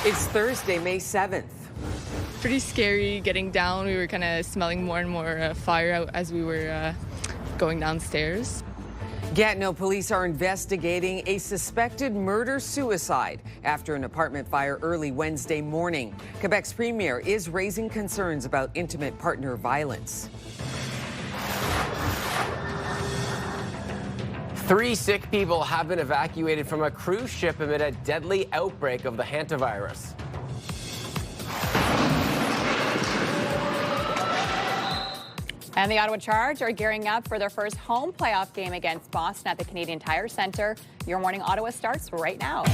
It's Thursday, May 7th. Pretty scary getting down. We were kind of smelling more and more fire out as we were going downstairs. Gatineau police are investigating a suspected murder-suicide after an apartment fire early Wednesday morning. Quebec's premier is raising concerns about intimate partner violence. 3 sick people have been evacuated from a cruise ship amid a deadly outbreak of the hantavirus. And the Ottawa Charge are gearing up for their first home playoff game against Boston at the Canadian Tire Centre. Your Morning Ottawa starts right now.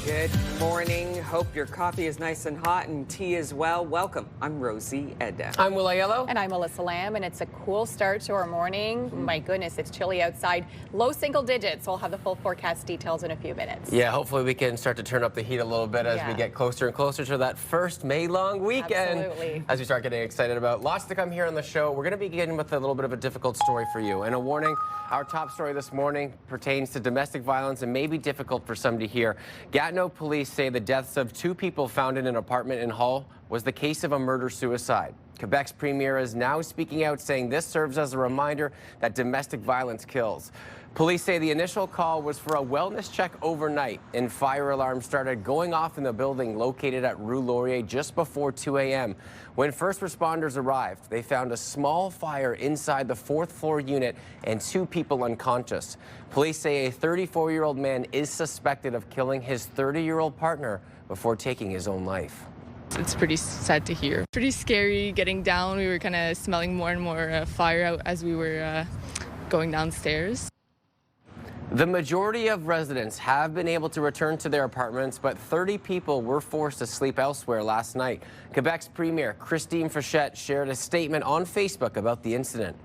Good morning. Hope your coffee is nice and hot and tea as well. Welcome. I'm Rosie Edda. I'm Will Aiello. And I'm Melissa Lamb, and it's a cool start to our morning. My goodness, it's chilly outside. Low single digits. We'll have the full forecast details in a few minutes. Yeah, hopefully we can start to turn up the heat a little bit as we get closer and closer to that first May long weekend. Absolutely. As we start getting excited about lots to come here on the show. We're going to begin with a little bit of a difficult story for you. And a warning, our top story this morning pertains to domestic violence and may be difficult for some to hear. Gatineau police say the deaths of 2 people found in an apartment in Hull was the case of a murder-suicide. Quebec's premier is now speaking out, saying this serves as a reminder that domestic violence kills. Police say the initial call was for a wellness check overnight, and fire alarms started going off in the building located at Rue Laurier just before 2 a.m. When first responders arrived, they found a small fire inside the 4th floor unit and 2 people unconscious. Police say a 34-year-old man is suspected of killing his 30-year-old partner before taking his own life. It's pretty sad to hear. Pretty scary getting down. We were kind of smelling more and more fire out as we were going downstairs. The majority of residents have been able to return to their apartments, but 30 people were forced to sleep elsewhere last night. Quebec's Premier Christine Frechette shared a statement on Facebook about the incident.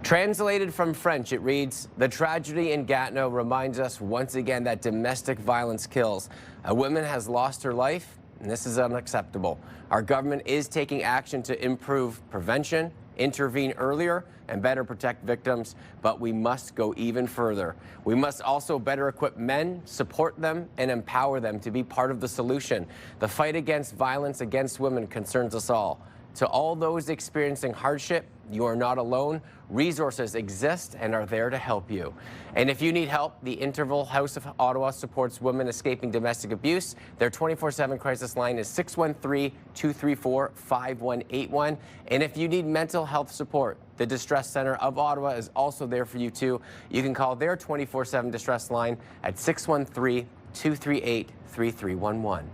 Translated from French, it reads, "The tragedy in Gatineau reminds us once again that domestic violence kills. A woman has lost her life, and this is unacceptable. Our government is taking action to improve prevention, intervene earlier, and better protect victims, but we must go even further. We must also better equip men, support them, and empower them to be part of the solution. The fight against violence against women concerns us all. To all those experiencing hardship, you are not alone. Resources exist and are there to help you. And if you need help, the Interval House of Ottawa supports women escaping domestic abuse. Their 24/7 crisis line is 613-234-5181. And if you need mental health support, the Distress Centre of Ottawa is also there for you too. You can call their 24/7 distress line at 613-238-3311.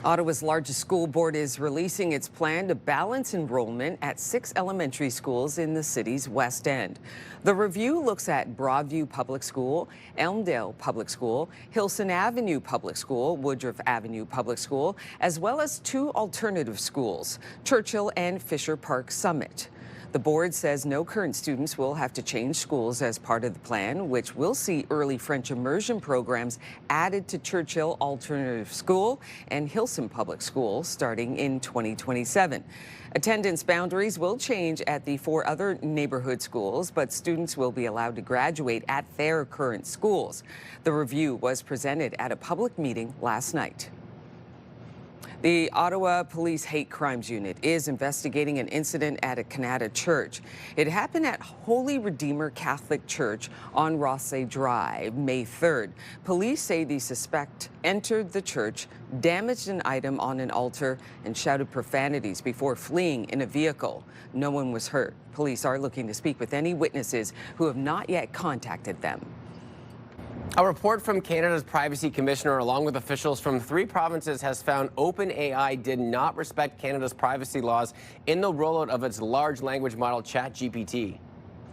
Ottawa's largest school board is releasing its plan to balance enrollment at 6 elementary schools in the city's West End. The review looks at Broadview Public School, Elmdale Public School, Hilson Avenue Public School, Woodruff Avenue Public School, as well as 2 alternative schools, Churchill and Fisher Park Summit. The board says no current students will have to change schools as part of the plan, which will see early French immersion programs added to Churchill Alternative School and Hilson Public School starting in 2027. Attendance boundaries will change at the 4 other neighborhood schools, but students will be allowed to graduate at their current schools. The review was presented at a public meeting last night. The Ottawa Police Hate Crimes Unit is investigating an incident at a Canada church. It happened at Holy Redeemer Catholic Church on Rothsay Drive, May 3rd. Police say the suspect entered the church, damaged an item on an altar, and shouted profanities before fleeing in a vehicle. No one was hurt. Police are looking to speak with any witnesses who have not yet contacted them. A report from Canada's Privacy Commissioner, along with officials from 3 provinces, has found OpenAI did not respect Canada's privacy laws in the rollout of its large language model ChatGPT.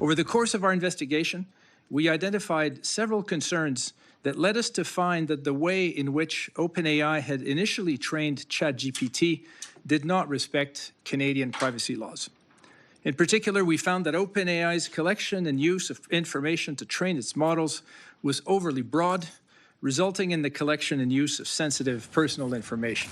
Over the course of our investigation, we identified several concerns that led us to find that the way in which OpenAI had initially trained ChatGPT did not respect Canadian privacy laws. In particular, we found that OpenAI's collection and use of information to train its models was overly broad, resulting in the collection and use of sensitive personal information.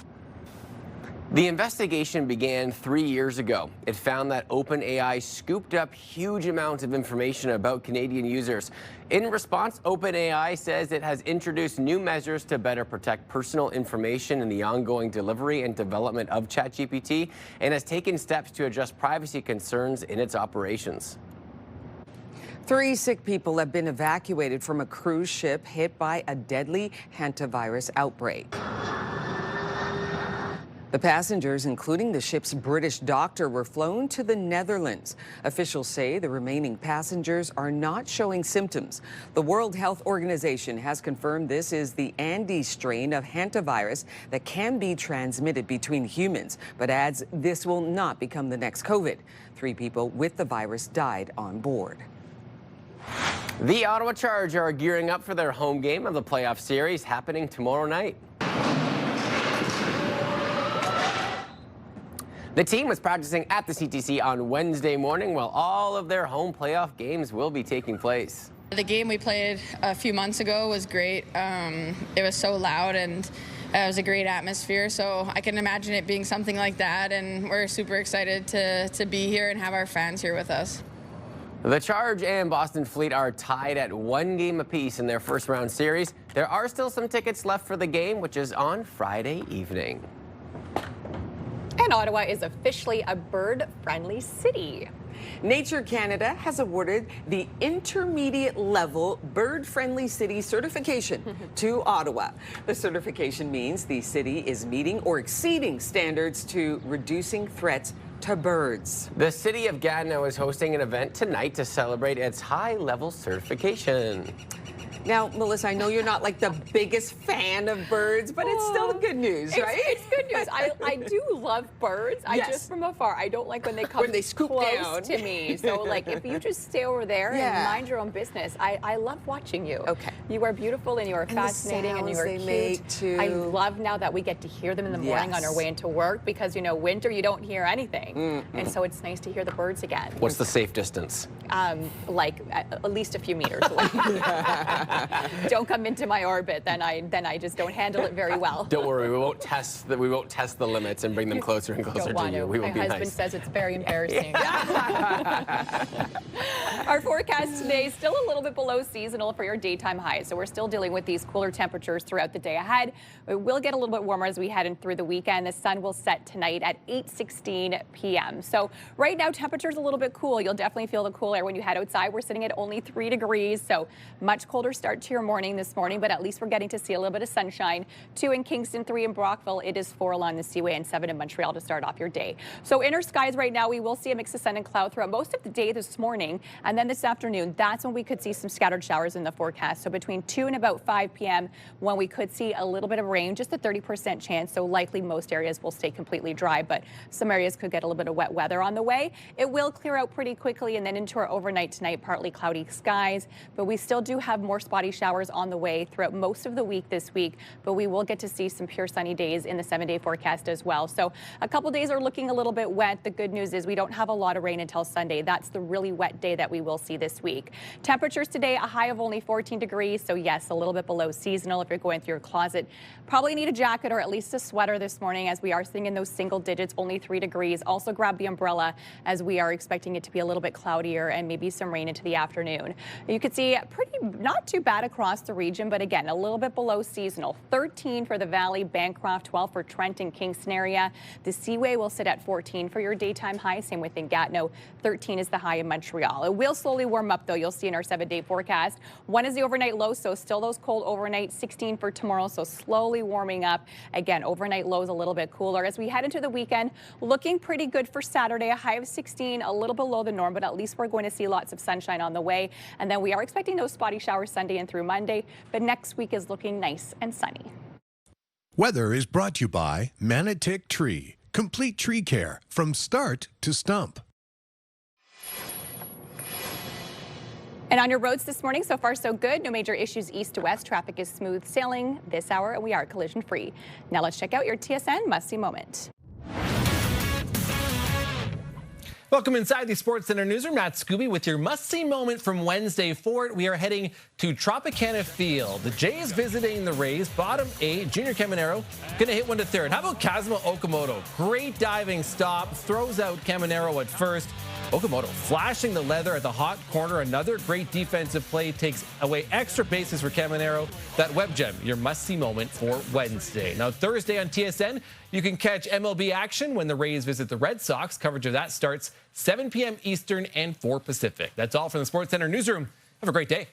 The investigation began 3 years ago. It found that OpenAI scooped up huge amounts of information about Canadian users. In response, OpenAI says it has introduced new measures to better protect personal information in the ongoing delivery and development of ChatGPT and has taken steps to address privacy concerns in its operations. 3 sick people have been evacuated from a cruise ship hit by a deadly hantavirus outbreak. The passengers, including the ship's British doctor, were flown to the Netherlands. Officials say the remaining passengers are not showing symptoms. The World Health Organization has confirmed this is the Andes strain of hantavirus that can be transmitted between humans, but adds this will not become the next COVID. 3 people with the virus died on board. The Ottawa Charge are gearing up for their home game of the playoff series happening tomorrow night. The team was practicing at the CTC on Wednesday morning while all of their home playoff games will be taking place. The game we played a few months ago was great. It was so loud and it was a great atmosphere, so I can imagine it being something like that, and we're super excited to be here and have our fans here with us. The Charge and Boston Fleet are tied at 1 game apiece in their first round series. There are still some tickets left for the game, which is on Friday evening. And Ottawa is officially a bird-friendly city. Nature Canada has awarded the intermediate level bird-friendly city certification to Ottawa. The certification means the city is meeting or exceeding standards to reducing threats to birds. The city of Gatineau is hosting an event tonight to celebrate its high-level certification. Now, Melissa, I know you're not like the biggest fan of birds, but it's still good news, right? It's good news. I do love birds. Yes. Just from afar. I don't like when they come When they scoop close down. to me. So, like, if you just stay over there Yeah. and mind your own business, I love watching you. Okay. You are beautiful and you are fascinating and you are sounds cute. they make, too. I love now that we get to hear them in the morning on our Yes. way into work because, you know, winter you don't hear anything. And so it's nice to hear the birds again. What's the safe distance? Like at least a few meters away. Don't come into my orbit, then I just don't handle it very well. Don't worry, we won't test the limits and bring them closer and closer Don't to want you. to. We will My be husband nice. says it's very embarrassing. Our forecast today is still a little bit below seasonal for your daytime highs, so we're still dealing with these cooler temperatures throughout the day ahead. It will get a little bit warmer as we head in through the weekend. The sun will set tonight at 8:16 p.m. So right now, temperature's a little bit cool. You'll definitely feel the cool air when you head outside. We're sitting at only 3 degrees, so much colder start to your morning this morning, but at least we're getting to see a little bit of sunshine. 2 in Kingston, 3 in Brockville. It is 4 along the Seaway and 7 in Montreal to start off your day. So inner skies right now, we will see a mix of sun and cloud throughout most of the day this morning, and then this afternoon, that's when we could see some scattered showers in the forecast. So between 2 and about 5 p.m. when we could see a little bit of rain, just a 30% chance. So likely most areas will stay completely dry, but some areas could get a little bit of wet weather on the way. It will clear out pretty quickly, and then into our overnight tonight, partly cloudy skies, but we still do have more spotty showers on the way throughout most of the week this week, but we will get to see some pure sunny days in the 7-day forecast as well. So a couple days are looking a little bit wet. The good news is we don't have a lot of rain until Sunday. That's the really wet day that we will see this week. Temperatures today, a high of only 14 degrees. So yes, a little bit below seasonal. If you're going through your closet, probably need a jacket or at least a sweater this morning, as we are sitting in those single digits, only 3 degrees. Also grab the umbrella as we are expecting it to be a little bit cloudier and maybe some rain into the afternoon. You could see not too bad across the region, but again, a little bit below seasonal. 13 for the Valley, Bancroft, 12 for Trenton, Kingston area. The Seaway will sit at 14 for your daytime high. Same within Gatineau. 13 is the high in Montreal. It will slowly warm up, though. You'll see in our 7-day forecast. 1 is the overnight low, so still those cold overnight. 16 for tomorrow, so slowly warming up. Again, overnight lows a little bit cooler. As we head into the weekend, looking pretty good for Saturday. A high of 16, a little below the norm, but at least we're going to see lots of sunshine on the way. And then we are expecting those spotty showers Sunday and through Monday, but next week is looking nice and sunny. Weather is brought to you by Manatic Tree. Complete tree care from start to stump. And on your roads this morning, so far so good. No major issues east to west. Traffic is smooth sailing this hour, and we are collision free. Now let's check out your TSN must-see moment. Welcome inside the Sports Center newsroom. Matt Scooby with your must-see moment from Wednesday forward. We are heading to Tropicana Field. The Jays visiting the Rays. Bottom 8, Junior Caminero going to hit one to third. How about Kazuma Okamoto? Great diving stop. Throws out Caminero at first. Okamoto flashing the leather at the hot corner. Another great defensive play takes away extra bases for Caminero. That web gem, your must-see moment for Wednesday. Now, Thursday on TSN, you can catch MLB action when the Rays visit the Red Sox. Coverage of that starts 7 p.m. Eastern and 4 Pacific. That's all from the Sports Center newsroom. Have a great day.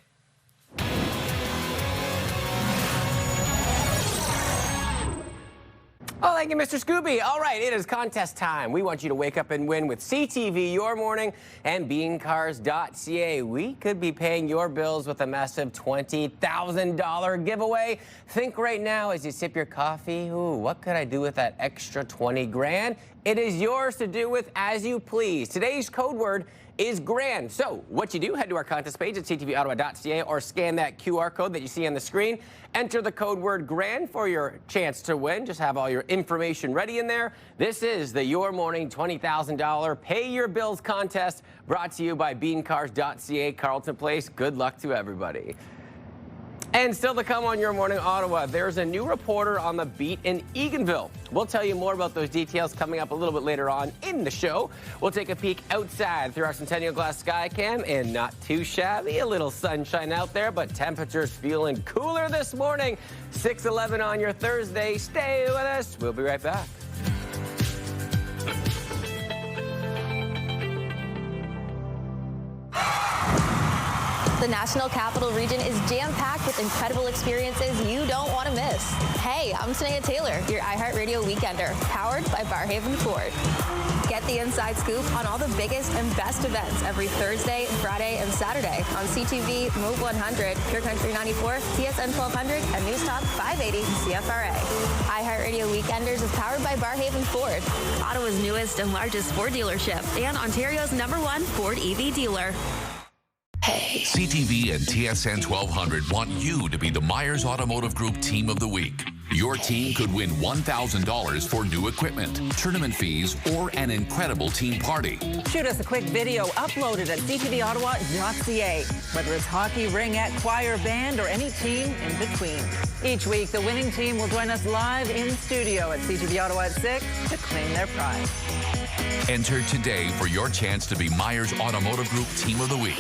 Oh, thank you, Mr. Scooby. All right, it is contest time. We want you to wake up and win with CTV Your Morning and beancars.ca. We could be paying your bills with a massive $20,000 giveaway. Think right now as you sip your coffee, ooh, what could I do with that extra 20 grand? It is yours to do with as you please. Today's code word is grand. So what you do, head to our contest page at ctvottawa.ca or scan that QR code that you see on the screen. Enter the code word grand for your chance to win. Just have all your information ready in there. This is the Your Morning $20,000 Pay Your Bills contest brought to you by beancars.ca, Carlton Place. Good luck to everybody. And still to come on Your Morning Ottawa, there's a new reporter on the beat in Eganville. We'll tell you more about those details coming up a little bit later on in the show. We'll take a peek outside through our Centennial Glass Sky Cam, and not too shabby. A little sunshine out there, but temperatures feeling cooler this morning. 6:11 on your Thursday. Stay with us. We'll be right back. The National Capital Region is jam-packed with incredible experiences you don't want to miss. Hey, I'm Sneha Taylor, your iHeartRadio Weekender, powered by Barrhaven Ford. Get the inside scoop on all the biggest and best events every Thursday, Friday, and Saturday on CTV, Move 100, Pure Country 94, TSN 1200, and News Talk 580 CFRA. iHeartRadio Weekenders is powered by Barrhaven Ford, Ottawa's newest and largest Ford dealership, and Ontario's #1 Ford EV dealer. Hey. CTV and TSN 1200 want you to be the Myers Automotive Group Team of the Week. Your team could win $1,000 for new equipment, tournament fees, or an incredible team party. Shoot us a quick video, upload it at ctvottawa.ca. Whether it's hockey, ringette, choir, band, or any team in between. Each week, the winning team will join us live in studio at CTV Ottawa at 6 to claim their prize. Enter today for your chance to be Myers Automotive Group Team of the Week.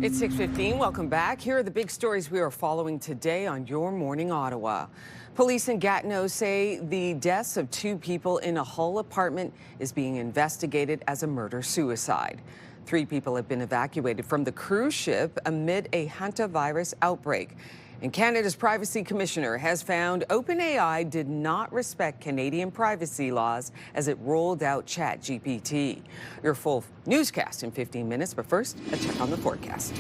It's 6:15. Welcome back. Here are the big stories we are following today on Your Morning Ottawa. Police in Gatineau say the deaths of 2 people in a Hull apartment is being investigated as a murder-suicide. 3 people have been evacuated from the cruise ship amid a hantavirus outbreak. And Canada's Privacy Commissioner has found OpenAI did not respect Canadian privacy laws as it rolled out ChatGPT. Your full newscast in 15 minutes, but first, a check on the forecast.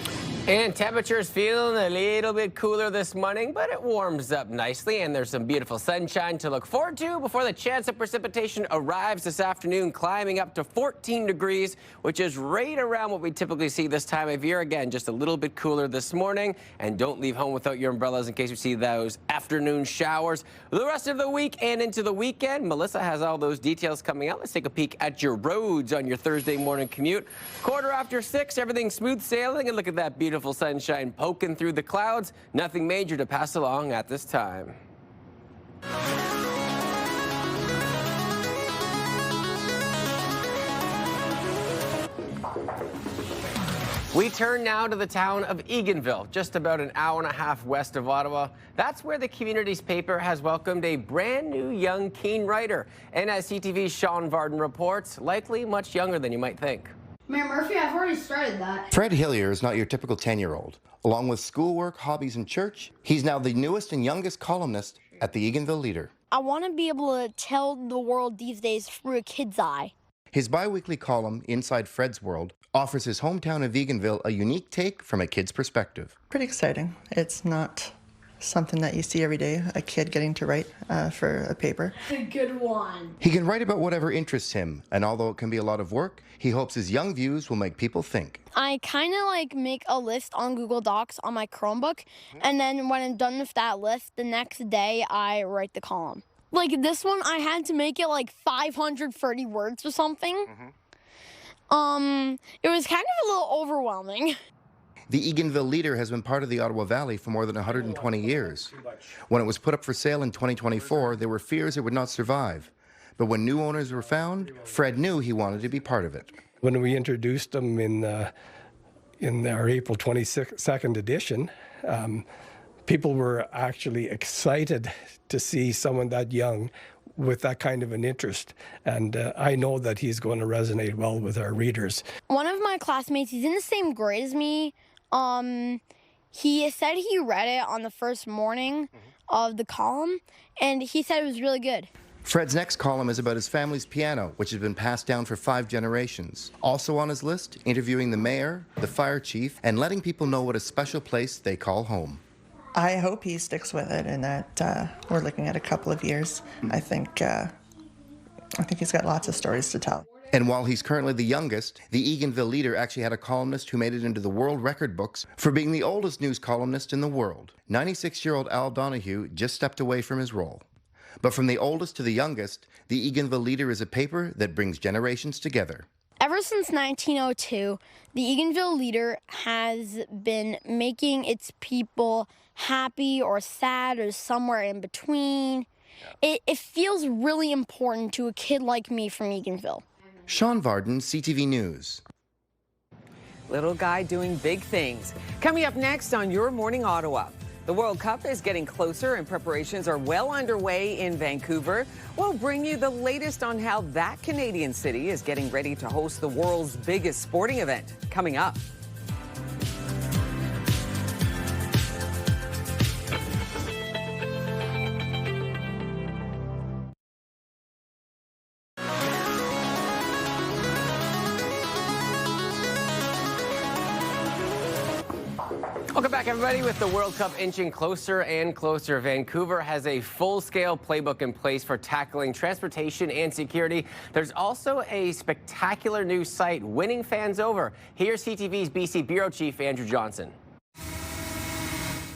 And temperatures feeling a little bit cooler this morning, but it warms up nicely, and there's some beautiful sunshine to look forward to before the chance of precipitation arrives this afternoon, climbing up to 14 degrees, which is right around what we typically see this time of year. Again, just a little bit cooler this morning, and don't leave home without your umbrellas in case you see those afternoon showers. The rest of the week and into the weekend, Melissa has all those details coming out. Let's take a peek at your roads on your Thursday morning commute. 6:15, everything smooth sailing, and look at that beautiful sunshine poking through the clouds. Nothing major to pass along at this time. We turn now to the town of Eganville, just about an hour and a half west of Ottawa. That's where the community's paper has welcomed a brand new young keen writer. And as CTV's Sean Varden reports, likely much younger than you might think. Mayor Murphy, I've already started that. Fred Hillier is not your typical 10-year-old. Along with schoolwork, hobbies, and church, he's now the newest and youngest columnist at the Eganville Leader. I want to be able to tell the world these days through a kid's eye. His bi-weekly column, Inside Fred's World, offers his hometown of Eganville a unique take from a kid's perspective. Pretty exciting. It's not something that you see every day, a kid getting to write for a paper. A good one. He can write about whatever interests him, and although it can be a lot of work, he hopes his young views will make people think. I kind of like make a list on Google Docs on my Chromebook, and then when I'm done with that list, the next day I write the column. Like this one, I had to make it like 530 words or something. It was kind of a little overwhelming. The Eganville Leader has been part of the Ottawa Valley for more than 120 years. When it was put up for sale in 2024, there were fears it would not survive. But when new owners were found, Fred knew he wanted to be part of it. When we introduced them in our April 22nd edition, people were actually excited to see someone that young with that kind of an interest. And I know that he's going to resonate well with our readers. One of my classmates, he's in the same grade as me. He said he read it on the first morning of the column, and he said it was really good. Fred's next column is about his family's piano, which has been passed down for 5 generations. Also on his list, interviewing the mayor, the fire chief, and letting people know what a special place they call home. I hope he sticks with it and that we're looking at a couple of years. I think he's got lots of stories to tell. And while he's currently the youngest, the Eganville Leader actually had a columnist who made it into the world record books for being the oldest news columnist in the world. 96-year-old Al Donahue just stepped away from his role. But from the oldest to the youngest, the Eganville Leader is a paper that brings generations together. Ever since 1902, the Eganville Leader has been making its people happy or sad or somewhere in between. It feels really important to a kid like me from Eganville. Sean Varden, CTV News. Little guy doing big things. Coming up next on Your Morning Ottawa. The World Cup is getting closer and preparations are well underway in Vancouver. We'll bring you the latest on how that Canadian city is getting ready to host the world's biggest sporting event. Coming up. Welcome back, everybody. With the World Cup inching closer and closer, Vancouver has a full-scale playbook in place for tackling transportation and security. There's also a spectacular new site winning fans over. Here's CTV's BC Bureau Chief Andrew Johnson.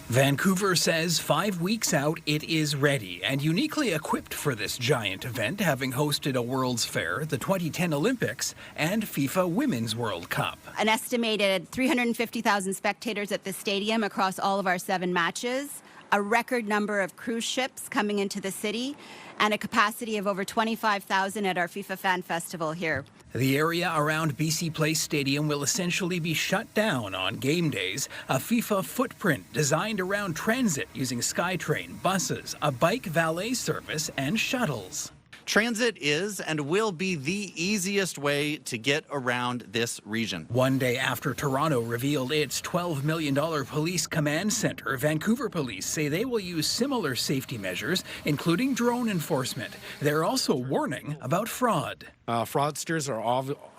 Vancouver says 5 weeks out it is ready and uniquely equipped for this giant event, having hosted a World's Fair, the 2010 Olympics, and FIFA Women's World Cup. An estimated 350,000 spectators at the stadium across all of our 7 matches, a record number of cruise ships coming into the city, and a capacity of over 25,000 at our FIFA Fan Festival here. The area around BC Place Stadium will essentially be shut down on game days, a FIFA footprint designed around transit using SkyTrain, buses, a bike valet service, and shuttles. Transit is and will be the easiest way to get around this region. One day after Toronto revealed its $12 million police command center, Vancouver police say they will use similar safety measures, including drone enforcement. They're also warning about fraud. Fraudsters are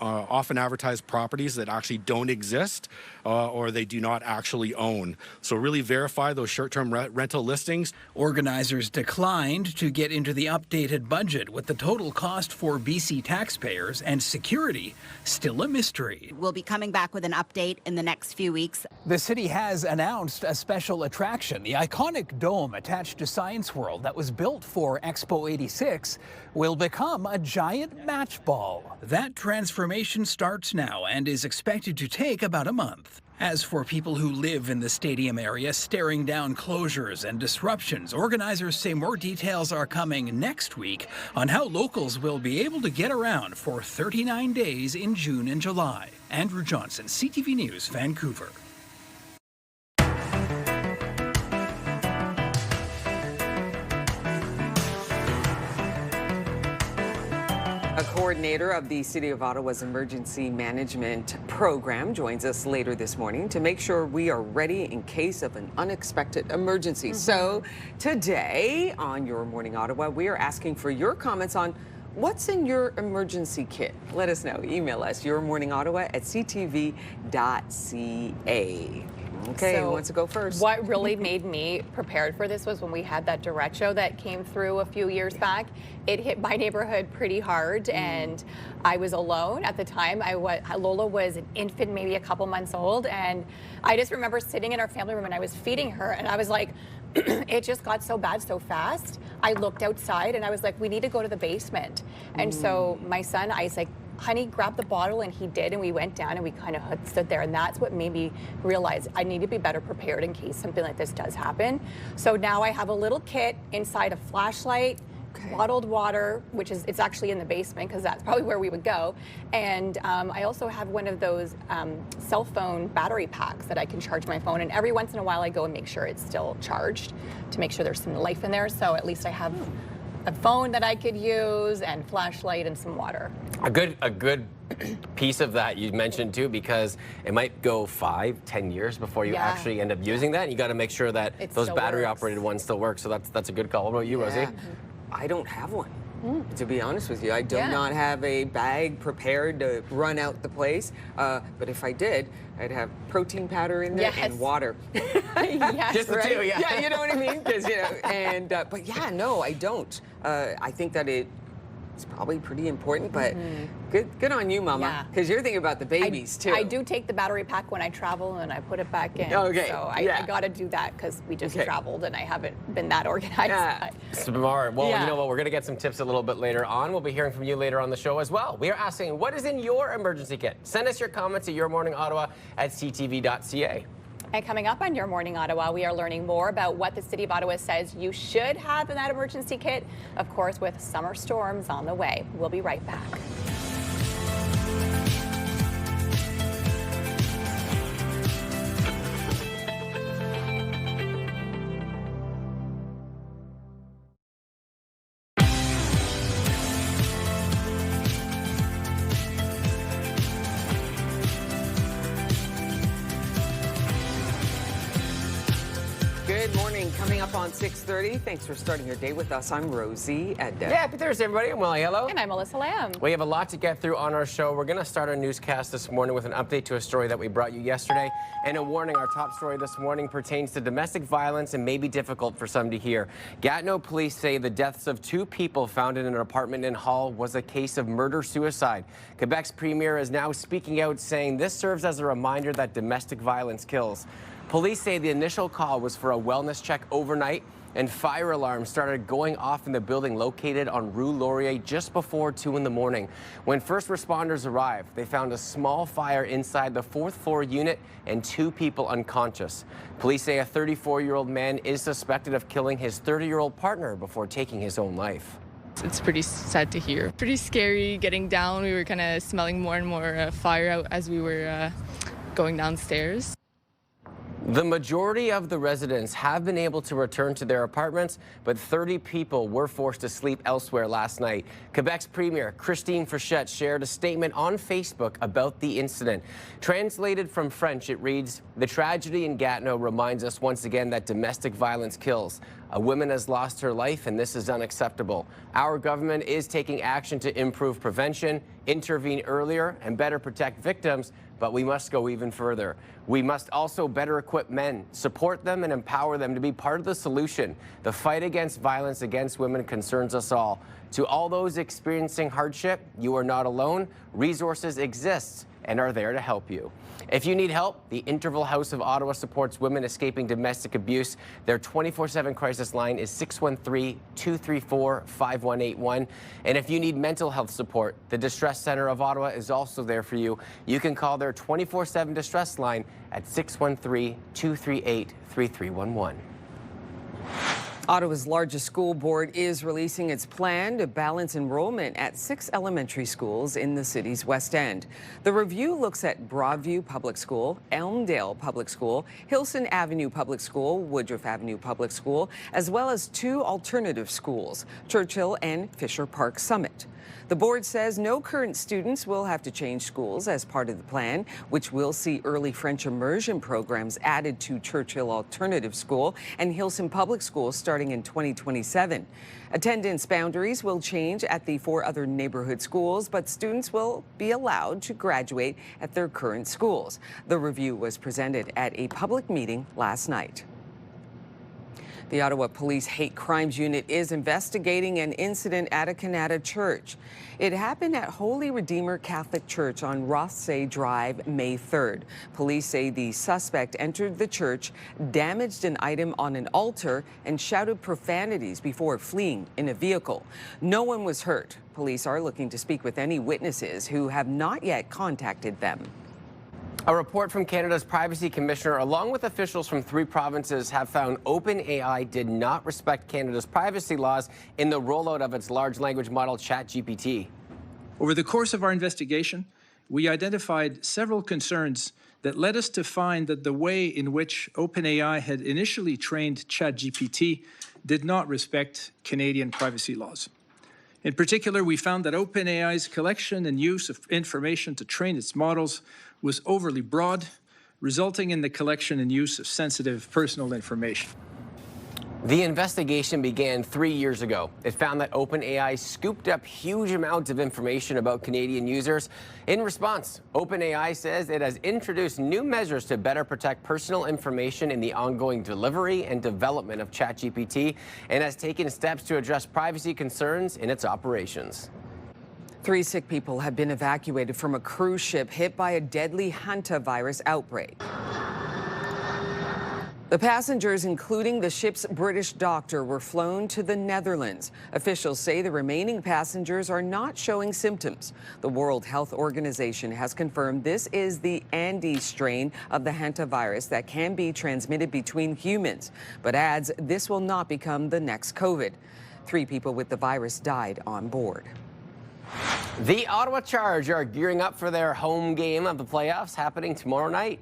often advertise properties that actually don't exist or they do not actually own. So really verify those short-term rental listings. Organizers declined to get into the updated budget, with the total cost for BC taxpayers and security still a mystery. We'll be coming back with an update in the next few weeks. The city has announced a special attraction. The iconic dome attached to Science World that was built for Expo 86 will become a giant match ball. That transformation starts now and is expected to take about a month. As for people who live in the stadium area staring down closures and disruptions, organizers say more details are coming next week on how locals will be able to get around for 39 days in June and July. Andrew Johnson, CTV News, Vancouver. A coordinator of the City of Ottawa's Emergency Management Program joins us later this morning to make sure we are ready in case of an unexpected emergency. So today on Your Morning Ottawa, we are asking for your comments on what's in your emergency kit. Let us know. Email us yourmorningottawa@ctv.ca. Okay, So who wants to go first? What really made me prepared for this was when we had that direct show that came through a few years back. It hit my neighborhood pretty hard, and I was alone at the time. Lola was an infant, maybe a couple months old, and I just remember sitting in our family room and I was feeding her, and I was like, it just got so bad so fast. I looked outside and I was like, we need to go to the basement. And so my son, I was like, honey, grab the bottle, and he did, and we went down and we kind of stood there, and that's what made me realize I need to be better prepared in case something like this does happen. So now I have a little kit inside a flashlight, bottled water, which is, it's actually in the basement because that's probably where we would go. And I also have one of those cell phone battery packs that I can charge my phone. And every once in a while I go and make sure it's still charged to make sure there's some life in there. So at least I have a phone that I could use and flashlight and some water. A good piece of that you mentioned too, because it might go 5-10 years before you actually end up using that. You got to make sure that those battery operated ones still work. So that's a good call. What about you, Rosie? I don't have one. To be honest with you, I do not have a bag prepared to run out the place. But if I did, I'd have protein powder in there and water. Just the two, Yeah, you know what I mean? Because and but yeah, no, I don't. I think that it's probably pretty important, but good on you, Mama, because you're thinking about the babies too. I do take the battery pack when I travel and I put it back in. Okay. So I got to do that because we just traveled and I haven't been that organized. Smart. Well, you know what? We're going to get some tips a little bit later on. We'll be hearing from you later on the show as well. We are asking, what is in your emergency kit? Send us your comments at yourmorningottawa@ctv.ca. And coming up on Your Morning Ottawa, we are learning more about what the City of Ottawa says you should have in that emergency kit, of course, with summer storms on the way. We'll be right back. Good morning. Coming up on 6:30. Thanks for starting your day with us. I'm Rosie Edda. Yeah, happy Thursday, everybody. I'm Willie. Hello. And I'm Melissa Lamb. We have a lot to get through on our show. We're going to start our newscast this morning with an update to a story that we brought you yesterday. And a warning, our top story this morning pertains to domestic violence and may be difficult for some to hear. Gatineau police say the deaths of 2 people found in an apartment in Hull was a case of murder-suicide. Quebec's premier is now speaking out, saying this serves as a reminder that domestic violence kills. Police say the initial call was for a wellness check overnight, and fire alarms started going off in the building located on Rue Laurier just before 2 in the morning. When first responders arrived, they found a small fire inside the 4th floor unit and 2 people unconscious. Police say a 34-year-old man is suspected of killing his 30-year-old partner before taking his own life. It's pretty sad to hear. Pretty scary getting down. We were kind of smelling more and more fire out as we were going downstairs. The majority of the residents have been able to return to their apartments, but 30 people were forced to sleep elsewhere last night. Quebec's Premier, Christine Frechette, shared a statement on Facebook about the incident. Translated from French, it reads, "The tragedy in Gatineau reminds us once again that domestic violence kills. A woman has lost her life, and this is unacceptable. Our government is taking action to improve prevention, intervene earlier, and better protect victims, but we must go even further. We must also better equip men, support them, and empower them to be part of the solution. The fight against violence against women concerns us all. To all those experiencing hardship, you are not alone. Resources exist and are there to help you." If you need help, the Interval House of Ottawa supports women escaping domestic abuse. Their 24/7 crisis line is 613-234-5181. And if you need mental health support, the Distress Centre of Ottawa is also there for you. You can call their 24/7 distress line at 613-238-3311. Ottawa's largest school board is releasing its plan to balance enrollment at 6 elementary schools in the city's West End. The review looks at Broadview Public School, Elmdale Public School, Hilson Avenue Public School, Woodruff Avenue Public School, as well as 2 alternative schools, Churchill and Fisher Park Summit. The board says no current students will have to change schools as part of the plan, which will see early French immersion programs added to Churchill Alternative School and Hilson Public School starting starting in 2027. Attendance boundaries will change at the 4 other neighborhood schools, but students will be allowed to graduate at their current schools. The review was presented at a public meeting last night. The Ottawa Police Hate Crimes Unit is investigating an incident at a Canada church. It happened at Holy Redeemer Catholic Church on Rothsay Drive, May 3rd. Police say the suspect entered the church, damaged an item on an altar, and shouted profanities before fleeing in a vehicle. No one was hurt. Police are looking to speak with any witnesses who have not yet contacted them. A report from Canada's Privacy Commissioner, along with officials from 3 provinces, have found OpenAI did not respect Canada's privacy laws in the rollout of its large language model ChatGPT. Over the course of our investigation, we identified several concerns that led us to find that the way in which OpenAI had initially trained ChatGPT did not respect Canadian privacy laws. In particular, we found that OpenAI's collection and use of information to train its models was overly broad, resulting in the collection and use of sensitive personal information. The investigation began 3 years ago. It found that OpenAI scooped up huge amounts of information about Canadian users. In response, OpenAI says it has introduced new measures to better protect personal information in the ongoing delivery and development of ChatGPT and has taken steps to address privacy concerns in its operations. 3 sick people have been evacuated from a cruise ship hit by a deadly hantavirus outbreak. The passengers, including the ship's British doctor, were flown to the Netherlands. Officials say the remaining passengers are not showing symptoms. The World Health Organization has confirmed this is the Andes strain of the hantavirus that can be transmitted between humans, but adds this will not become the next COVID. 3 people with the virus died on board. The Ottawa Charge are gearing up for their home game of the playoffs happening tomorrow night.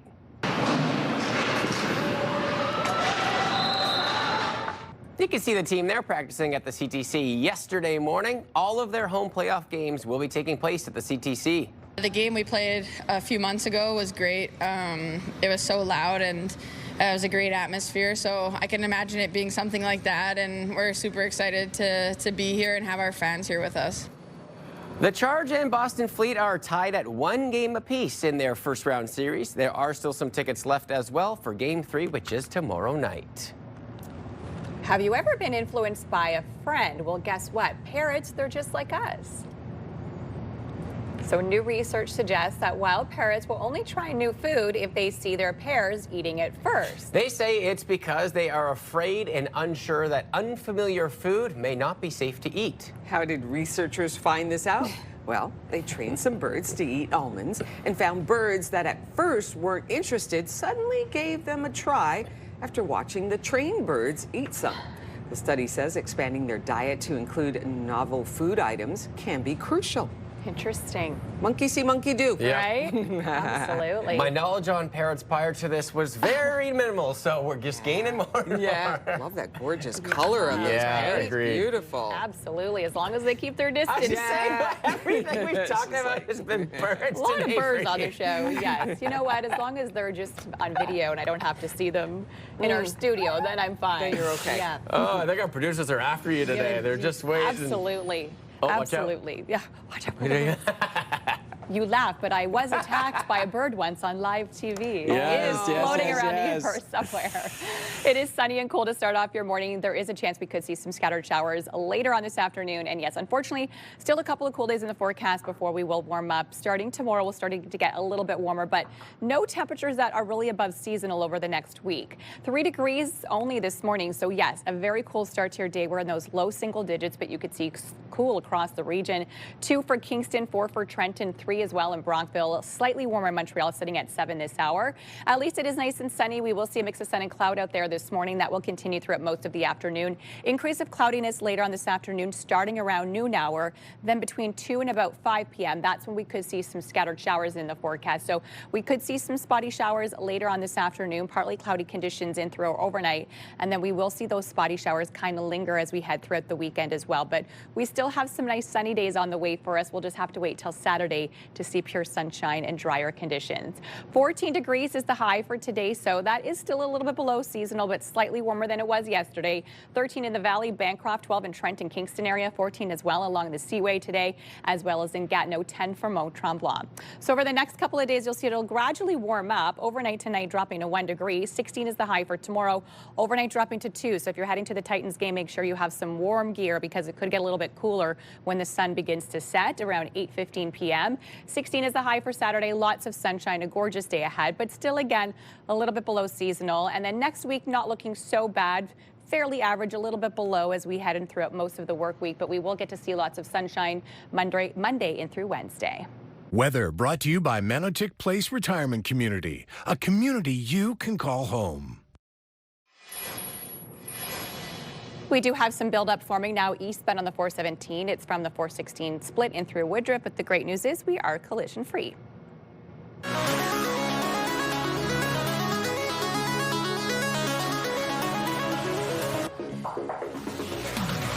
You can see the team there practicing at the CTC yesterday morning. All of their home playoff games will be taking place at the CTC. The game we played a few months ago was great. It was so loud and it was a great atmosphere, so I can imagine it being something like that, and we're super excited to be here and have our fans here with us. The Charge and Boston Fleet are tied at 1 game apiece in their first round series. There are still some tickets left as well for Game 3, which is tomorrow night. Have you ever been influenced by a friend? Well, guess what? Parrots, they're just like us. So new research suggests that wild parrots will only try new food if they see their pairs eating it first. They say it's because they are afraid and unsure that unfamiliar food may not be safe to eat. How did researchers find this out? Well, they trained some birds to eat almonds and found birds that at first weren't interested suddenly gave them a try after watching the trained birds eat some. The study says expanding their diet to include novel food items can be crucial. Interesting. Monkey see, monkey do. Yeah. Right? Absolutely. My knowledge on parrots prior to this was very minimal, so we're just gaining more. Yeah. Love that gorgeous color of those parrots. Beautiful. Absolutely. As long as they keep their distance. I was just saying, everything we've talked about has been birds. A lot today of birds for on you. the show, yes. You know what? As long as they're just on video and I don't have to see them in our studio, then I'm fine. Then you're okay. Yeah. Oh, I think our producers are after you today. They're just waiting. Absolutely. Oh, watch out. Absolutely. Yeah. Watch out. You laugh, but I was attacked by a bird once on live TV. Yes, it is floating around the universe somewhere. It is sunny and cool to start off your morning. There is a chance we could see some scattered showers later on this afternoon. And yes, unfortunately, still a couple of cool days in the forecast before we will warm up. Starting tomorrow, we're starting to get a little bit warmer, but no temperatures that are really above seasonal over the next week. 3 degrees only this morning. So yes, a very cool start to your day. We're in those low single digits, but you could see cool across the region. 2 for Kingston, 4 for Trenton, 3 as well in Brockville. Slightly warmer in Montreal, sitting at 7 this hour. At least it is nice and sunny. We will see a mix of sun and cloud out there this morning. That will continue throughout most of the afternoon. Increase of cloudiness later on this afternoon, starting around noon hour. Then between 2 and about 5 p.m., that's when we could see some scattered showers in the forecast. So we could see some spotty showers later on this afternoon, partly cloudy conditions in through overnight. And then we will see those spotty showers kind of linger as we head throughout the weekend as well. But we still have some nice sunny days on the way for us. We'll just have to wait till Saturday to see pure sunshine and drier conditions. 14 degrees is the high for today, so that is still a little bit below seasonal, but slightly warmer than it was yesterday. 13 in the Valley, Bancroft, 12 in Trenton, Kingston area, 14 as well along the Seaway today, as well as in Gatineau, 10 for Mont Tremblant. So over the next couple of days, you'll see it'll gradually warm up. Overnight tonight dropping to 1 degree. 16 is the high for tomorrow. Overnight dropping to 2. So if you're heading to the Titans game, make sure you have some warm gear because it could get a little bit cooler when the sun begins to set around 8:15 p.m. 16 is the high for Saturday. Lots of sunshine, a gorgeous day ahead, but still again a little bit below seasonal. And then next week not looking so bad. Fairly average, a little bit below as we head in throughout most of the work week, but we will get to see lots of sunshine Monday in through Wednesday. Weather brought to you by Manotick Place Retirement Community, a community you can call home. We do have some buildup forming now eastbound on the 417. It's from the 416 split in through Woodruff, but the great news is we are collision free.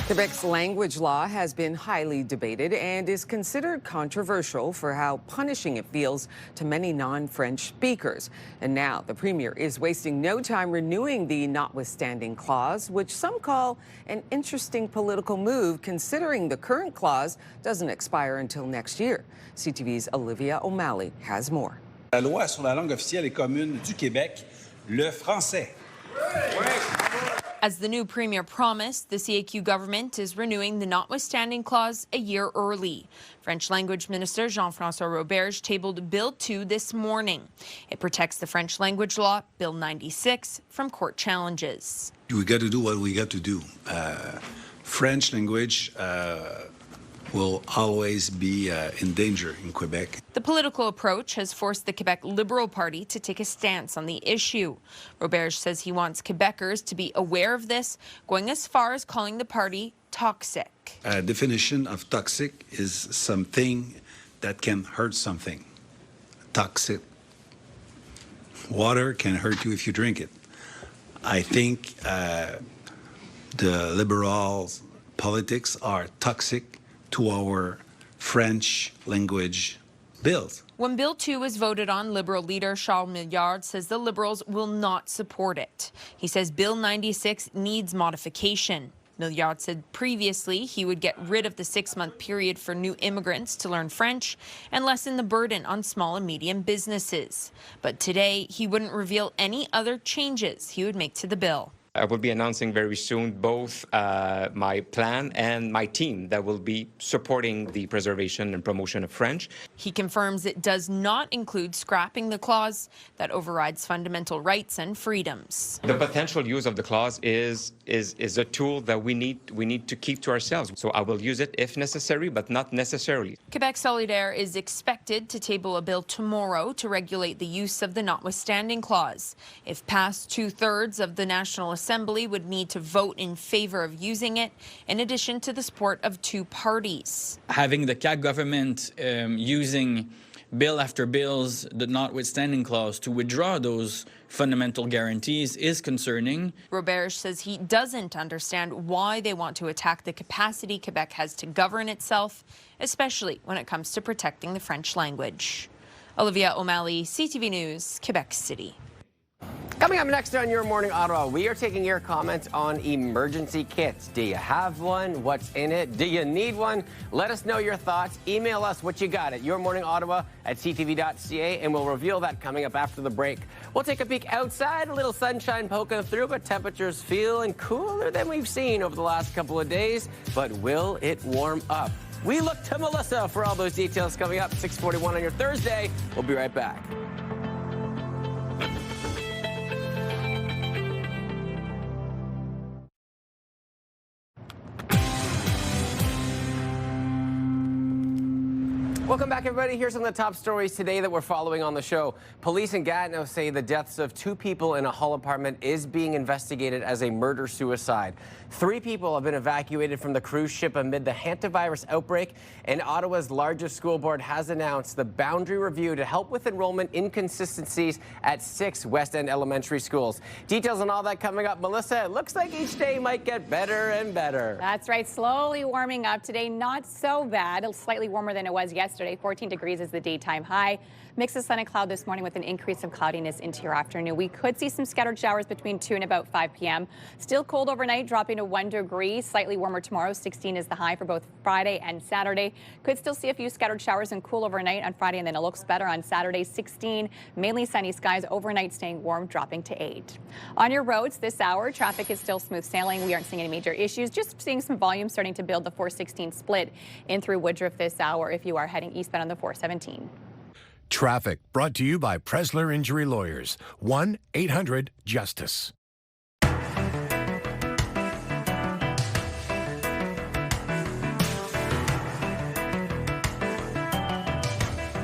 Quebec's language law has been highly debated and is considered controversial for how punishing it feels to many non-French speakers. And now the Premier is wasting no time renewing the notwithstanding clause, which some call an interesting political move considering the current clause doesn't expire until next year. CTV's Olivia O'Malley has more. La loi sur la langue officielle et commune du Québec, le français. As the new premier promised, the CAQ government is renewing the notwithstanding clause a year early. French language minister Jean-François Roberge tabled Bill 2 this morning. It protects the French language law, Bill 96, from court challenges. We got to do what we got to do. French language will always be in danger in Quebec. The political approach has forced the Quebec Liberal Party to take a stance on the issue. Roberge says he wants Quebecers to be aware of this, going as far as calling the party toxic. A definition of toxic is something that can hurt something. Toxic. Water can hurt you if you drink it. I think the liberal politics are toxic to our French language bills. When Bill 2 was voted on, Liberal leader Charles Milliard says the Liberals will not support it. He says Bill 96 needs modification. Milliard said previously he would get rid of the 6-month period for new immigrants to learn French and lessen the burden on small and medium businesses. But today, he wouldn't reveal any other changes he would make to the bill. I will be announcing very soon both my plan and my team that will be supporting the preservation and promotion of French. He confirms it does not include scrapping the clause that overrides fundamental rights and freedoms. The potential use of the clause is a tool that we need to keep to ourselves. So I will use it if necessary, but not necessarily. Quebec Solidaire is expected to table a bill tomorrow to regulate the use of the notwithstanding clause. If passed, 2/3 of the National Assembly would need to vote in favor of using it, in addition to the support of 2 parties. Having the CAQ government using bill after bills, the notwithstanding clause, to withdraw those fundamental guarantees is concerning. Roberge says he doesn't understand why they want to attack the capacity Quebec has to govern itself, especially when it comes to protecting the French language. Olivia O'Malley, CTV News, Quebec City. Coming up next on Your Morning Ottawa, we are taking your comments on emergency kits. Do you have one? What's in it? Do you need one? Let us know your thoughts. Email us what you got at yourmorningottawa@ctv.ca, and we'll reveal that coming up after the break. We'll take a peek outside, a little sunshine poking through, but temperatures feeling cooler than we've seen over the last couple of days. But will it warm up? We look to Melissa for all those details coming up. 6:41 on your Thursday. We'll be right back. Welcome back, everybody. Here's some of the top stories today that we're following on the show. Police in Gatineau say the deaths of 2 people in a Hull apartment is being investigated as a murder-suicide. 3 people have been evacuated from the cruise ship amid the hantavirus outbreak, and Ottawa's largest school board has announced the boundary review to help with enrollment inconsistencies at 6 West End elementary schools. Details on all that coming up. Melissa, it looks like each day might get better and better. That's right. Slowly warming up today. Not so bad. Slightly warmer than it was yesterday. yesterday. 14 degrees is the daytime high. Mix of sun and cloud this morning with an increase of cloudiness into your afternoon. We could see some scattered showers between 2 and about 5 p.m. Still cold overnight, dropping to 1 degree. Slightly warmer tomorrow. 16 is the high for both Friday and Saturday. Could still see a few scattered showers and cool overnight on Friday, and then it looks better on Saturday. 16, mainly sunny skies overnight, staying warm, dropping to 8. On your roads this hour, traffic is still smooth sailing. We aren't seeing any major issues. Just seeing some volume starting to build. The 416 split in through Woodruff this hour if you are heading eastbound on the 417. Traffic brought to you by Presler Injury Lawyers. 1-800-JUSTICE.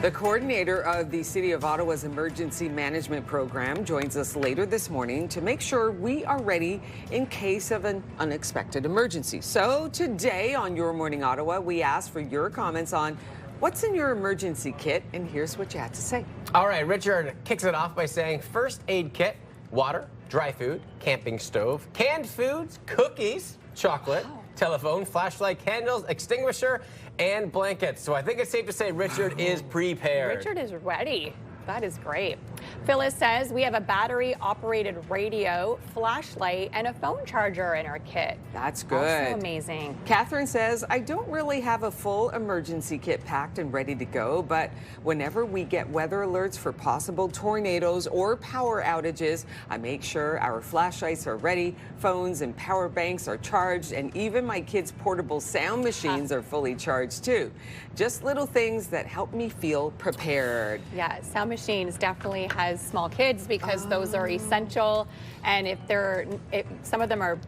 The coordinator of the City of Ottawa's Emergency Management Program joins us later this morning to make sure we are ready in case of an unexpected emergency. So today on Your Morning Ottawa, we asked for your comments on what's in your emergency kit, and here's what you had to say. All right, Richard kicks it off by saying first aid kit, water, dry food, camping stove, canned foods, cookies, chocolate, telephone, flashlight, candles, extinguisher, and blankets. So I think it's safe to say Richard is prepared. Richard is ready. That is great. Phyllis says we have a battery-operated radio, flashlight, and a phone charger in our kit. That's good. Also amazing. Catherine says, I don't really have a full emergency kit packed and ready to go, but whenever we get weather alerts for possible tornadoes or power outages, I make sure our flashlights are ready, phones and power banks are charged, and even my kids' portable sound machines are fully charged too. Just little things that help me feel prepared. Yeah, sound machines definitely has small kids because those are essential, and if some of them are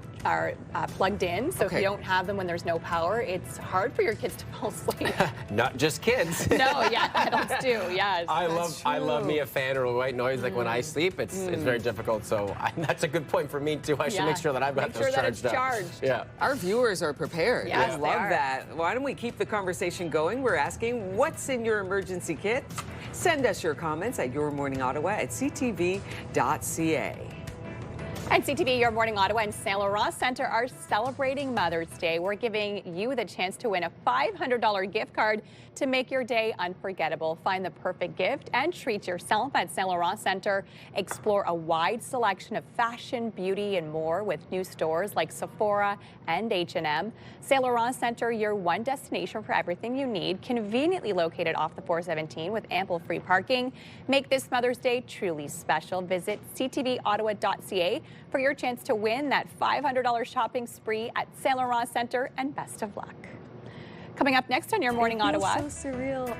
plugged in, so if you don't have them when there's no power, it's hard for your kids to fall asleep. Not just kids. No, yeah, adults do. Yes, I love me a fan or a white noise. Like when I sleep, it's very difficult. So that's a good point for me too. I should make sure that I've got those charged up. Yeah. Our viewers are prepared. Yes, I love that. Why don't we keep the conversation going? We're asking, what's in your emergency kit? Send us your comments at yourmorningottawa@ctv.ca. And CTV, Your Morning Ottawa and Saint Laurent Centre are celebrating Mother's Day. We're giving you the chance to win a $500 gift card to make your day unforgettable. Find the perfect gift and treat yourself at Saint Laurent Centre. Explore a wide selection of fashion, beauty, and more with new stores like Sephora and H&M. Saint Laurent Centre, your one destination for everything you need, conveniently located off the 417 with ample free parking. Make this Mother's Day truly special. Visit ctvottawa.ca for your chance to win that $500 shopping spree at Saint Laurent Centre, and best of luck. Coming up next on Your Morning Ottawa. So surreal.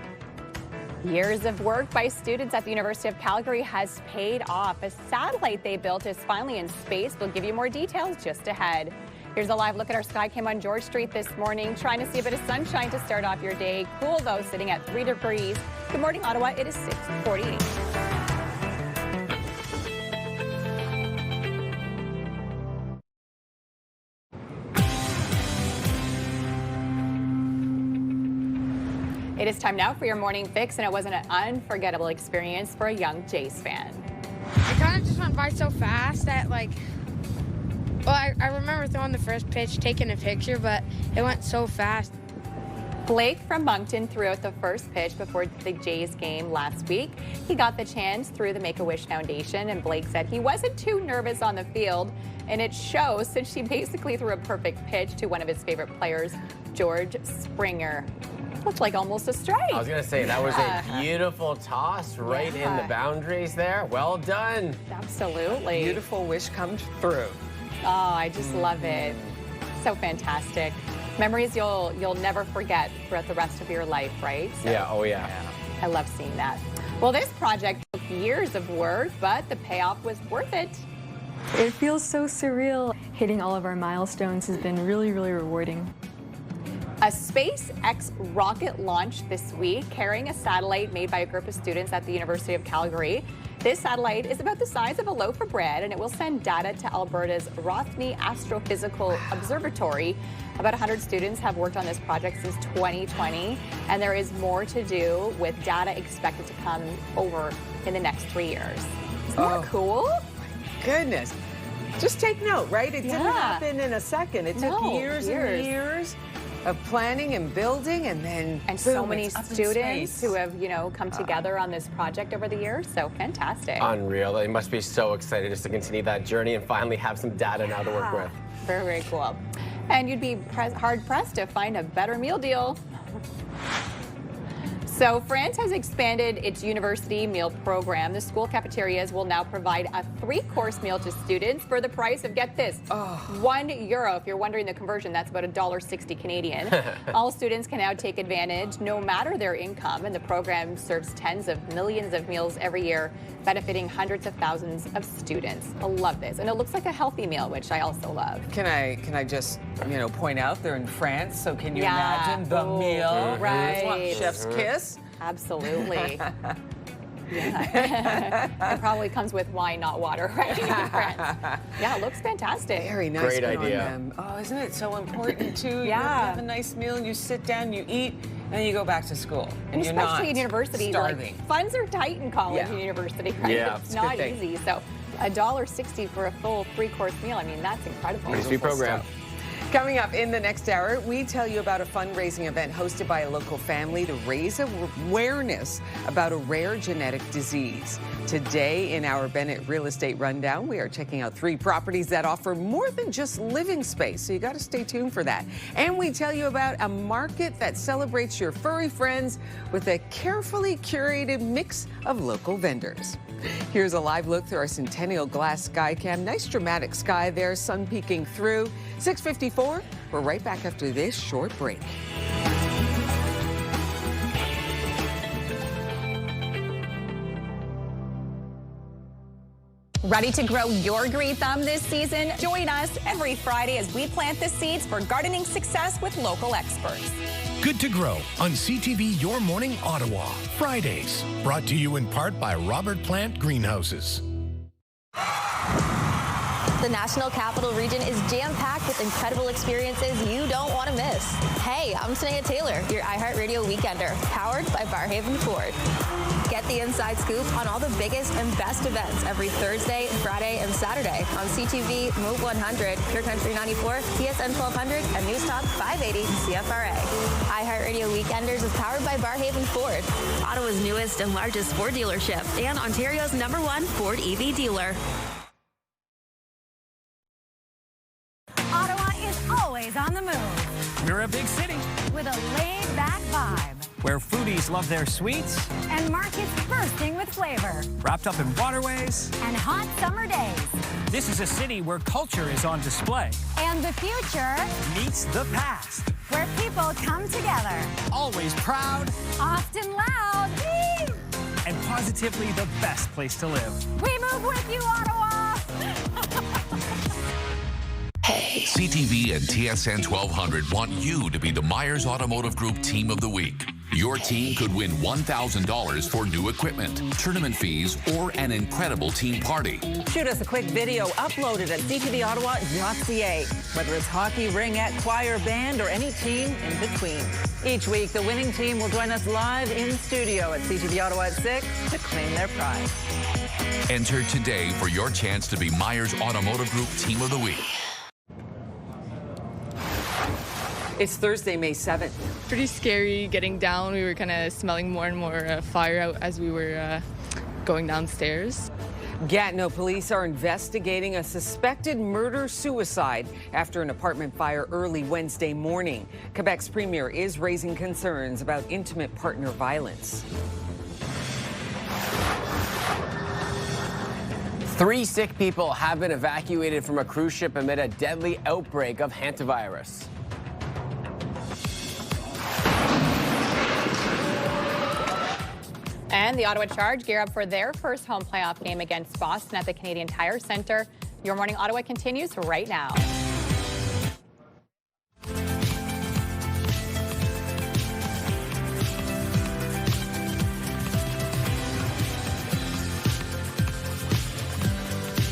Years of work by students at the University of Calgary has paid off. A satellite they built is finally in space. We'll give you more details just ahead. Here's a live look at our sky cam on George Street this morning. Trying to see a bit of sunshine to start off your day. Cool though, sitting at 3 degrees. Good morning, Ottawa. It is 6:48. It is time now for your morning fix, and it was an unforgettable experience for a young Jays fan. It kind of just went by so fast that, I remember throwing the first pitch, taking a picture, but it went so fast. Blake from Moncton threw out the first pitch before the Jays game last week. He got the chance through the Make-A-Wish Foundation, and Blake said he wasn't too nervous on the field, and it shows since she basically threw a perfect pitch to one of his favorite players, George Springer. Looked like almost a strike. I was going to say, that was a beautiful toss right in the boundaries there. Well done. Absolutely. Beautiful wish comes through. Oh, I just love it. So fantastic. Memories you'll never forget throughout the rest of your life, right? So, yeah, oh yeah. I love seeing that. Well, this project took years of work, but the payoff was worth it. It feels so surreal. Hitting all of our milestones has been really, really rewarding. A SpaceX rocket launched this week carrying a satellite made by a group of students at the University of Calgary. This satellite is about the size of a loaf of bread, and it will send data to Alberta's Rothny Astrophysical Observatory. About 100 students have worked on this project since 2020, and there is more to do with data expected to come over in the next 3 years. Isn't that cool? Goodness. Just take note, right? It didn't happen in a second. It took years and years. of planning and building, and then and boom, so many it's up in students space. who have, come together on this project over the years. So fantastic. Unreal. They must be so excited just to continue that journey and finally have some data now to work with. Very, very cool. And you'd be hard-pressed to find a better meal deal. So France has expanded its university meal program. The school cafeterias will now provide a 3-course meal to students for the price of, get this, €1. If you're wondering the conversion, that's about $1.60 Canadian. All students can now take advantage no matter their income, and the program serves tens of millions of meals every year, benefiting hundreds of thousands of students. I love this. And it looks like a healthy meal, which I also love. Can I just, point out they're in France, so can you Yeah. imagine the meal? Right. Chef's kiss? Absolutely. Yeah. It probably comes with wine, not water, right? In France. Yeah, it looks fantastic. Very nice. Great Good on idea. them. Oh, isn't it so important too? You Yeah. have a nice meal, you sit down, you eat, and then you go back to school. And you're especially not in university, starving. like funds are tight in college and university, right? Yeah, It's it's a good not thing. easy. So $1.60 for a full 3-course meal. I mean, that's incredible. Needs to be programmed. Coming up in the next hour, we tell you about a fundraising event hosted by a local family to raise awareness about a rare genetic disease. Today in our Bennett Real Estate Rundown, we are checking out 3 properties that offer more than just living space, so you got to stay tuned for that. And we tell you about a market that celebrates your furry friends with a carefully curated mix of local vendors. Here's a live look through our Centennial Glass Skycam. Nice dramatic sky there, sun peeking through. 6:54. We're right back after this short break. Ready to grow your green thumb this season? Join us every Friday as we plant the seeds for gardening success with local experts. Good to Grow on CTV Your Morning Ottawa. Fridays. Brought to you in part by Robert Plant Greenhouses. The National Capital Region is jam-packed with incredible experiences you don't want to miss. Hey, I'm Sneha Taylor, your iHeartRadio Weekender, powered by Barhaven Ford. Get the inside scoop on all the biggest and best events every Thursday, Friday, and Saturday on CTV, Move 100, Pure Country 94, TSN 1200, and News Talk 580 CFRA. iHeartRadio Weekenders is powered by Barhaven Ford, Ottawa's newest and largest Ford dealership, and Ontario's #1 Ford EV dealer. Ottawa is always on the move We're a big city with a laid-back vibe where foodies love their sweets, and markets bursting with flavor wrapped up in waterways. and hot summer days. This is a city where culture is on display. And the future, Meets the past. where people come together, Always proud often loud. and positively the best place to live. We move with you, Ottawa! CTV and TSN 1200 want you to be the Myers Automotive Group Team of the Week. Your team could win $1,000 for new equipment, tournament fees, or an incredible team party. Shoot us a quick video, upload it at ctvottawa.ca. Whether it's hockey, ringette, choir, band, or any team in between. Each week, the winning team will join us live in studio at CTV Ottawa at 6 to claim their prize. Enter today for your chance to be Myers Automotive Group Team of the Week. It's Thursday, May 7th. Pretty scary getting down. We were kind of smelling more and more fire out as we were going downstairs. Gatineau police are investigating a suspected murder-suicide after an apartment fire early Wednesday morning. Quebec's premier is raising concerns about intimate partner violence. 3 sick people have been evacuated from a cruise ship amid a deadly outbreak of hantavirus. And the Ottawa Charge gear up for their first home playoff game against Boston at the Canadian Tire Centre. Your Morning Ottawa continues right now.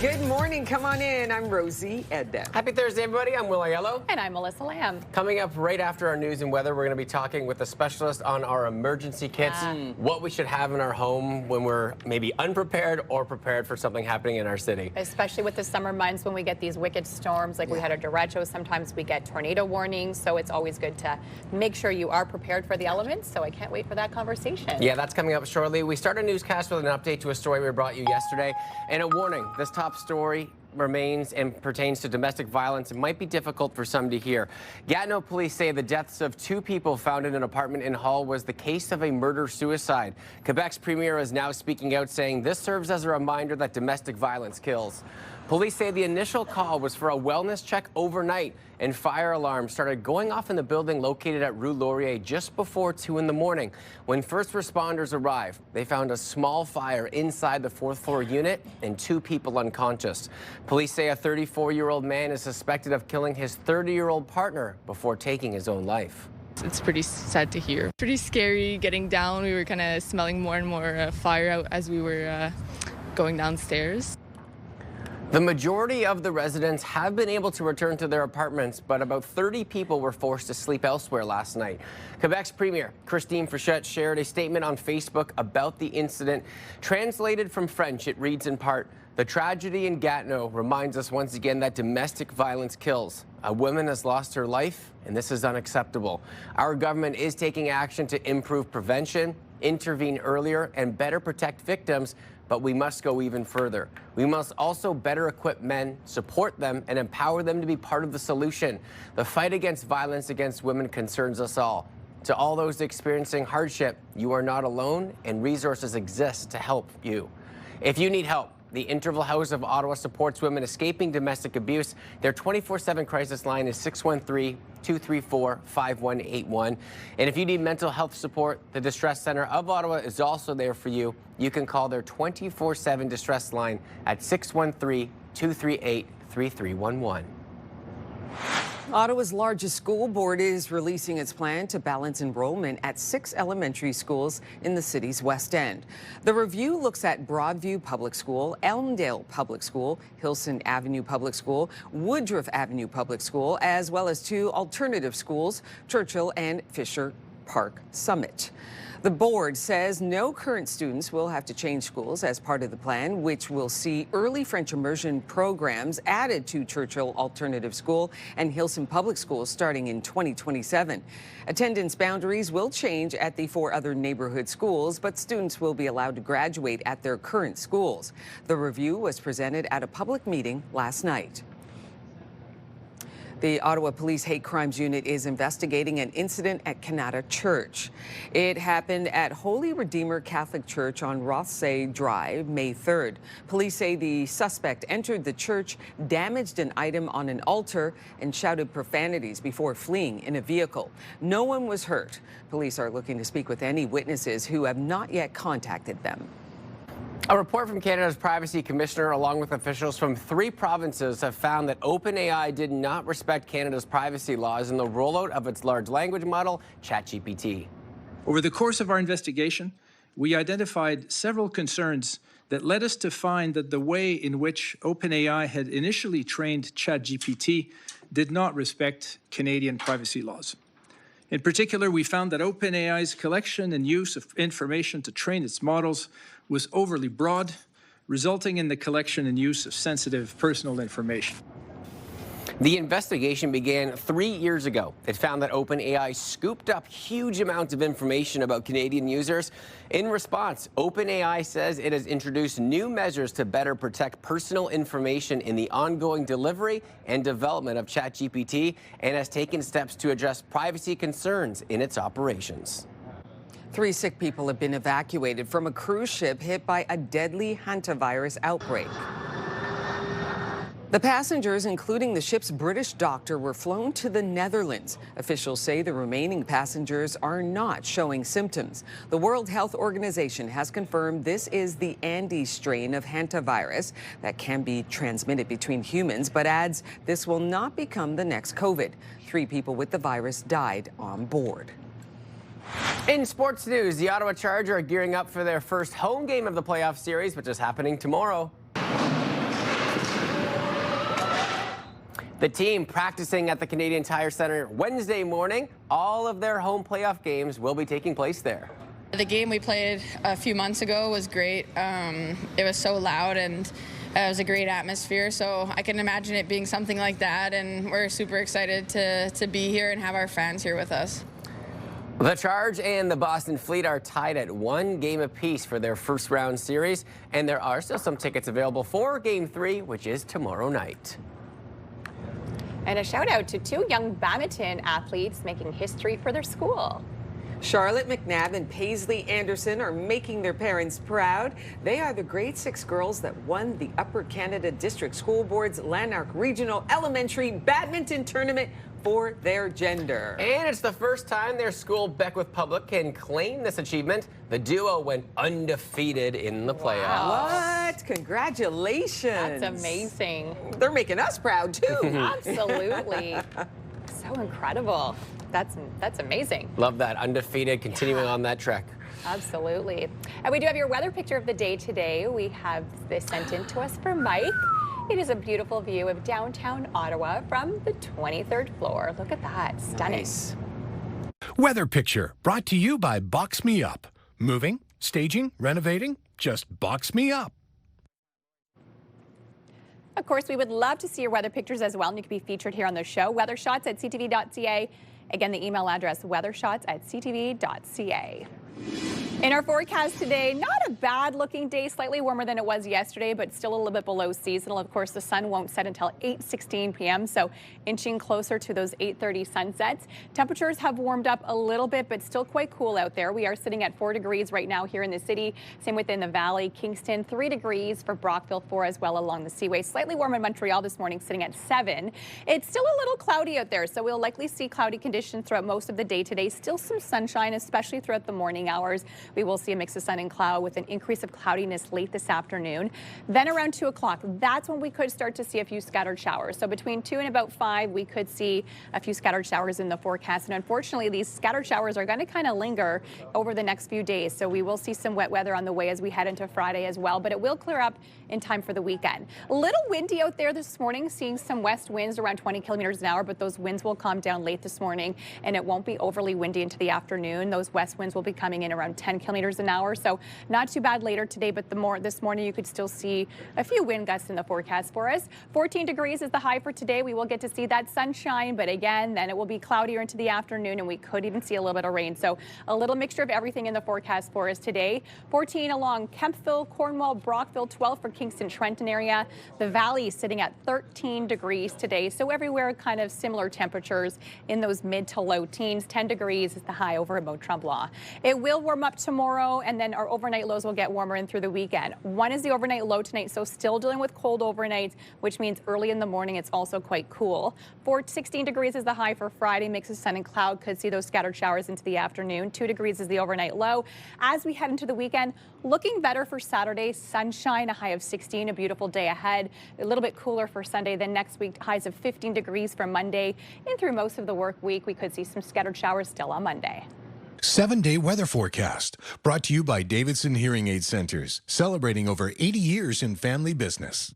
Good morning. Come on in. I'm Rosie Edda. Happy Thursday, everybody. I'm Will Aiello. And I'm Melissa Lamb. Coming up right after our news and weather, we're going to be talking with a specialist on our emergency kits, what we should have in our home when we're maybe unprepared or prepared for something happening in our city. Especially with the summer months when we get these wicked storms like we had a derecho. Sometimes we get tornado warnings, so it's always good to make sure you are prepared for the elements. So I can't wait for that conversation. Yeah, that's coming up shortly. We start a newscast with an update to a story we brought you yesterday. And a warning, this top story remains and pertains to domestic violence. It might be difficult for some to hear. Gatineau police say the deaths of 2 people found in an apartment in Hull was the case of a murder-suicide. Quebec's premier is now speaking out, saying this serves as a reminder that domestic violence kills. Police say the initial call was for a wellness check overnight, and fire alarms started going off in the building located at Rue Laurier just before 2 in the morning. When first responders arrived, they found a small fire inside the 4th floor unit and 2 people unconscious. Police say a 34-year-old man is suspected of killing his 30-year-old partner before taking his own life. It's pretty sad to hear. Pretty scary getting down. We were kind of smelling more and more fire out as we were going downstairs. The majority of the residents have been able to return to their apartments, but about 30 people were forced to sleep elsewhere last night. Quebec's Premier, Christine Frechette, shared a statement on Facebook about the incident. Translated from French, it reads in part, "The tragedy in Gatineau reminds us once again that domestic violence kills. A woman has lost her life, and this is unacceptable. Our government is taking action to improve prevention, intervene earlier, and better protect victims, but we must go even further. We must also better equip men, support them, and empower them to be part of the solution. The fight against violence against women concerns us all. To all those experiencing hardship, you are not alone, and resources exist to help you. If you need help, the Interval House of Ottawa supports women escaping domestic abuse. Their 24/7 crisis line is 613-234-5181. And if you need mental health support, the Distress Centre of Ottawa is also there for you. You can call their 24/7 distress line at 613-238-3311. Ottawa's largest school board is releasing its plan to balance enrollment at 6 elementary schools in the city's West End. The review looks at Broadview Public School, Elmdale Public School, Hilson Avenue Public School, Woodruff Avenue Public School, as well as 2 alternative schools, Churchill and Fisher Park Summit. The board says no current students will have to change schools as part of the plan, which will see early French immersion programs added to Churchill Alternative School and Hilson Public Schools starting in 2027. Attendance boundaries will change at the 4 other neighborhood schools, but students will be allowed to graduate at their current schools. The review was presented at a public meeting last night. The Ottawa Police Hate Crimes Unit is investigating an incident at Canada Church. It happened at Holy Redeemer Catholic Church on Rothsay Drive, May 3rd. Police say the suspect entered the church, damaged an item on an altar, and shouted profanities before fleeing in a vehicle. No one was hurt. Police are looking to speak with any witnesses who have not yet contacted them. A report from Canada's Privacy Commissioner, along with officials from 3 provinces, have found that OpenAI did not respect Canada's privacy laws in the rollout of its large language model, ChatGPT. Over the course of our investigation, we identified several concerns that led us to find that the way in which OpenAI had initially trained ChatGPT did not respect Canadian privacy laws. In particular, we found that OpenAI's collection and use of information to train its models was overly broad, resulting in the collection and use of sensitive personal information. The investigation began 3 years ago. It found that OpenAI scooped up huge amounts of information about Canadian users. In response, OpenAI says it has introduced new measures to better protect personal information in the ongoing delivery and development of ChatGPT and has taken steps to address privacy concerns in its operations. 3 sick people have been evacuated from a cruise ship hit by a deadly hantavirus outbreak. The passengers, including the ship's British doctor, were flown to the Netherlands. Officials say the remaining passengers are not showing symptoms. The World Health Organization has confirmed this is the Andes strain of hantavirus that can be transmitted between humans, but adds this will not become the next COVID. 3 people with the virus died on board. In sports news, the Ottawa Charger are gearing up for their first home game of the playoff series, which is happening tomorrow. The team practicing at the Canadian Tire Centre Wednesday morning. All of their home playoff games will be taking place there. The game we played a few months ago was great. It was so loud and it was a great atmosphere, so I can imagine it being something like that, and we're super excited to be here and have our fans here with us. The Charge and the Boston Fleet are tied at 1 game apiece for their first round series, and there are still some tickets available for Game 3, which is tomorrow night. And a shout out to 2 young badminton athletes making history for their school. Charlotte McNabb and Paisley Anderson are making their parents proud. They are the grade 6 girls that won the Upper Canada District School Board's Lanark Regional Elementary Badminton Tournament for their gender. And it's the first time their school, Beckwith Public, can claim this achievement. The duo went undefeated in the playoffs. What? Congratulations. That's amazing. They're making us proud, too. Absolutely. So incredible. That's amazing. Love that. Undefeated, continuing on that trek. Absolutely. And we do have your weather picture of the day today. We have this sent in to us from Mike. It is a beautiful view of downtown Ottawa from the 23rd floor. Look at that. Stunning. Nice. Weather picture brought to you by Box Me Up. Moving, staging, renovating, just box me up. Of course, we would love to see your weather pictures as well, and you can be featured here on the show. Weathershots at ctv.ca. Again, the email address, weathershots@ctv.ca. In our forecast today, not a bad looking day, slightly warmer than it was yesterday, but still a little bit below seasonal. Of course, the sun won't set until 8:16 p.m., so inching closer to those 8:30 sunsets. Temperatures have warmed up a little bit, but still quite cool out there. We are sitting at 4 degrees right now here in the city. Same within the valley. Kingston, 3 degrees for Brockville, 4 as well along the Seaway. Slightly warm in Montreal this morning, sitting at 7. It's still a little cloudy out there, so we'll likely see cloudy conditions throughout most of the day today. Still some sunshine, especially throughout the morning hours. We will see a mix of sun and cloud with an increase of cloudiness late this afternoon. Then around 2 o'clock, that's when we could start to see a few scattered showers. So between 2 and about 5, we could see a few scattered showers in the forecast. And unfortunately, these scattered showers are going to kind of linger over the next few days. So we will see some wet weather on the way as we head into Friday as well. But it will clear up in time for the weekend. A little windy out there this morning, seeing some west winds around 20 kilometers an hour. But those winds will calm down late this morning, and it won't be overly windy into the afternoon. Those west winds will be coming in around 10 kilometers an hour, so not too bad later today, but this morning you could still see a few wind gusts in the forecast for us. 14 degrees is the high for today. We will get to see that sunshine, but again, then it will be cloudier into the afternoon, and we could even see a little bit of rain. So a little mixture of everything in the forecast for us today. 14 along Kemptville, Cornwall, Brockville, 12 for Kingston, Trenton area. The valley sitting at 13 degrees today, so everywhere kind of similar temperatures in those mid to low teens. 10 degrees is the high over at Mont-Tremblant. It will warm up tomorrow, and then our overnight lows will get warmer in through the weekend. 1 is the overnight low tonight, so still dealing with cold overnights, which means early in the morning it's also quite cool. 16 degrees is the high for Friday. Mix of sun and cloud. Could see those scattered showers into the afternoon. 2 degrees is the overnight low. As we head into the weekend, looking better for Saturday. Sunshine, a high of 16, a beautiful day ahead. A little bit cooler for Sunday. Then next week, highs of 15 degrees for Monday. And through most of the work week, we could see some scattered showers still on Monday. 7-day weather forecast brought to you by Davidson Hearing Aid Centers, celebrating over 80 years in family business.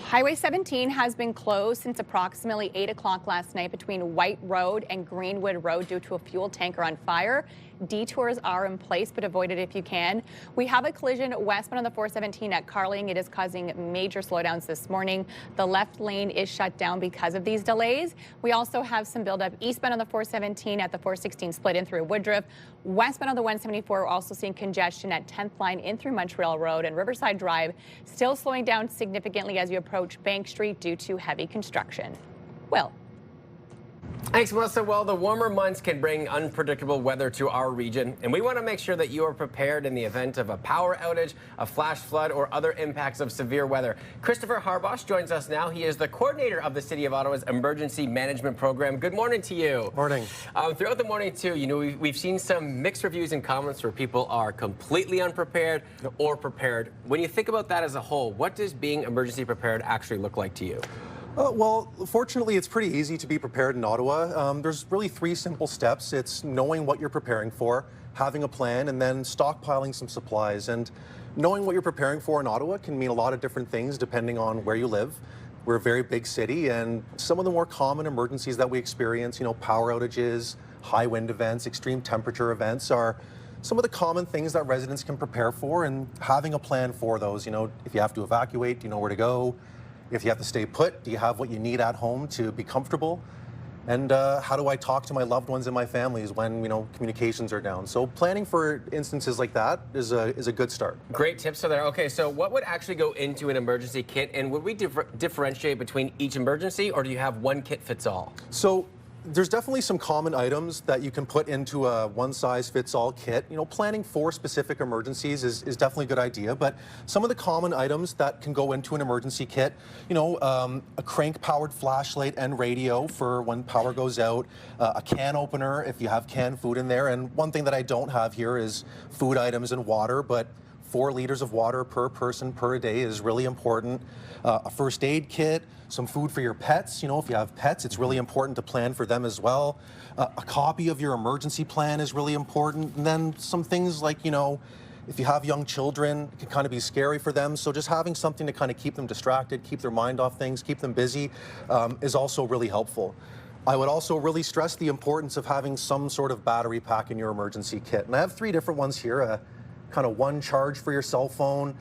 Highway 17 has been closed since approximately 8 o'clock last night between White Road and Greenwood Road due to a fuel tanker on fire. Detours are in place, but avoid it if you can. We have a collision westbound on the 417 at Carling. It is causing major slowdowns this morning. The left lane is shut down because of these delays. We also have some buildup eastbound on the 417 at the 416 split in through Woodruff. Westbound on the 174, we're also seeing congestion at 10th line in through Montreal Road and Riverside Drive, still slowing down significantly as you approach Bank Street due to heavy construction. Will. Thanks, Melissa. Well, the warmer months can bring unpredictable weather to our region, and we want to make sure that you are prepared in the event of a power outage, a flash flood, or other impacts of severe weather. Christopher Harbosh joins us now. He is the coordinator of the City of Ottawa's Emergency Management Program. Good morning to you. Morning. Throughout the morning, too, we've seen some mixed reviews and comments where people are completely unprepared or prepared. When you think about that as a whole, what does being emergency prepared actually look like to you? Well, fortunately, it's pretty easy to be prepared in Ottawa. There's really 3 simple steps. It's knowing what you're preparing for, having a plan, and then stockpiling some supplies. And knowing what you're preparing for in Ottawa can mean a lot of different things depending on where you live. We're a very big city, and some of the more common emergencies that we experience, power outages, high wind events, extreme temperature events are some of the common things that residents can prepare for, and having a plan for those. If you have to evacuate, do you know where to go? If you have to stay put, do you have what you need at home to be comfortable? And how do I talk to my loved ones and my families when communications are down? So planning for instances like that is a good start. Great tips for there. Okay, so what would actually go into an emergency kit, and would we differentiate between each emergency, or do you have one kit fits all? So there's definitely some common items that you can put into a one-size-fits-all kit. Planning for specific emergencies is definitely a good idea, but some of the common items that can go into an emergency kit, a crank-powered flashlight and radio for when power goes out, a can opener if you have canned food in there, and one thing that I don't have here is food items and water, but 4 liters of water per person per day is really important. A first aid kit, some food for your pets. If you have pets, it's really important to plan for them as well. A copy of your emergency plan is really important. And then some things like, if you have young children, it can kind of be scary for them. So just having something to kind of keep them distracted, keep their mind off things, keep them busy is also really helpful. I would also really stress the importance of having some sort of battery pack in your emergency kit. And I have 3 different ones here. Kind of one charge for your cell phone,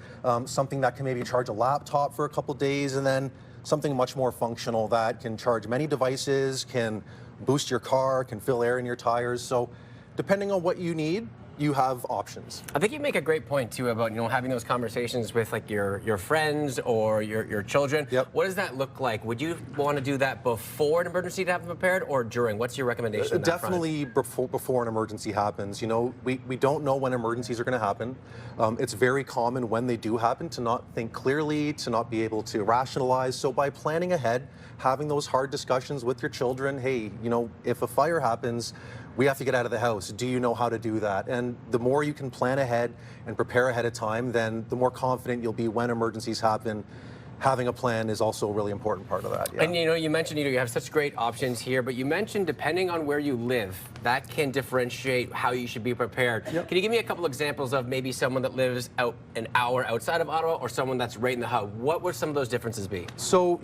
something that can maybe charge a laptop for a couple days, and then something much more functional that can charge many devices, can boost your car, can fill air in your tires. So depending on what you need, you have options. I think you make a great point too about having those conversations with like your friends or your children. Yep. What does that look like? Would you want to do that before an emergency to have them prepared, or during? What's your recommendation? Definitely before an emergency happens. We don't know when emergencies are going to happen. It's very common when they do happen to not think clearly, to not be able to rationalize. So by planning ahead, having those hard discussions with your children, hey, if a fire happens, we have to get out of the house. Do you know how to do that? And the more you can plan ahead and prepare ahead of time, then the more confident you'll be when emergencies happen. Having a plan is also a really important part of that. Yeah. And you mentioned you have such great options here, but you mentioned depending on where you live, that can differentiate how you should be prepared. Yep. Can you give me a couple examples of maybe someone that lives out an hour outside of Ottawa, or someone that's right in the hub? What would some of those differences be? So,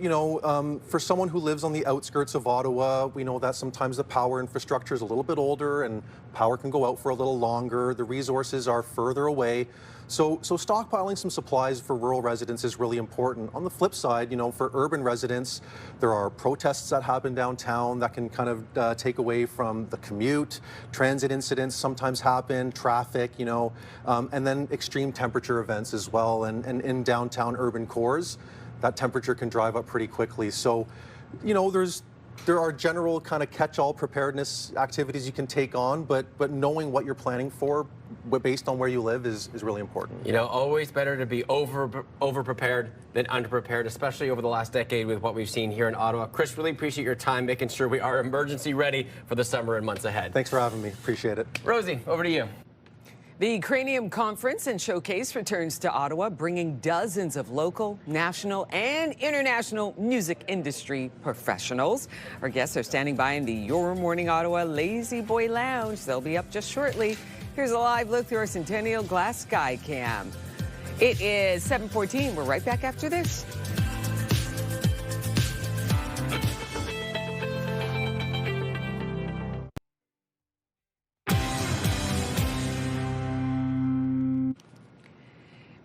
for someone who lives on the outskirts of Ottawa, we know that sometimes the power infrastructure is a little bit older and power can go out for a little longer. The resources are further away. So stockpiling some supplies for rural residents is really important. On the flip side, for urban residents, there are protests that happen downtown that can kind of take away from the commute. Transit incidents sometimes happen, traffic, and then extreme temperature events as well. And in downtown urban cores, that temperature can drive up pretty quickly. So, there are general kind of catch-all preparedness activities you can take on, but knowing what you're planning for based on where you live is really important. Always better to be over-prepared than under-prepared, especially over the last decade with what we've seen here in Ottawa. Chris, really appreciate your time making sure we are emergency ready for the summer and months ahead. Thanks for having me. Appreciate it. Rosie, over to you. The Cranium Conference and Showcase returns to Ottawa, bringing dozens of local, national, and international music industry professionals. Our guests are standing by in the Your Morning Ottawa Lazy Boy Lounge. They'll be up just shortly. Here's a live look through our Centennial Glass Sky Cam. It is 7:14. We're right back after this.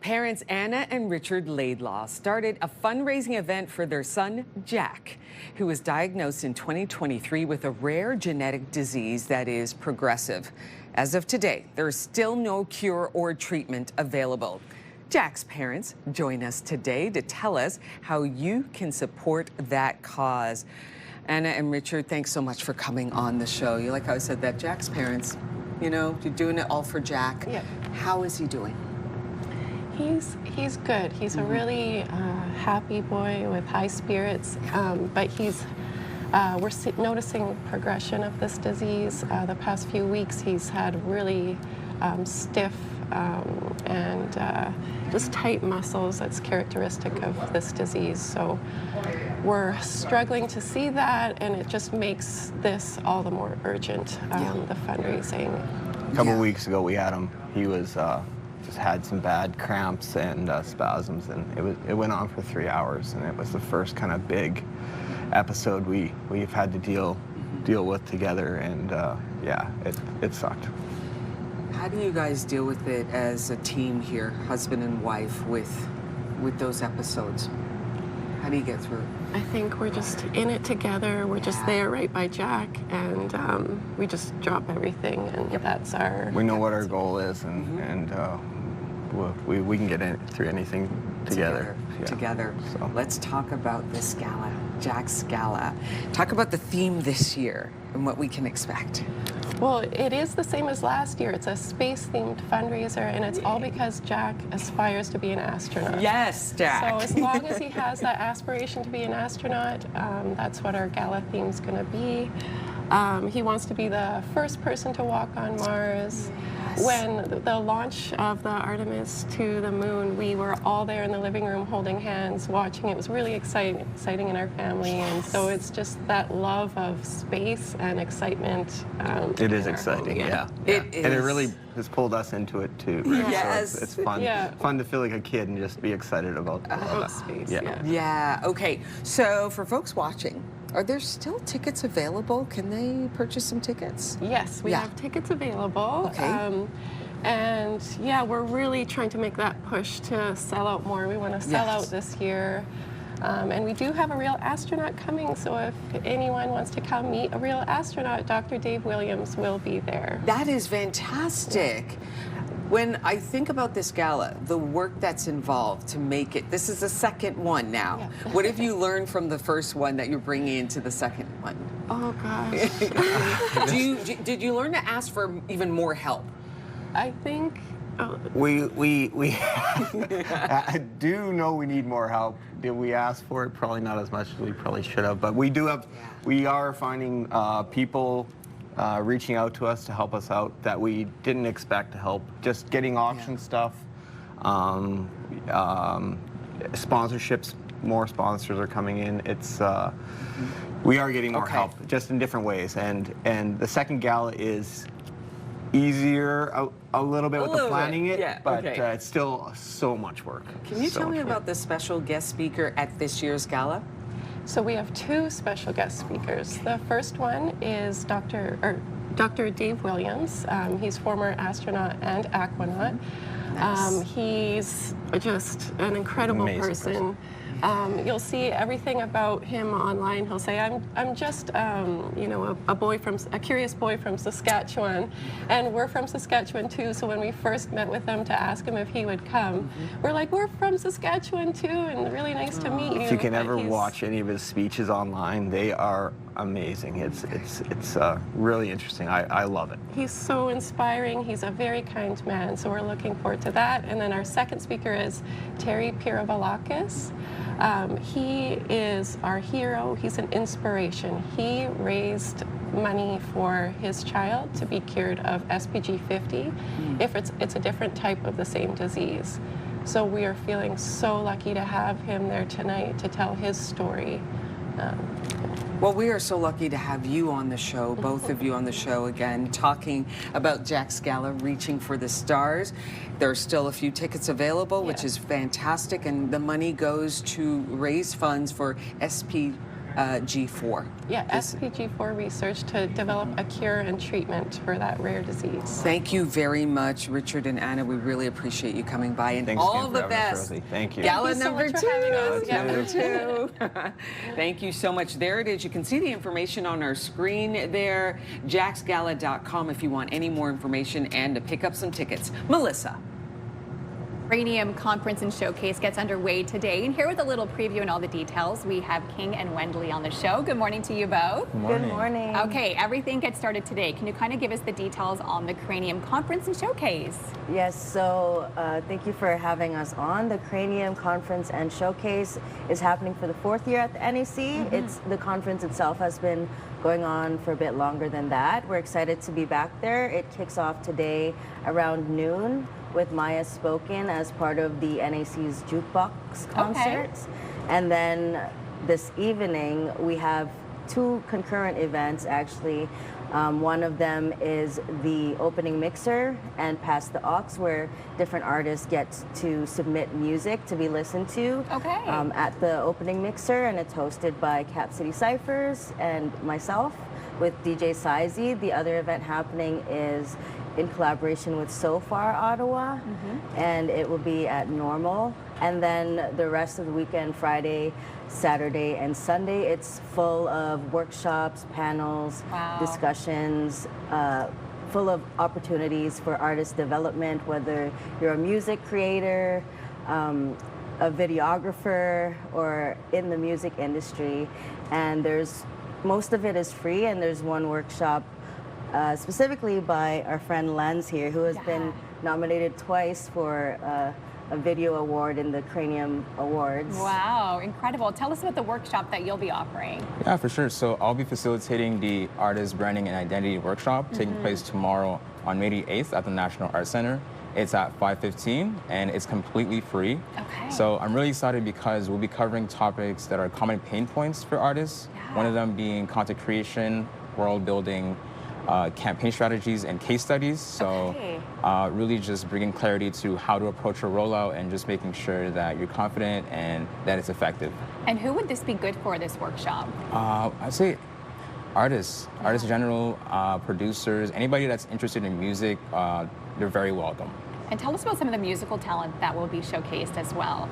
Parents Anna and Richard Laidlaw started a fundraising event for their son, Jack, who was diagnosed in 2023 with a rare genetic disease that is progressive. As of today, there is still no cure or treatment available. Jack's parents join us today to tell us how you can support that cause. Anna and Richard, thanks so much for coming on the show. You like how I said that, Jack's parents, you're doing it all for Jack. Yeah. How is he doing? He's good. He's a really happy boy with high spirits, but we're noticing progression of this disease. The past few weeks, he's had really stiff and just tight muscles that's characteristic of this disease. So we're struggling to see that, and it just makes this all the more urgent, the fundraising. A couple weeks ago, we had him. He was just had some bad cramps and spasms, and it went on for 3 hours, and it was the first kind of big episode we've had to deal with together, and yeah, it sucked. How do you guys deal with it as a team here, husband and wife, with those episodes? How do you get through it? I think we're just in it together. We're just there right by Jack, and we just drop everything, and that's our... We know what our goal is, and we can get through anything together. Together. So let's talk about this gala, Jack's Gala. Talk about the theme this year and what we can expect. Well, it is the same as last year. It's a space-themed fundraiser, and it's all because Jack aspires to be an astronaut. Yes, Jack. So as long as he has that aspiration to be an astronaut, that's what our gala theme's going to be. He wants to be the first person to walk on Mars. When the launch of the Artemis to the moon, we were all there in the living room holding hands, watching. It was really exciting in our family, and so it's just that love of space and excitement. It is exciting, yeah. It is. And it really has pulled us into it too. Yes. So it's fun. Yeah. Fun to feel like a kid and just be excited about that. Space. Yeah. Okay. So for folks watching, are there still tickets available? Can they purchase some tickets? Yes, we have tickets available. Okay. And yeah, we're really trying to make that push to sell out more. We want to sell out this year. And we do have a real astronaut coming, so if anyone wants to come meet a real astronaut, Dr. Dave Williams will be there. That is fantastic. When I think about this gala, the work that's involved to make it, this is the second one now. What have you learned from the first one that you're bringing into the second one? Oh, gosh. Did you learn to ask for even more help? I think... We I do know we need more help. Did we ask for it? Probably not as much as we probably should have, but we do have, we are finding people reaching out to us to help us out that we didn't expect to help. Just getting auction stuff, sponsorships, more sponsors are coming in. It's we are getting more help, just in different ways. And the second gala is easier a little bit with the planning but it's still so much work. Can you tell me about the special guest speaker at this year's gala? So we have two special guest speakers. The first one is Dr. Dave Williams. He's former astronaut and aquanaut. He's just an incredible person. You'll see everything about him online. He'll say, I'm just, you know, a curious boy from Saskatchewan. And we're from Saskatchewan too, so when we first met with him to ask him if he would come, we're like, we're from Saskatchewan too, and really nice to meet you. If you can ever watch any of his speeches online, they are amazing. It's really interesting. I love it. He's so inspiring. He's a very kind man, so we're looking forward to that. And then our second speaker is Terry Piravalakis. He is our hero. He's an inspiration. He raised money for his child to be cured of SPG 50 if it's a different type of the same disease. So we are feeling so lucky to have him there tonight to tell his story. Well, we are so lucky to have you on the show, both of you on the show again, talking about Jack's Gala, Reaching for the Stars. There are still a few tickets available, which is fantastic, and the money goes to raise funds for SPG4. Yeah, SPG4 research to develop a cure and treatment for that rare disease. Thank you very much, Richard and Anna. We really appreciate you coming by, and all the best. Thank you. Gala Thank you so much for having us. number two. Thank you so much. There it is. You can see the information on our screen there. jacksgala.com if you want any more information and to pick up some tickets. Melissa. Cranium Conference and Showcase gets underway today. And here with a little preview and all the details, we have King and Wendley on the show. Good morning to you both. Good morning. Good morning. Okay, everything gets started today. Can you kind of give us the details on the Cranium Conference and Showcase? Yes, so thank you for having us on. The Cranium Conference and Showcase is happening for the 4th year at the NAC. The conference itself has been going on for a bit longer than that. We're excited to be back there. It kicks off today around noon with Maya Spoken as part of the NAC's Jukebox concerts. And then this evening, we have 2 concurrent events, actually. One of them is the opening mixer and Pass the Aux, where different artists get to submit music to be listened to at the opening mixer, and it's hosted by Cap City Cyphers and myself with DJ Sizey. The other event happening is in collaboration with So Far Ottawa, and it will be at Normal. And then the rest of the weekend, Friday, Saturday, and Sunday, it's full of workshops, panels, discussions, full of opportunities for artist development, whether you're a music creator, a videographer, or in the music industry. And most of it is free, and there's one workshop specifically by our friend Lens here, who has been nominated twice for a video award in the Cranium Awards. Wow, incredible. Tell us about the workshop that you'll be offering. Yeah, for sure. So I'll be facilitating the Artist Branding and Identity Workshop taking place tomorrow on May 8th at the National Arts Center. It's at 5:15 and it's completely free. So I'm really excited because we'll be covering topics that are common pain points for artists. One of them being content creation, world building, campaign strategies, and case studies. So really just bringing clarity to how to approach a rollout and just making sure that you're confident and that it's effective. And who would this be good for, this workshop? I'd say artists in general, producers, anybody that's interested in music, they're very welcome. And tell us about some of the musical talent that will be showcased as well.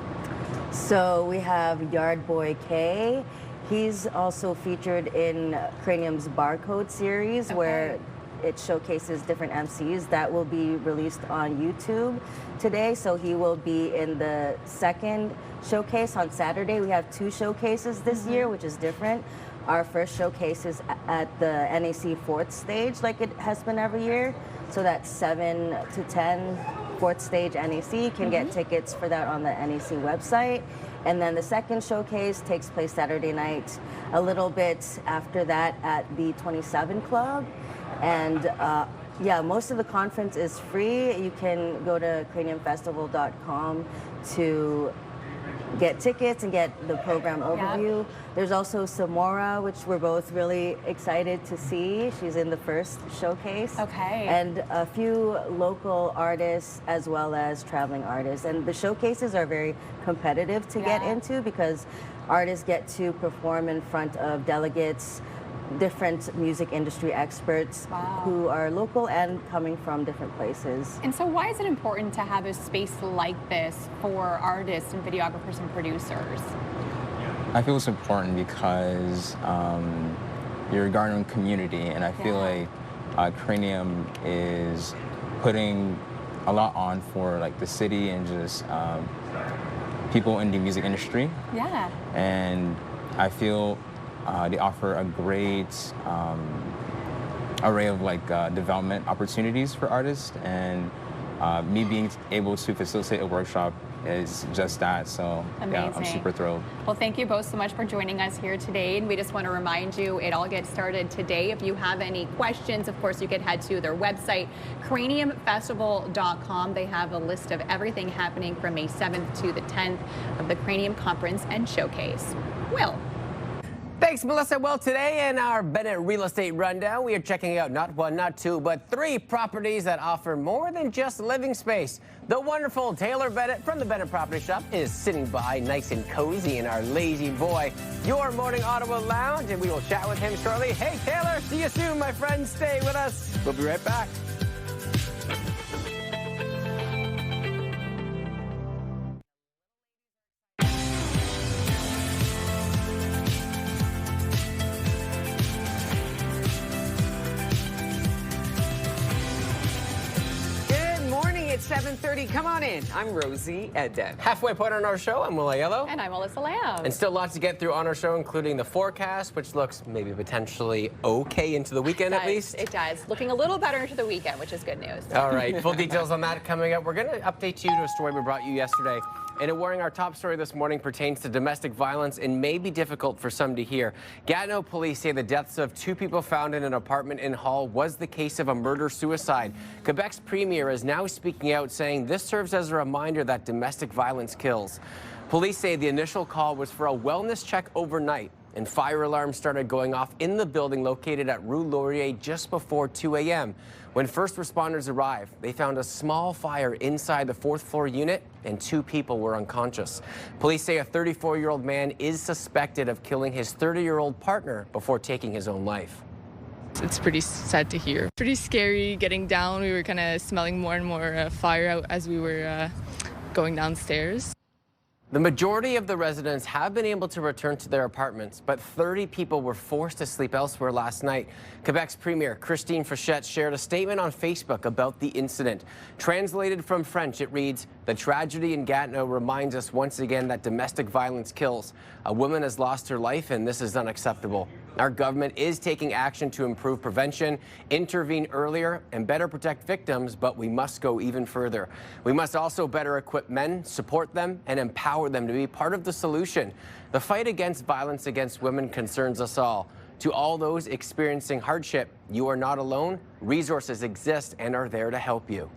So we have Yard Boy K. He's also featured in Cranium's Barcode series, where it showcases different MCs that will be released on YouTube today. So he will be in the second showcase on Saturday. We have 2 showcases this year, which is different. Our first showcase is at the NAC 4th stage, like it has been every year. So that's 7 to 10, 4th stage NAC. You can get tickets for that on the NAC website. And then the second showcase takes place Saturday night, a little bit after that at the 27 Club. And yeah, most of the conference is free. You can go to craniumfestival.com to get tickets and get the program overview. There's also Samora, which we're both really excited to see. She's in the first showcase. And a few local artists as well as traveling artists. And the showcases are very competitive to get into because artists get to perform in front of delegates, different music industry experts who are local and coming from different places. And so why is it important to have a space like this for artists and videographers and producers? I feel it's important because you're garnering community, and I feel like Cranium is putting a lot on for like the city and just people in the music industry. And I feel they offer a great array of like development opportunities for artists, and me being able to facilitate a workshop is just that. So yeah, I'm super thrilled. Well, thank you both so much for joining us here today. And we just want to remind you, it all gets started today. If you have any questions, of course, you can head to their website, craniumfestival.com. They have a list of everything happening from May 7th to the 10th of the Cranium Conference and Showcase. Will. Thanks, Melissa. Well, today in our Bennett Real Estate Rundown, we are checking out not 1, not 2, but 3 properties that offer more than just living space. The wonderful Taylor Bennett from the Bennett Property Shop is sitting by nice and cozy in our Lazy Boy, Your Morning Ottawa Lounge, and we will chat with him shortly. Hey, Taylor, see you soon, my friend. Stay with us. We'll be right back. It's 7:30. Come on in. I'm Rosie Eden. Halfway point on our show, I'm Will Aiello. And I'm Melissa Lamb. And still lots to get through on our show, including the forecast, which looks maybe potentially okay into the weekend at least. It does. Looking a little better into the weekend, which is good news. All right. Full details on that coming up. We're going to update you to a story we brought you yesterday. And a warning, our top story this morning pertains to domestic violence and may be difficult for some to hear. Gatineau police say the deaths of 2 people found in an apartment in Hull was the case of a murder-suicide. Quebec's premier is now speaking out, saying this serves as a reminder that domestic violence kills. Police say the initial call was for a wellness check overnight. and fire alarms started going off in the building located at Rue Laurier just before 2 a.m. When first responders arrived, they found a small fire inside the 4th floor unit and 2 people were unconscious. Police say a 34-year-old man is suspected of killing his 30-year-old partner before taking his own life. It's pretty sad to hear. Pretty scary getting down. We were kind of smelling more and more fire out as we were going downstairs. The majority of the residents have been able to return to their apartments, but 30 people were forced to sleep elsewhere last night. Quebec's Premier Christine Fréchette shared a statement on Facebook about the incident. Translated from French, it reads, "The tragedy in Gatineau reminds us once again that domestic violence kills. A woman has lost her life, and this is unacceptable. Our government is taking action to improve prevention, intervene earlier, and better protect victims, but we must go even further. We must also better equip men, support them, and empower them to be part of the solution. The fight against violence against women concerns us all. To all those experiencing hardship, you are not alone. Resources exist and are there to help you."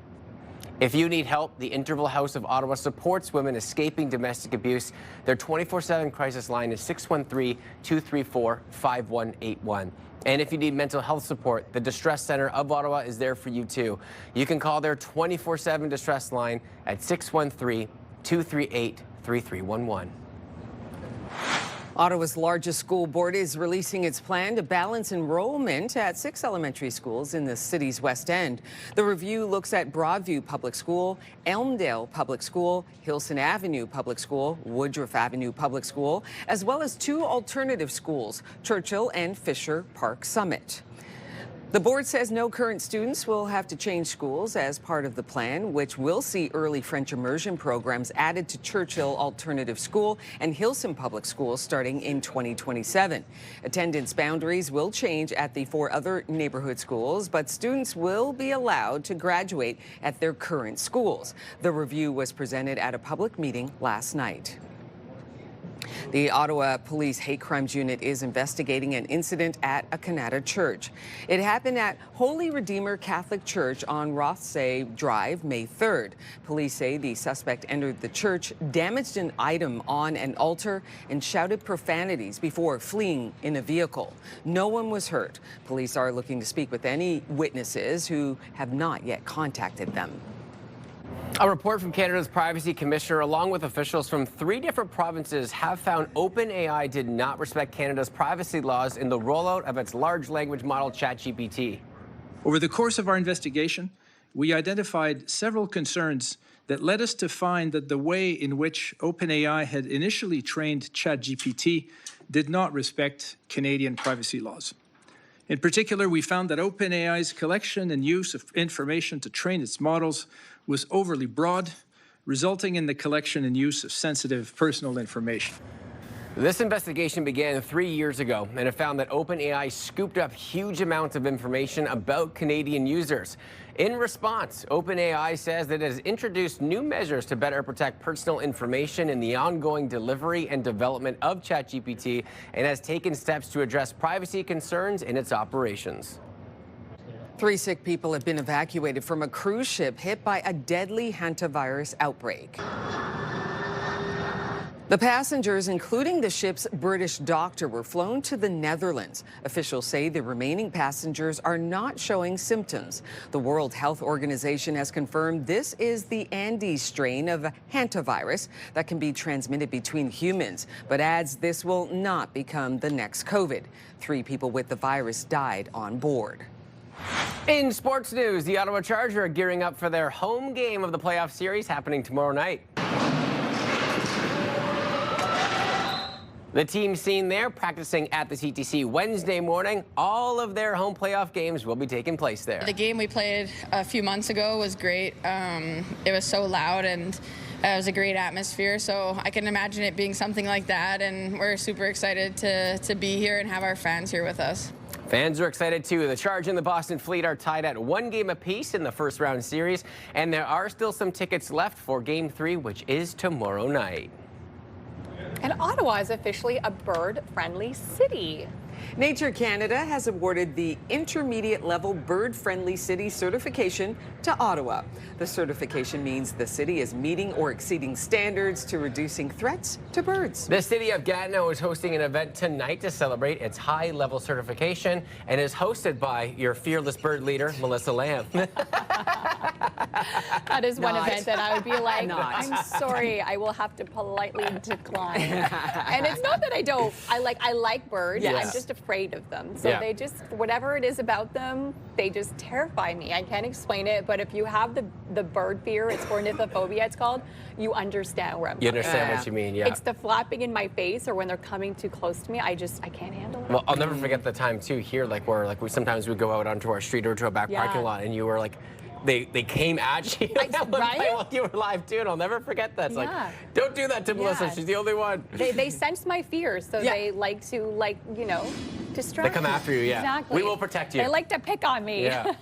If you need help, the Interval House of Ottawa supports women escaping domestic abuse. Their 24/7 crisis line is 613-234-5181. And if you need mental health support, the Distress Center of Ottawa is there for you too. You can call their 24/7 distress line at 613-238-3311. Ottawa's largest school board is releasing its plan to balance enrollment at 6 elementary schools in the city's West End. The review looks at Broadview Public School, Elmdale Public School, Hilson Avenue Public School, Woodruff Avenue Public School, as well as 2 alternative schools, Churchill and Fisher Park Summit. The board says no current students will have to change schools as part of the plan, which will see early French immersion programs added to Churchill Alternative School and Hilson Public Schools starting in 2027. Attendance boundaries will change at the 4 other neighborhood schools, but students will be allowed to graduate at their current schools. The review was presented at a public meeting last night. The Ottawa Police Hate Crimes Unit is investigating an incident at a Canada church. It happened at Holy Redeemer Catholic Church on Rothsay Drive, May 3rd. Police say the suspect entered the church, damaged an item on an altar, and shouted profanities before fleeing in a vehicle. No one was hurt. Police are looking to speak with any witnesses who have not yet contacted them. A report from Canada's Privacy Commissioner, along with officials from 3 different provinces, have found OpenAI did not respect Canada's privacy laws in the rollout of its large language model ChatGPT. Over the course of our investigation, we identified several concerns that led us to find that the way in which OpenAI had initially trained ChatGPT did not respect Canadian privacy laws. In particular, we found that OpenAI's collection and use of information to train its models was overly broad, resulting in the collection and use of sensitive personal information. This investigation began 3 years ago, and it found that OpenAI scooped up huge amounts of information about Canadian users. In response, OpenAI says that it has introduced new measures to better protect personal information in the ongoing delivery and development of ChatGPT and has taken steps to address privacy concerns in its operations. 3 sick people have been evacuated from a cruise ship hit by a deadly hantavirus outbreak. The passengers, including the ship's British doctor, were flown to the Netherlands. Officials say the remaining passengers are not showing symptoms. The World Health Organization has confirmed this is the Andes strain of hantavirus that can be transmitted between humans, but adds this will not become the next COVID. 3 people with the virus died on board. In sports news, the Ottawa Chargers are gearing up for their home game of the playoff series happening tomorrow night. The team seen there practicing at the CTC Wednesday morning. All of their home playoff games will be taking place there. The game we played a few months ago was great. It was so loud and it was a great atmosphere, so I can imagine it being something like that, and we're super excited to be here and have our fans here with us. Fans are excited too. The Charge and the Boston Fleet are tied at 1 game apiece in the first round series, and there are still some tickets left for Game 3, which is tomorrow night. And Ottawa is officially a bird-friendly city. Nature Canada has awarded the intermediate level bird-friendly city certification to Ottawa. The certification means the city is meeting or exceeding standards to reducing threats to birds. The city of Gatineau is hosting an event tonight to celebrate its high-level certification and is hosted by your fearless bird leader, Melissa Lamb. That is one event that I would be like, I'm sorry, I will have to politely decline. And it's not that I don't. I like birds. Yes. I'm just afraid of them. So they just, whatever it is about them, they just terrify me. I can't explain it, but if you have the bird fear, it's ornithophobia, it's called, you understand where I'm You coming understand from. what you mean, yeah. It's the flapping in my face or when they're coming too close to me, I can't handle it. Well, I'll never forget the time too here, like where we sometimes would go out onto our street or to a back parking lot, and you were like, they came at you while you were live too, and I'll never forget that. It's like, don't do that to Melissa. She's the only one. They sense my fears, so they like to distract. They come after you, yeah. Exactly. We will protect you. They like to pick on me. Yeah.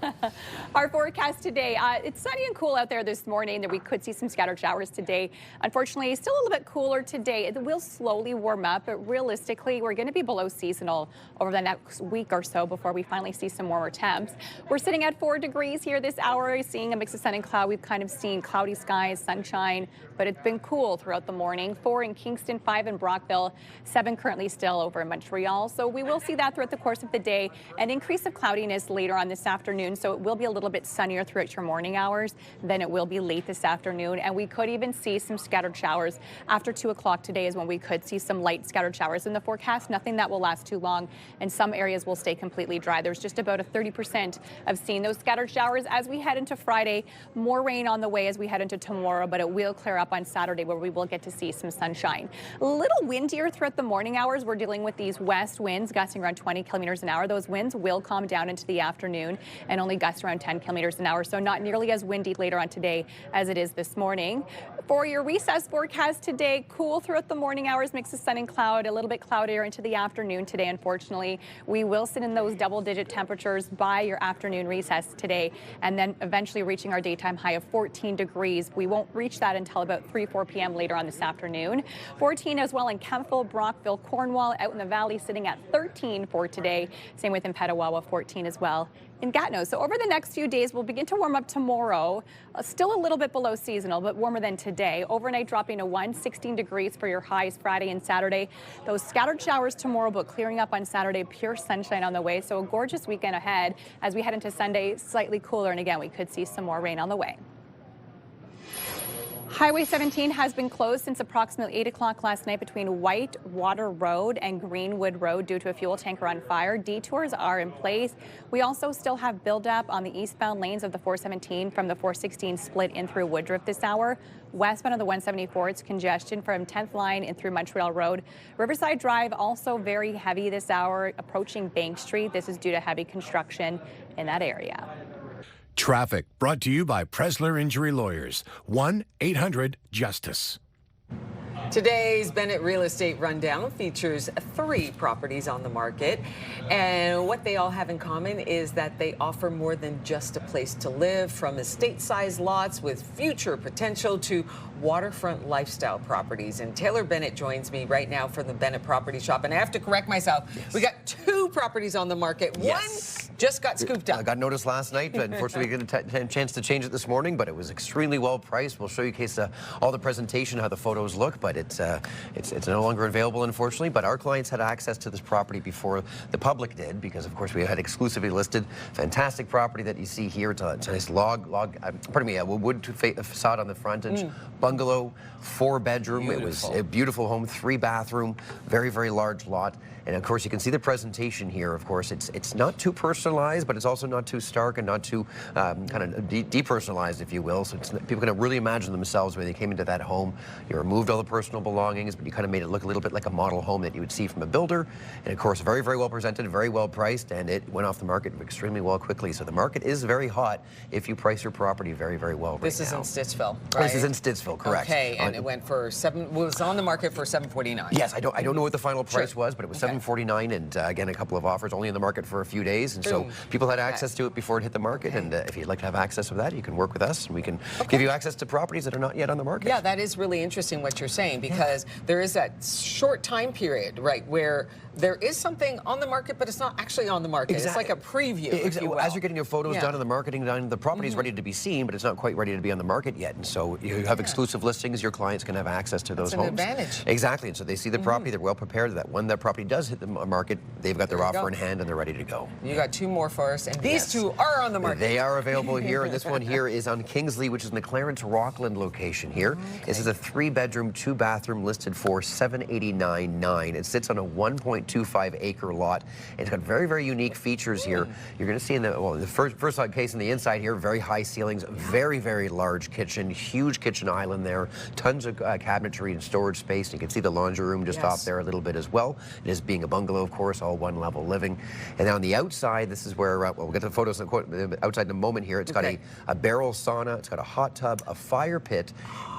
Our forecast today, it's sunny and cool out there this morning. That we could see some scattered showers today. Unfortunately, still a little bit cooler today. It will slowly warm up, but realistically, we're going to be below seasonal over the next week or so before we finally see some warmer temps. We're sitting at 4 degrees here this hour, seeing a mix of sun and cloud. We've kind of seen cloudy skies, sunshine, but it's been cool throughout the morning. 4 in Kingston, 5 in Brockville, 7 currently still over in Montreal. So we will see that throughout the course of the day. An increase of cloudiness later on this afternoon, so it will be a little bit sunnier throughout your morning hours than it will be late this afternoon. And we could even see some scattered showers after 2 o'clock today is when we could see some light scattered showers in the forecast. Nothing that will last too long, and some areas will stay completely dry. There's just about a 30% of seeing those scattered showers as we head into Friday. More rain on the way as we head into tomorrow, but it will clear up on Saturday where we will get to see some sunshine. A little windier throughout the morning hours. We're dealing with these west winds gusting around 20 kilometers an hour. Those winds will calm down into the afternoon and only gust around 10 kilometers an hour, so not nearly as windy later on today as it is this morning. For your recess forecast today, cool throughout the morning hours, mix of sun and cloud, a little bit cloudier into the afternoon today, unfortunately. We will sit in those double-digit temperatures by your afternoon recess today, and then eventually reaching our daytime high of 14 degrees. We won't reach that until about 3-4 p.m. later on this afternoon. 14 as well in Kemptville, Brockville, Cornwall, out in the valley sitting at 13 for today. Same with in Petawawa, 14 as well in Gatineau. So over the next few days, we'll begin to warm up tomorrow. Still a little bit below seasonal, but warmer than today. Overnight dropping to 16 degrees for your highs Friday and Saturday. Those scattered showers tomorrow, but clearing up on Saturday. Pure sunshine on the way. So a gorgeous weekend ahead as we head into Sunday, slightly cooler. And again, we could see some more rain on the way. Highway 17 has been closed since approximately 8 o'clock last night between Whitewater Road and Greenwood Road due to a fuel tanker on fire. Detours are in place. We also still have buildup on the eastbound lanes of the 417 from the 416 split in through Woodruff this hour. Westbound of the 174, it's congestion from 10th line in through Montreal Road. Riverside Drive also very heavy this hour approaching Bank Street. This is due to heavy construction in that area. Traffic brought to you by Presler Injury Lawyers. 1-800-JUSTICE. Today's Bennett Real Estate Rundown features 3 properties on the market, and what they all have in common is that they offer more than just a place to live, from estate-sized lots with future potential to waterfront lifestyle properties. And Taylor Bennett joins me right now from the Bennett Property Shop, and I have to correct myself. We got 2 properties on the market. One just got scooped up. I got notice last night, but unfortunately we didn't get a chance to change it this morning, but it was extremely well priced. We'll show you in case all the presentation, how the photos look, but it's no longer available, unfortunately. But our clients had access to this property before the public did, because of course we had exclusively listed. Fantastic property that you see here. It's a nice wood facade on the frontage, bungalow, 4-bedroom. It was a beautiful home, 3-bathroom, very, very large lot. And of course, you can see the presentation here. Of course, it's not too personalized, but it's also not too stark and not too kind of depersonalized, if you will. So people can really imagine themselves when they came into that home. You removed all the personal belongings, but you kind of made it look a little bit like a model home that you would see from a builder. And of course, very, very well presented, very well priced, and it went off the market extremely well quickly. So the market is very hot if you price your property very, very well. This is in Stittsville, right? This is in Stittsville, correct. Okay, and it went for was on the market for $749. Yes, I don't know what the final price was, but it was $749, and again, a couple of offers, only in the market for a few days. And There's So people had access to it before it hit the market, and if you'd like to have access to that, you can work with us, and we can give you access to properties that are not yet on the market. Yeah, that is really interesting what you're saying, because there is that short time period, right, where there is something on the market, but it's not actually on the market. It's like a preview, if you will. As you're getting your photos done and the marketing done, the property's ready to be seen, but it's not quite ready to be on the market yet. And so you have exclusive listings. Your clients can have access to those homes. That's an advantage. Exactly. And so they see the property. They're well prepared that when that property does hit the market, they've got their offer in hand and they're ready to go. You got 2 more for us, and these 2 are on the market. They are available here, and this one here is on Kingsley, which is in the Clarence Rockland location here. This is a 3-bedroom, 2-bathroom listed for $789,900. It sits on a 1.25-acre lot. It's got very, very unique features here. You're going to see in the first case in the inside here, very high ceilings, very, very large kitchen, huge kitchen island there, tons of cabinetry and storage space. You can see the laundry room just off there a little bit as well. It is being a bungalow, of course, all one-level living. And then on the outside, this is where, well, we'll get the photos outside in a moment here. It's got a barrel sauna, it's got a hot tub, a fire pit,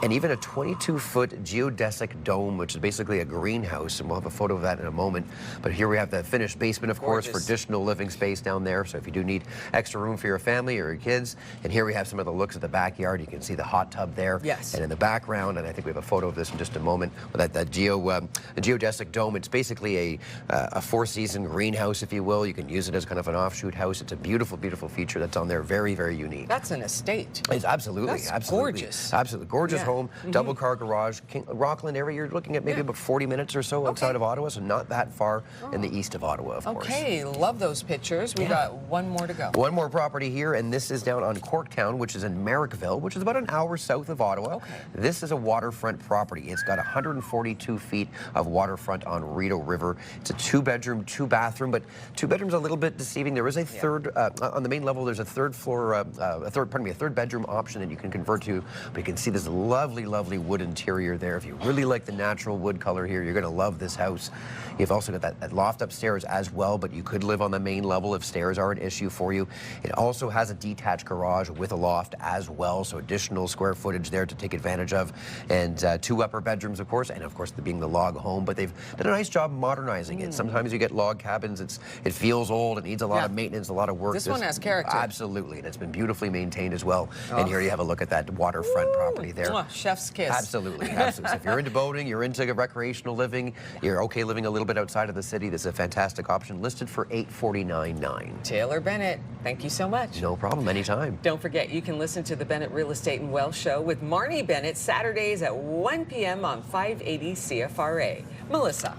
and even a 22-foot geodesic dome, which is basically a greenhouse, and we'll have a photo of that in a moment. But here we have the finished basement, of course, for additional living space down there. So if you do need extra room for your family or your kids, and here we have some of the looks at the backyard. You can see the hot tub there. And in the background, and I think we have a photo of this in just a moment, that geodesic dome. It's basically a 4-season greenhouse, if you will. You can use it as kind of an offshoot house. It's a beautiful, beautiful feature that's on there. Very, very unique. That's an estate. It's absolutely, gorgeous. Absolutely gorgeous home, double car garage. Rockland area, you're looking at maybe about 40 minutes or so outside of Ottawa, so not that far in the east of Ottawa, of course. Okay, love those pictures. We got 1 more to go. 1 more property here, and this is down on Corktown, which is in Merrickville, which is about an hour south of Ottawa. This is a waterfront property. It's got 142 feet of waterfront on Rideau River. It's a 2-bedroom, 2-bathroom, but 2 bedrooms a little bit deceiving. There is a third on the main level. There's a third floor, a third bedroom option that you can convert to. But you can see this lovely, lovely wood interior there. If you really like the natural wood color here, you're going to love this house. You've also got that loft upstairs as well, but you could live on the main level if stairs are an issue for you. It also has a detached garage with a loft as well, so additional square footage there to take advantage of. And 2 upper bedrooms, of course, and of course being the log home, but they've done a nice job modernizing it. Sometimes you get log cabins, it feels old, it needs a lot of maintenance, a lot of work. This one has character. Absolutely, and it's been beautifully maintained as well. And here you have a look at that waterfront property there. Chef's kiss. Absolutely, absolutely. So if you're into boating, you're into recreational living, you're okay living a little bit outside of the city, this is a fantastic option, listed for $849,900. Taylor Bennett, thank you so much. No problem, anytime. Don't forget, you can listen to the Bennett Real Estate and Wealth Show with Marnie Bennett Saturdays at 1 p.m. on 580 CFRA. Melissa.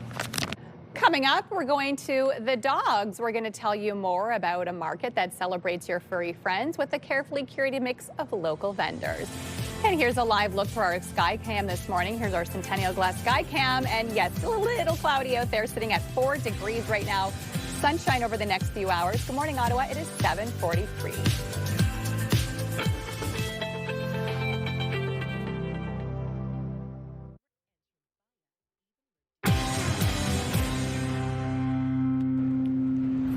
Coming up, we're going to the dogs. We're going to tell you more about a market that celebrates your furry friends with a carefully curated mix of local vendors. And here's a live look for our sky cam this morning. Here's our Centennial Glass sky cam. And yes, still a little cloudy out there, sitting at 4 degrees right now. Sunshine over the next few hours. Good morning, Ottawa. It is 7:43.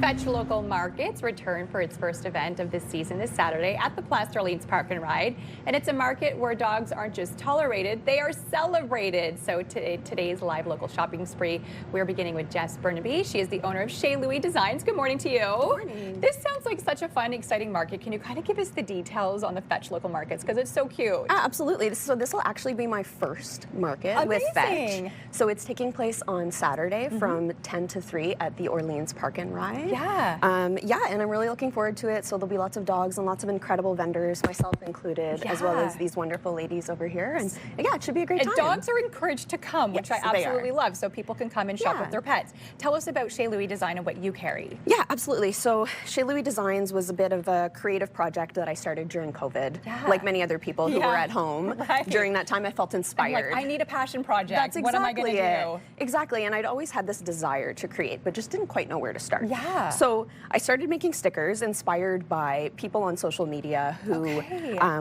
Fetch Local Markets return for its first event of this season this Saturday at the Place d'Orleans Park and Ride. And it's a market where dogs aren't just tolerated, they are celebrated. So today's live local shopping spree, we're beginning with Jess Burnaby. She is the owner of Chez Louis Designs. Good morning to you. Good morning. This sounds like such a fun, exciting market. Can you kind of give us the details on the Fetch Local Markets? Because it's so cute. Absolutely. So this will actually be my first market with Fetch. So it's taking place on Saturday from 10 to 3 at the Orleans Park and Ride. Yeah. And I'm really looking forward to it. So there'll be lots of dogs and lots of incredible vendors, myself included, as well as these wonderful ladies over here. And yeah, it should be a great time. And dogs are encouraged to come, which I absolutely love. So people can come and shop with their pets. Tell us about Chez Louis Design and what you carry. Yeah, absolutely. So Chez Louis Designs was a bit of a creative project that I started during COVID. Like many other people who were at home. During that time, I felt inspired. Like, I need a passion project. That's exactly what am I going to do? Exactly. And I'd always had this desire to create, but just didn't quite know where to start. Yeah. So I started making stickers inspired by people on social media who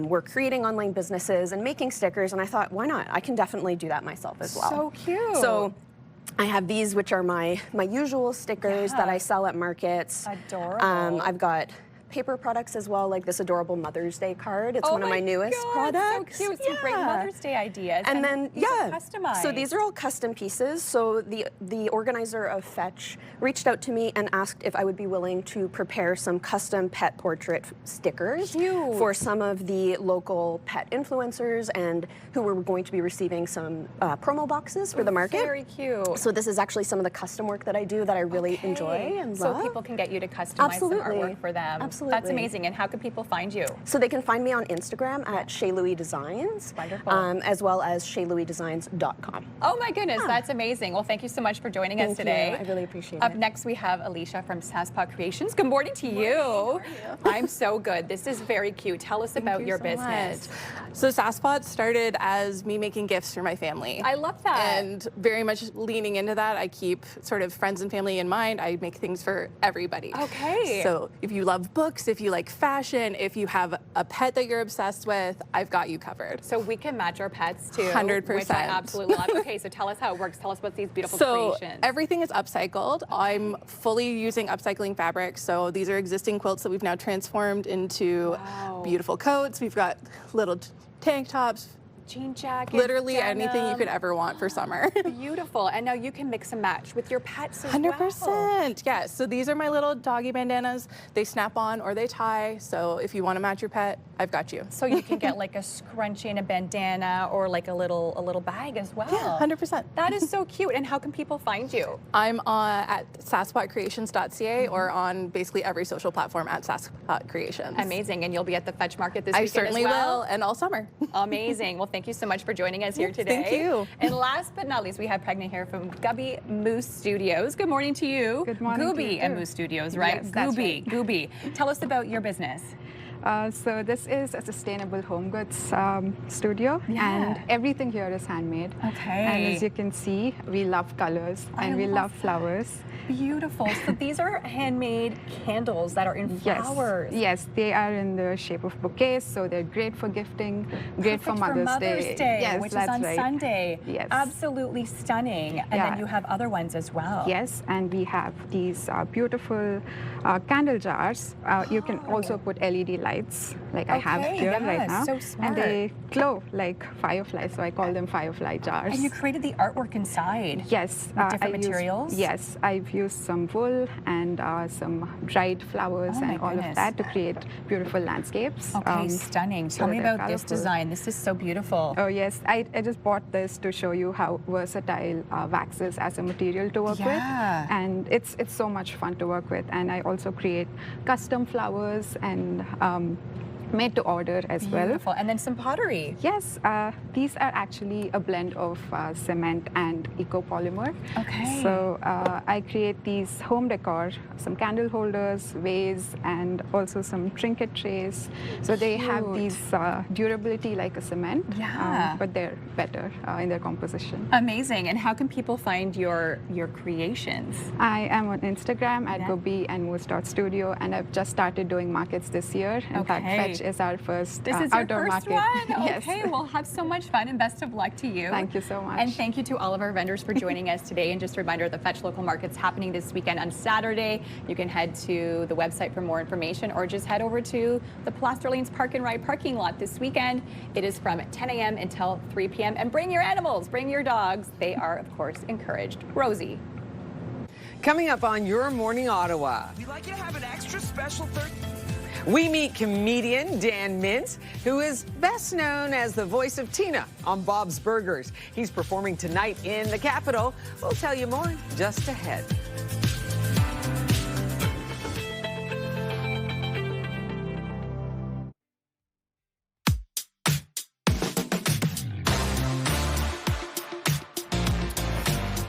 were creating online businesses and making stickers. And I thought, why not? I can definitely do that myself as well. So cute. So I have these, which are my usual stickers that I sell at markets. Adorable. I've got paper products as well, like this adorable Mother's Day card. It's Oh one of my newest products. So cute. Some great Mother's Day ideas. And then, these are customized. so these are all custom pieces. So the organizer of Fetch reached out to me and asked if I would be willing to prepare some custom pet portrait stickers for some of the local pet influencers and who were going to be receiving some promo boxes for the market. Very cute. So this is actually some of the custom work that I do that I really enjoy and love. So people can get you to customize some artwork for them. Absolutely. That's amazing. And how can people find you? So they can find me on Instagram at Chez Louis Designs, as well as ChezLouisDesigns.com. Oh my goodness, that's amazing. Well, thank you so much for joining us today. I really appreciate it. Up next, we have Alicia from Sasspot Creations. Good morning to you. I'm so good. This is very cute. Tell us about your business. So Sasspot started as me making gifts for my family. I love that. And very much leaning into that, I keep sort of friends and family in mind. I make things for everybody. Okay. So if you love books, if you like fashion, if you have a pet that you're obsessed with, I've got you covered. So we can match our pets too. 100%. Which I absolutely love. Okay, so tell us how it works. Tell us about these beautiful So creations. everything is upcycled. I'm fully using upcycling fabrics. So these are existing quilts that we've now transformed into beautiful coats. We've got little tank tops, jean jackets, literally denim. anything you could ever want for summer. Beautiful. And now you can mix and match with your pets as 100%. well. Yes. So these are my little doggy bandanas. They snap on or they tie. So if you want to match your pet, I've got you. So you can get like a scrunchie and a bandana or like a little bag as well. Yeah, 100%. That is so cute. And how can people find you? I'm at sasspotcreations.ca or on basically every social platform at Sasspot Creations. Amazing. And you'll be at the Fetch Market this I weekend certainly as well? will, and all summer. Amazing. Well, thank you so much for joining us here today. Thank you. And last but not least, we have Pregna here from Gubby Moose Studios. Good morning to you. Good morning to Gooby you and too. Moose Studios, right? Yes, that's Gooby, right. Gooby. Tell us about your business. So this is a sustainable home goods studio, Yeah. and everything here is handmade. Okay. And as you can see, we love colors and we love flowers. Beautiful. So these are handmade candles that are in flowers. Yes, they are in the shape of bouquets, so they're great for gifting, great for Perfect Mother's Day. Yes, which is that's on right. Sunday. Yes. Absolutely stunning. And then you have other ones as well. Yes, and we have these beautiful candle jars. You can also put LED lights, like I have here right now. So smart. And they glow like fireflies, so I call them firefly jars. And you created the artwork inside. Yes. With different materials? Yes, I've used some wool and some dried flowers and all of that to create beautiful landscapes. Okay, stunning. so Tell me they're about this colorful. design. This is so beautiful. Oh yes, I just bought this to show you how versatile wax is as a material to work with, and it's so much fun to work with. And I also create custom flowers and made to order as well. Beautiful. And then some pottery. Yes, these are actually a blend of cement and ecopolymer. Okay. So I create these home decor, some candle holders, vase, and also some trinket trays. So they have these durability like a cement, but they're better in their composition. Amazing. And how can people find your creations? I am on Instagram at gobi&moose.studio, and I've just started doing markets this year. In fact, Fetch is our first This is your outdoor first market. one? Yes. Okay, well, have so much fun and best of luck to you. Thank you so much. And thank you to all of our vendors for joining us today. And just a reminder, the Fetch Local Market's happening this weekend on Saturday. You can head to the website for more information or just head over to the Plaster Lanes Park and Ride parking lot this weekend. It is from 10 a.m. until 3 p.m. And bring your animals, bring your dogs. They are, of course, encouraged. Rosie. Coming up on Your Morning Ottawa. We'd like you to have an extra special We meet comedian Dan Mintz, who is best known as the voice of Tina on Bob's Burgers. He's performing tonight in the Capitol. We'll tell you more just ahead.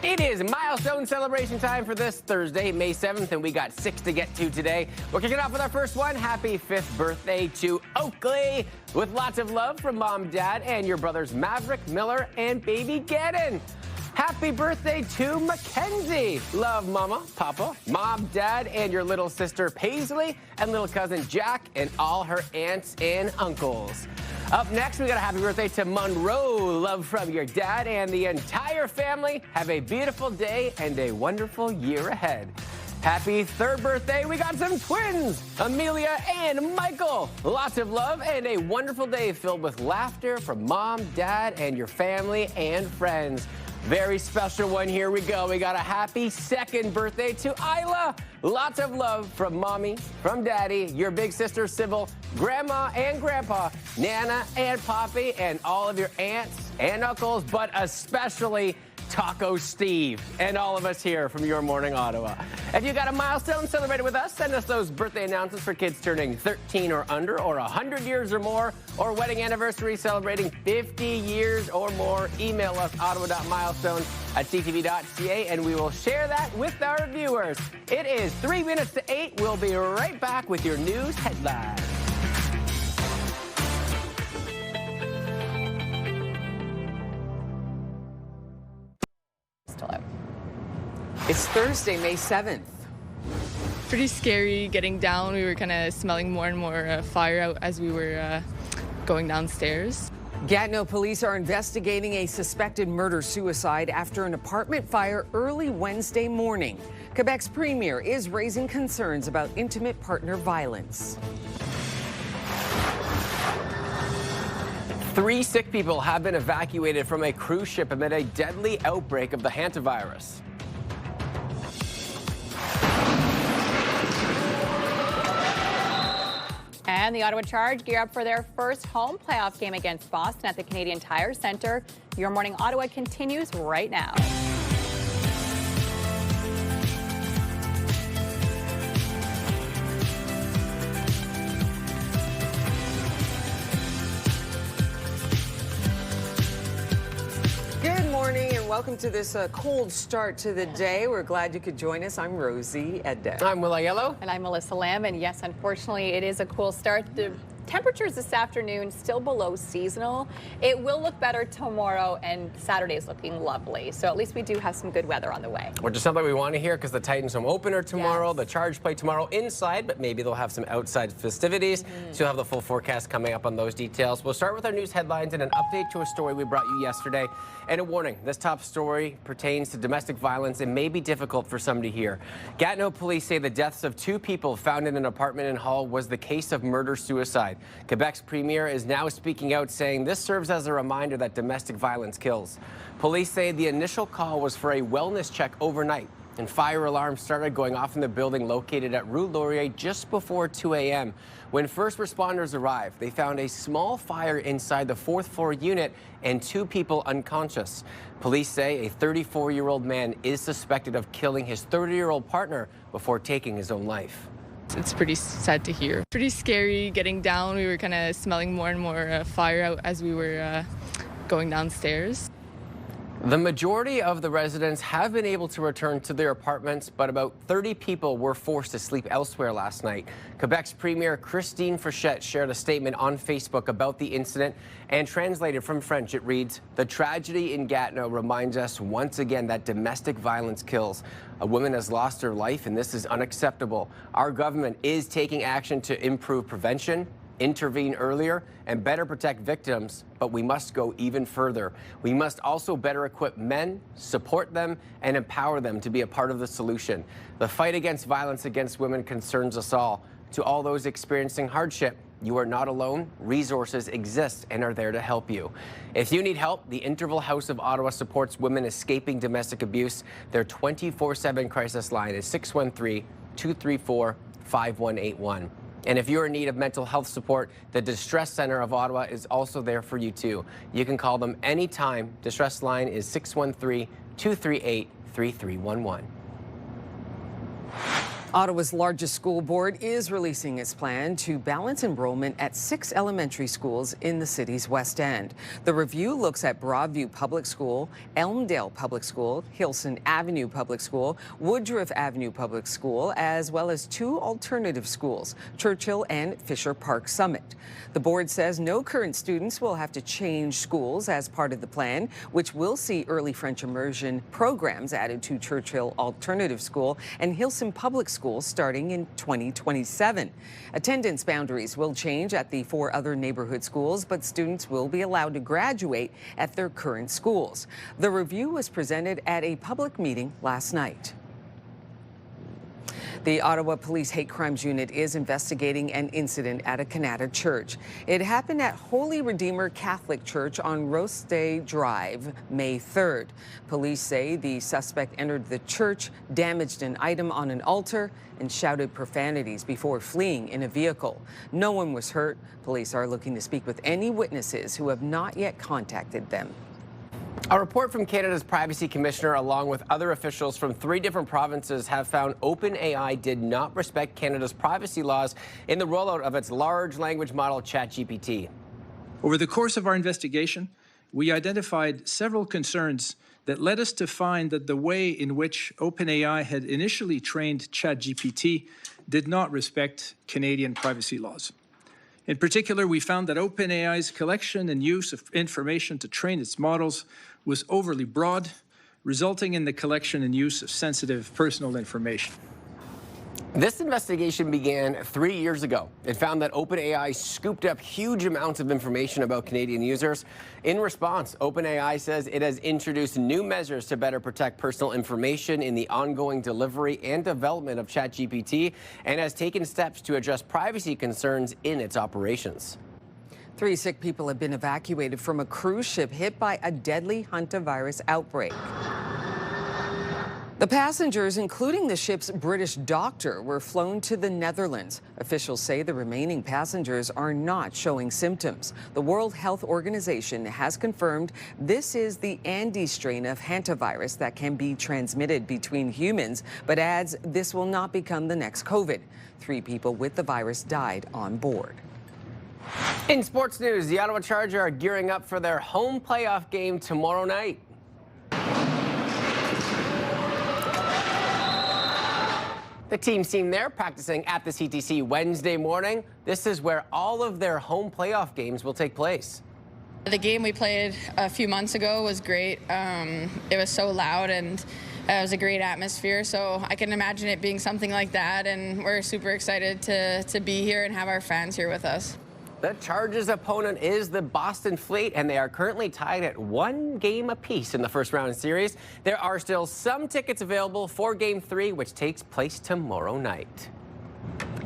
It is milestone celebration time for this Thursday, May 7th, and we got 6 to get to today. We're kicking off with our first one. Happy 5th birthday to Oakley, with lots of love from Mom, Dad, and your brothers Maverick, Miller, and baby Gannon. Happy birthday to Mackenzie. Love Mama, Papa, Mom, Dad, and your little sister Paisley, and little cousin Jack, and all her aunts and uncles. Up next, we got a happy birthday to Monroe. Love from your dad and the entire family. Have a beautiful day and a wonderful year ahead. Happy third birthday. We got some twins, Amelia and Michael. Lots of love and a wonderful day filled with laughter from mom, dad, and your family and friends. Very special one. Here we go. We got a happy second birthday to Isla. Lots of love from mommy, from daddy, your big sister Sybil, grandma and grandpa, Nana and Poppy, and all of your aunts and uncles, but especially Taco Steve and all of us here from Your Morning Ottawa. If you got a milestone celebrated with us, send us those birthday announcements for kids turning 13 or under, or 100 years or more, or wedding anniversary celebrating 50 years or more. Email us ottawa.milestone@ctv.ca and we will share that with our viewers. It is 3 minutes to 8. We'll be right back with your news headlines. It's Thursday, May 7th. Pretty scary getting down. We were kind of smelling more and more fire out as we were going downstairs. Gatineau police are investigating a suspected murder-suicide after an apartment fire early Wednesday morning. Quebec's premier is raising concerns about intimate partner violence. 3 sick people have been evacuated from a cruise ship amid a deadly outbreak of the hantavirus. And the Ottawa Charge gear up for their first home playoff game against Boston at the Canadian Tire Centre. Your Morning Ottawa continues right now. Good morning and welcome to this cold start to the day. We're glad you could join us. I'm Rosie Edda. I'm Willa Yellow. And I'm Melissa Lamb. And yes, unfortunately, it is a cool start. The temperatures this afternoon still below seasonal. It will look better tomorrow, and Saturday is looking lovely. So at least we do have some good weather on the way. Which is something we want to hear because the Titans home opener tomorrow, the Charge play tomorrow inside, but maybe they'll have some outside festivities. So you'll have the full forecast coming up on those details. We'll start with our news headlines and an update to a story we brought you yesterday. And a warning, this top story pertains to domestic violence and may be difficult for some to hear. Gatineau police say the deaths of 2 people found in an apartment in Hull was the case of murder-suicide. Quebec's premier is now speaking out, saying this serves as a reminder that domestic violence kills. Police say the initial call was for a wellness check overnight, and fire alarms started going off in the building located at Rue Laurier just before 2 a.m. When first responders arrived, they found a small fire inside the 4th floor unit and 2 people unconscious. Police say a 34-year-old man is suspected of killing his 30-year-old partner before taking his own life. It's pretty sad to hear. Pretty scary getting down. We were kind of smelling more and more fire out as we were going downstairs. The majority of the residents have been able to return to their apartments, but about 30 people were forced to sleep elsewhere last night. Quebec's Premier Christine Frechette shared a statement on Facebook about the incident, and translated from French, it reads, "The tragedy in Gatineau reminds us once again that domestic violence kills. A woman has lost her life, and this is unacceptable. Our government is taking action to improve prevention, intervene earlier, and better protect victims, but we must go even further. We must also better equip men, support them, and empower them to be a part of the solution. The fight against violence against women concerns us all. To all those experiencing hardship, you are not alone. Resources exist and are there to help you. If you need help, the Interval House of Ottawa supports women escaping domestic abuse. Their 24/7 crisis line is 613-234-5181. And if you're in need of mental health support, the Distress Center of Ottawa is also there for you too. You can call them anytime. Distress line is 613-238-3311. Ottawa's largest school board is releasing its plan to balance enrollment at 6 elementary schools in the city's West End. The review looks at Broadview Public School, Elmdale Public School, Hilson Avenue Public School, Woodruff Avenue Public School, as well as 2 alternative schools, Churchill and Fisher Park Summit. The board says no current students will have to change schools as part of the plan, which will see early French immersion programs added to Churchill Alternative School and Hilson Public School starting in 2027. Attendance boundaries will change at the 4 other neighborhood schools, but students will be allowed to graduate at their current schools. The review was presented at a public meeting last night. The Ottawa Police Hate Crimes Unit is investigating an incident at a Canada church. It happened at Holy Redeemer Catholic Church on Rosedale Drive, May 3rd. Police say the suspect entered the church, damaged an item on an altar, and shouted profanities before fleeing in a vehicle. No one was hurt. Police are looking to speak with any witnesses who have not yet contacted them. A report from Canada's Privacy Commissioner, along with other officials from 3 different provinces, have found OpenAI did not respect Canada's privacy laws in the rollout of its large language model ChatGPT. Over the course of our investigation, we identified several concerns that led us to find that the way in which OpenAI had initially trained ChatGPT did not respect Canadian privacy laws. In particular, we found that OpenAI's collection and use of information to train its models was overly broad, resulting in the collection and use of sensitive personal information. This investigation began 3 years ago. It found that OpenAI scooped up huge amounts of information about Canadian users. In response, OpenAI says it has introduced new measures to better protect personal information in the ongoing delivery and development of ChatGPT and has taken steps to address privacy concerns in its operations. 3 sick people have been evacuated from a cruise ship hit by a deadly hantavirus outbreak. The passengers, including the ship's British doctor, were flown to the Netherlands. Officials say the remaining passengers are not showing symptoms. The World Health Organization has confirmed this is the Andes strain of hantavirus that can be transmitted between humans, but adds this will not become the next COVID. 3 people with the virus died on board. In sports news, the Ottawa Chargers are gearing up for their home playoff game tomorrow night. The team's team there practicing at the CTC Wednesday morning. This is where all of their home playoff games will take place. The game we played a few months ago was great. It was so loud and it was a great atmosphere, so I can imagine it being something like that, and we're super excited to be here and have our fans here with us. The Chargers' opponent is the Boston Fleet, and they are currently tied at 1 game apiece in the first round series. There are still some tickets available for Game 3, which takes place tomorrow night.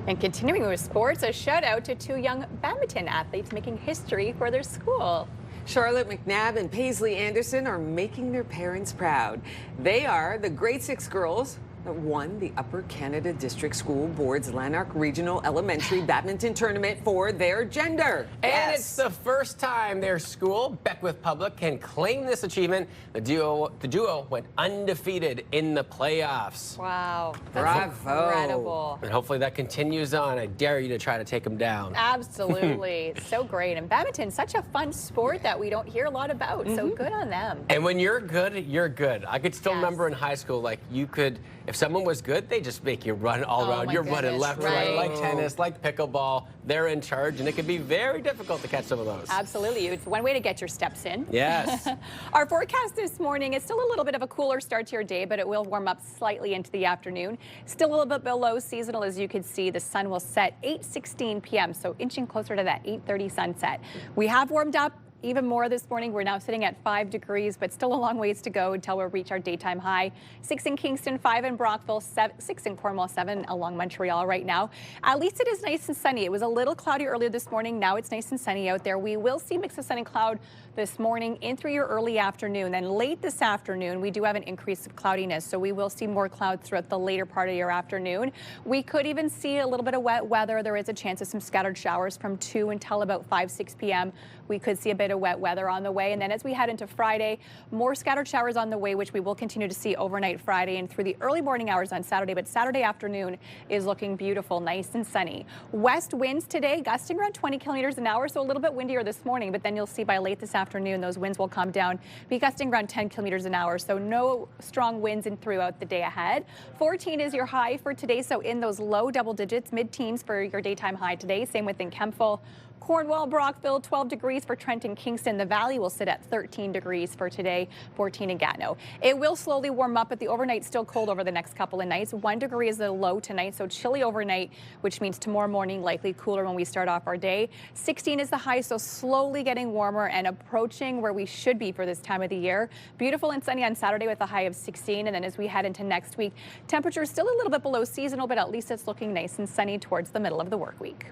And continuing with sports, a shout out to 2 young badminton athletes making history for their school. Charlotte McNabb and Paisley Anderson are making their parents proud. They are the grade 6 girls that won the Upper Canada District School Board's Lanark Regional Elementary Badminton Tournament for their gender. And it's the first time their school, Beckwith Public, can claim this achievement. The duo went undefeated in the playoffs. Wow. That's incredible. And hopefully that continues on. I dare you to try to take them down. Absolutely. So great. And badminton's such a fun sport that we don't hear a lot about. So good on them. And when you're good, you're good. I could still remember in high school, like you could, if someone was good, they just make you run all around. You're running left, right, like tennis, like pickleball. They're in charge, and it can be very difficult to catch some of those. Absolutely. It's one way to get your steps in. Yes. Our forecast this morning is still a little bit of a cooler start to your day, but it will warm up slightly into the afternoon. Still a little bit below seasonal, as you can see. The sun will set 8:16 p.m., so inching closer to that 8:30 sunset. We have warmed up even more this morning. We're now sitting at 5 degrees, but still a long ways to go until we'll reach our daytime high. 6 in Kingston, 5 in Brockville, 6 in Cornwall, 7 along Montreal right now. At least it is nice and sunny. It was a little cloudy earlier this morning. Now it's nice and sunny out there. We will see mix of sun and cloud this morning in through your early afternoon. Then late this afternoon, we do have an increase of cloudiness, so we will see more clouds throughout the later part of your afternoon. We could even see a little bit of wet weather. There is a chance of some scattered showers from 2 until about 5, 6 p.m. We could see a bit of wet weather on the way. And then as we head into Friday, more scattered showers on the way, which we will continue to see overnight Friday and through the early morning hours on Saturday. But Saturday afternoon is looking beautiful, nice and sunny. West winds today, gusting around 20 kilometers an hour, so a little bit windier this morning. But then you'll see by late this afternoon, those winds will come down, be gusting around 10 kilometers an hour. So no strong winds in throughout the day ahead. 14 is your high for today, so in those low double digits, mid-teens for your daytime high today. Same within Kempville, Cornwall, Brockville, 12 degrees for Trenton, Kingston. The Valley will sit at 13 degrees for today, 14 in Gatineau. It will slowly warm up, but the overnight still cold over the next couple of nights. 1 degree is the low tonight, so chilly overnight, which means tomorrow morning likely cooler when we start off our day. 16 is the high, so slowly getting warmer and approaching where we should be for this time of the year. Beautiful and sunny on Saturday with a high of 16, and then as we head into next week, temperatures still a little bit below seasonal, but at least it's looking nice and sunny towards the middle of the work week.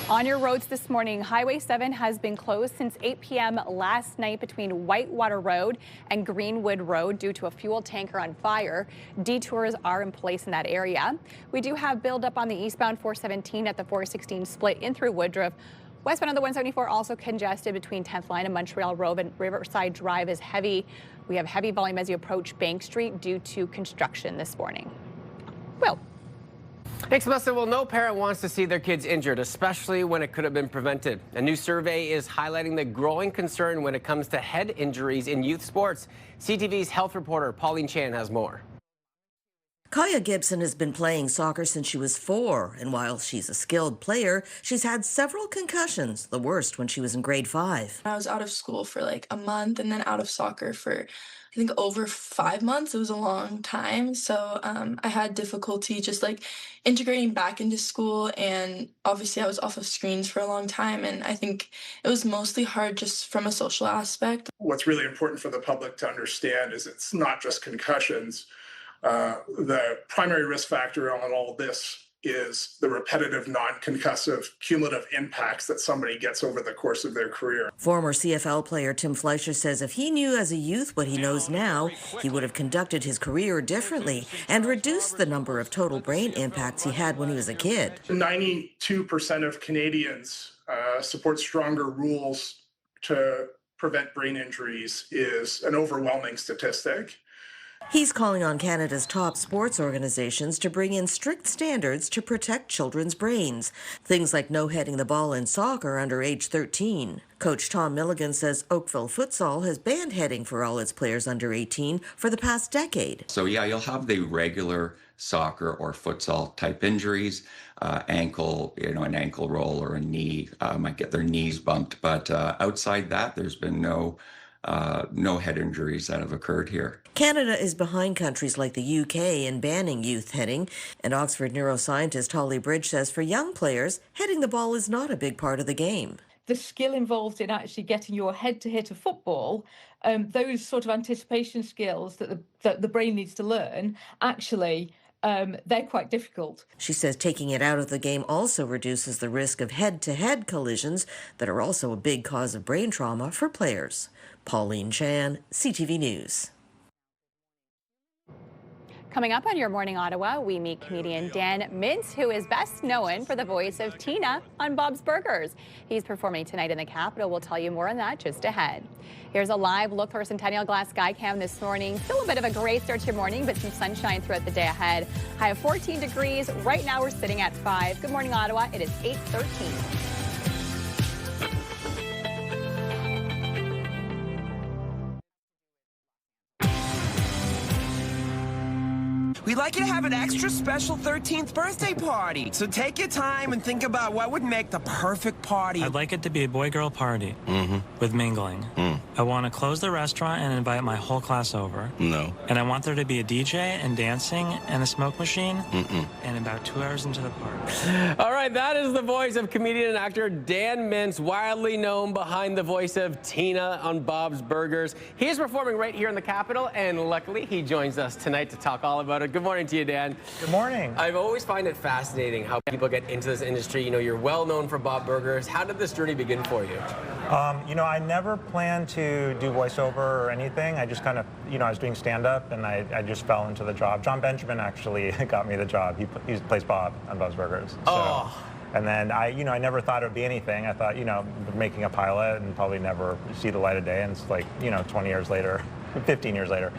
On your roads this morning, Highway 7 has been closed since 8 p.m. last night between Whitewater Road and Greenwood Road due to a fuel tanker on fire. Detours are in place in that area. We do have buildup on the eastbound 417 at the 416 split in through Woodruff. Westbound on the 174 also congested between 10th Line and Montreal Road, and Riverside Drive is heavy. We have heavy volume as you approach Bank Street due to construction this morning. Will. Thanks, Melissa. Well, no parent wants to see their kids injured, especially when it could have been prevented. A new survey is highlighting the growing concern when it comes to head injuries in youth sports. CTV's health reporter Pauline Chan has more. Kaya Gibson has been playing soccer since she was 4, and while she's a skilled player, she's had several concussions, the worst when she was in grade 5. I was out of school for like a month and then out of soccer for, I think, over 5 months. It was a long time, so I had difficulty just like integrating back into school, and obviously I was off of screens for a long time, and I think it was mostly hard just from a social aspect. What's really important for the public to understand is it's not just concussions. The primary risk factor on all this is the repetitive non-concussive cumulative impacts that somebody gets over the course of their career. Former CFL player Tim Fleischer says if he knew as a youth what he knows now, he would have conducted his career differently and reduced the number of total brain impacts he had when he was a kid. 92% of Canadians support stronger rules to prevent brain injuries is an overwhelming statistic. He's calling on Canada's top sports organizations to bring in strict standards to protect children's brains. Things like no heading the ball in soccer under age 13. Coach Tom Milligan says Oakville Futsal has banned heading for all its players under 18 for the past decade. So yeah, you'll have the regular soccer or futsal type injuries, ankle, an ankle roll or a knee, might get their knees bumped. But outside that, there's been no head injuries that have occurred here. Canada is behind countries like the UK in banning youth heading, and Oxford neuroscientist Holly Bridge says for young players, heading the ball is not a big part of the game. The skill involved in actually getting your head to hit a football, those sort of anticipation skills that the brain needs to learn, actually they're quite difficult. She says taking it out of the game also reduces the risk of head-to-head collisions that are also a big cause of brain trauma for players. Pauline Chan, CTV News. Coming up on Your Morning Ottawa, we meet comedian Dan Mintz, who is best known for the voice of Tina on Bob's Burgers. He's performing tonight in the Capitol. We'll tell you more on that just ahead. Here's a live look for Centennial Glass Skycam this morning. Still a bit of a gray start to your morning, but some sunshine throughout the day ahead. High of 14 degrees. Right now we're sitting at 5. Good morning, Ottawa. It is 8:13. We'd like you to have an extra special 13th birthday party. So take your time and think about what would make the perfect party. I'd like it to be a boy-girl party with mingling. I want to close the restaurant and invite my whole class over. No. And I want there to be a DJ and dancing and a smoke machine and about 2 hours into the party. All right, that is the voice of comedian and actor Dan Mintz, widely known behind the voice of Tina on Bob's Burgers. He is performing right here in the Capitol, and luckily he joins us tonight to talk all about it. Good morning to you, Dan. Good morning. I've always find it fascinating how people get into this industry. You know, you're well known for Bob Burgers. How did this journey begin for you? I never planned to do voiceover or anything. I just kind of, I was doing stand-up and I just fell into the job. John Benjamin actually got me the job. He plays Bob on Bob's Burgers. So, and then I never thought it would be anything. I thought, making a pilot and probably never see the light of day. And it's like, 20 years later, 15 years later,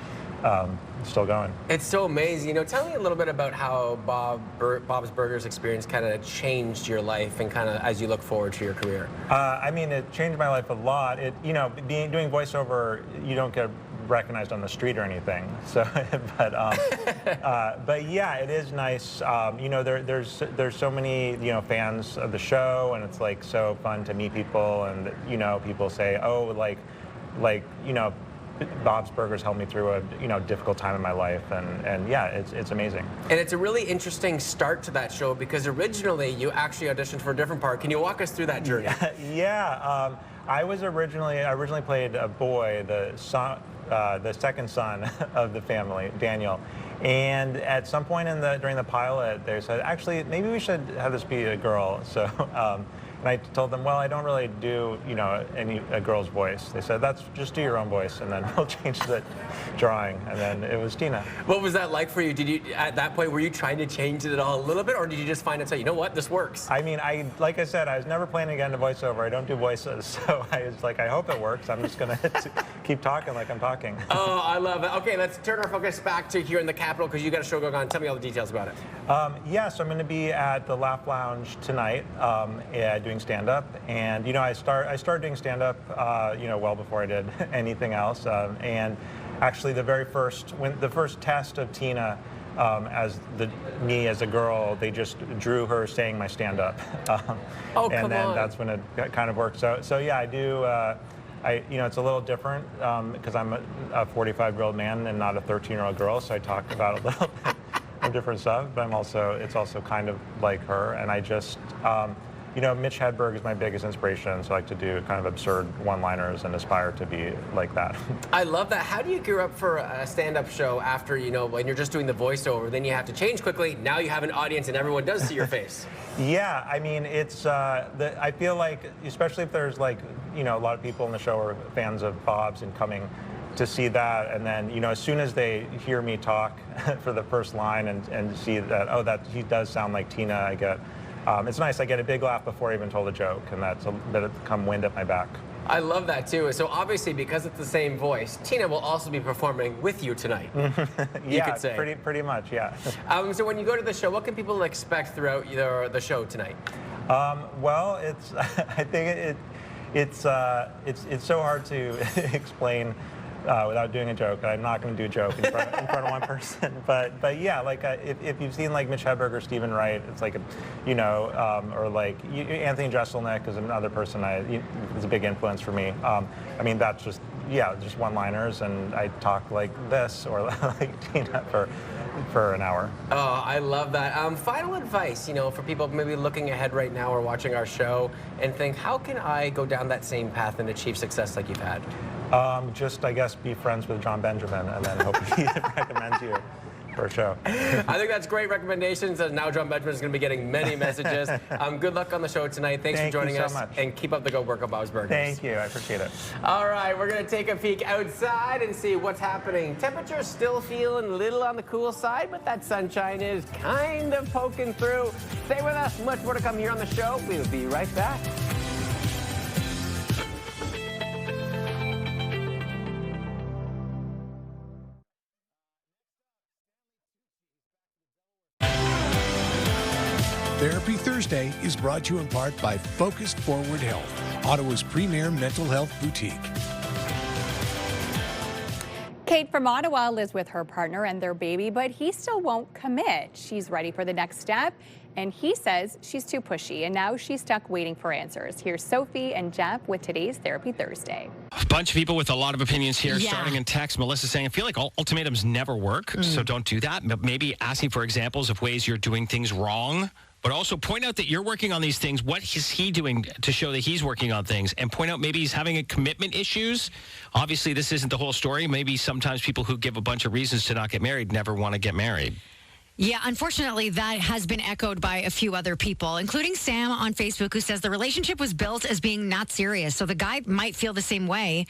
still going. It's so amazing. Tell me a little bit about how Bob's Burgers experience kind of changed your life and kind of as you look forward to your career. It changed my life a lot. Doing voiceover, you don't get recognized on the street or anything. So, but yeah, it is nice. You know, there's so many, you know, fans of the show, and it's like so fun to meet people, and you know, people say, oh, like you know, Bob's Burgers helped me through a, you know, difficult time in my life, and yeah, it's amazing. And it's a really interesting start to that show, because originally you actually auditioned for a different part. Can you walk us through that journey? Yeah, I originally played a boy, the second son of the family, Daniel. And at some point during the pilot, they said, actually, maybe we should have this be a girl. So. And I told them, well, I don't really do, you know, a girl's voice. They said, just do your own voice, and then we'll change the drawing. And then it was Tina. What was that like for you? Did you, at that point, were you trying to change it at all a little bit, or did you just find it, say, you know what, this works? I mean, like I said, I was never planning to get into voiceover. I don't do voices, so I was like, I hope it works. I'm just gonna keep talking like I'm talking. Oh, I love it. Okay, let's turn our focus back to here in the Capitol, because you got a show going on. Tell me all the details about it. Yeah, so I'm going to be at the Laugh Lounge tonight, doing stand-up, and you know, I started doing stand-up, you know, well before I did anything else, and actually the first test of Tina as me as a girl, they just drew her saying my stand-up, and then that's when it kind of worked. So yeah, I do. You know, it's a little different because I'm a 45-year-old man and not a 13-year-old girl, so I talk about a little bit of different stuff, but it's also kind of like her, and I just, you know, Mitch Hedberg is my biggest inspiration, so I like to do kind of absurd one-liners and aspire to be like that. I love that. How do you gear up for a stand-up show after, you know, when you're just doing the voiceover, then you have to change quickly, now you have an audience and everyone does see your face? Yeah, I mean, it's, I feel like, especially if there's like, you know, a lot of people in the show are fans of Bob's and coming to see that, and then, you know, as soon as they hear me talk for the first line and see that, oh, that he does sound like Tina, I get, it's nice, I get a big laugh before I even told a joke, and that's a bit of come wind at my back. I love that too. So obviously, because it's the same voice, Tina will also be performing with you tonight. Yeah, could say. pretty much, yeah. So when you go to the show, what can people expect throughout the show tonight? Well, it's I think it's so hard to explain without doing a joke. I'm not going to do a joke in front of one person. But yeah, like if you've seen like Mitch Hedberg or Stephen Wright, it's like, you know, or like Anthony Jeselnik is another person is a big influence for me. I mean, that's just one-liners, and I talk like this or like Tina for an hour. Oh, I love that. Final advice, you know, for people maybe looking ahead right now or watching our show and think, how can I go down that same path and achieve success like you've had? Just, I guess, be friends with John Benjamin, and then hope he recommends you for a show. I think that's great recommendations. Now John Benjamin is going to be getting many messages. Good luck on the show tonight. Thanks for joining us. Much. And keep up the good work on Bob's Burgers. Thank you. I appreciate it. All right, we're going to take a peek outside and see what's happening. Temperature's still feeling a little on the cool side, but that sunshine is kind of poking through. Stay with us. Much more to come here on the show. We'll be right back. Therapy Thursday is brought to you in part by Focused Forward Health, Ottawa's premier mental health boutique. Kate from Ottawa lives with her partner and their baby, but he still won't commit. She's ready for the next step, and he says she's too pushy, and now she's stuck waiting for answers. Here's Sophie and Jeff with today's Therapy Thursday. A bunch of people with a lot of opinions here, starting in text. Melissa saying, I feel like ultimatums never work, so don't do that. Maybe asking for examples of ways you're doing things wrong, but also point out that you're working on these things. What is he doing to show that he's working on things? And point out maybe he's having a commitment issues. Obviously, this isn't the whole story. Maybe sometimes people who give a bunch of reasons to not get married never want to get married. Yeah, unfortunately, that has been echoed by a few other people, including Sam on Facebook, who says the relationship was built as being not serious. So the guy might feel the same way.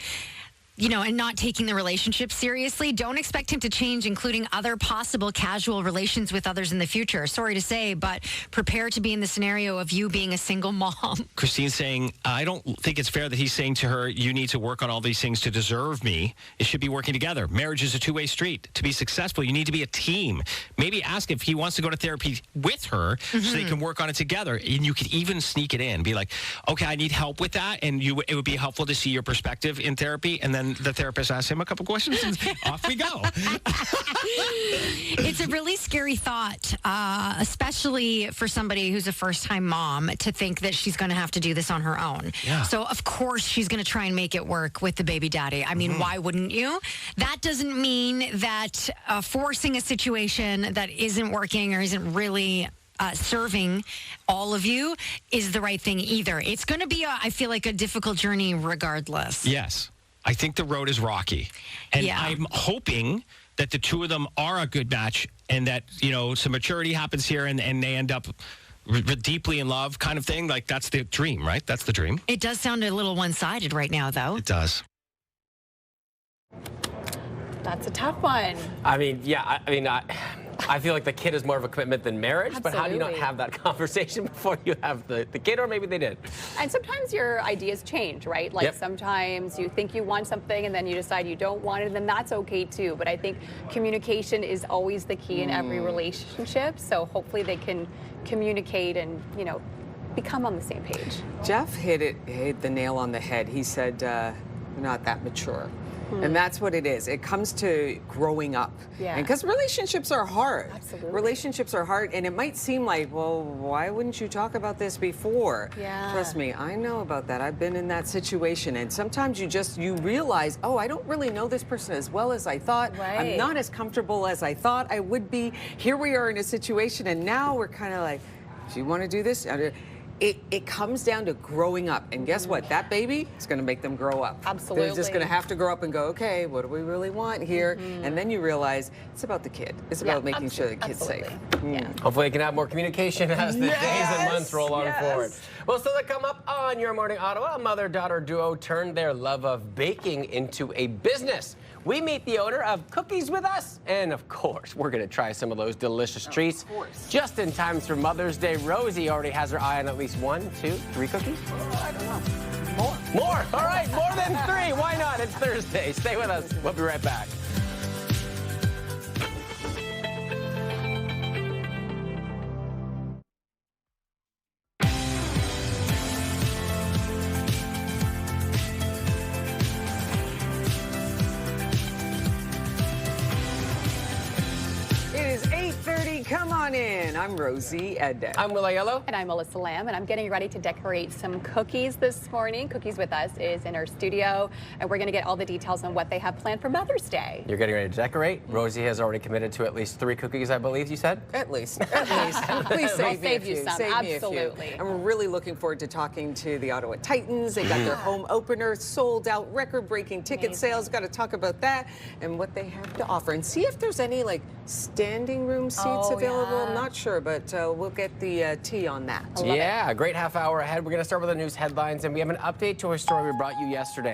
You know, and not taking the relationship seriously. Don't expect him to change, including other possible casual relations with others in the future. Sorry to say, but prepare to be in the scenario of you being a single mom. Christine's saying, I don't think it's fair that he's saying to her, you need to work on all these things to deserve me. It should be working together. Marriage is a two-way street. To be successful, you need to be a team. Maybe ask if he wants to go to therapy with her so they can work on it together. And you could even sneak it in. Be like, okay, I need help with that. And it would be helpful to see your perspective in therapy. And then then the therapist asks him a couple questions, and off we go. It's a really scary thought, especially for somebody who's a first-time mom, to think that she's going to have to do this on her own. Yeah. So, of course, she's going to try and make it work with the baby daddy. I mean, why wouldn't you? That doesn't mean that forcing a situation that isn't working or isn't really serving all of you is the right thing either. It's going to be, I feel like, a difficult journey regardless. Yes. I think the road is rocky. And I'm hoping that the two of them are a good match and that, you know, some maturity happens here and they end up deeply in love kind of thing. Like, that's the dream, right? That's the dream. It does sound a little one-sided right now, though. It does. That's a tough one. I mean, yeah, I feel like the kid is more of a commitment than marriage, but how do you not have that conversation before you have the kid, or maybe they did? And sometimes your ideas change, right? Like sometimes you think you want something and then you decide you don't want it, and then that's okay too. But I think communication is always the key in every relationship. So hopefully they can communicate and, you know, become on the same page. Jeff hit the nail on the head. He said, not that mature. And that's what it is. It comes to growing up. Yeah. And because relationships are hard. Absolutely. Relationships are hard. And it might seem like, well, why wouldn't you talk about this before? Yeah. Trust me, I know about that. I've been in that situation. And sometimes you realize, oh, I don't really know this person as well as I thought. Right. I'm not as comfortable as I thought I would be. Here we are in a situation, and now we're kind of like, do you want to do this? It comes down to growing up. And guess what? That baby is going to make them grow up. Absolutely. They're just going to have to grow up and go, okay, what do we really want here? And then you realize it's about the kid. It's about making sure the kid's safe. Hopefully you can have more communication as the days and months roll on forward. Well, still to come up on Your Morning Ottawa, a mother-daughter duo turned their love of baking into a business. We meet the owner of Cookies With Us, and of course, we're going to try some of those delicious treats. Just in time for Mother's Day. Rosie already has her eye on at least 1, 2, 3 cookies. I don't know. More. All right, more than 3. Why not? It's Thursday. Stay with us. We'll be right back. Come on in. I'm Rosie Edden. I'm Willa Yellow. And I'm Melissa Lamb, and I'm getting ready to decorate some cookies this morning. Cookies With Us is in our studio, and we're going to get all the details on what they have planned for Mother's Day. You're getting ready to decorate. Rosie has already committed to at least 3 cookies, I believe you said? At least. Please save you some. Absolutely. And we're really looking forward to talking to the Ottawa Titans. They got their home opener sold out, record-breaking ticket sales. Got to talk about that and what they have to offer, and see if there's any like standing room seats available. I'm not sure, but we'll get the tea on that. Yeah, a great half hour ahead. We're going to start with the news headlines, and we have an update to a story we brought you yesterday.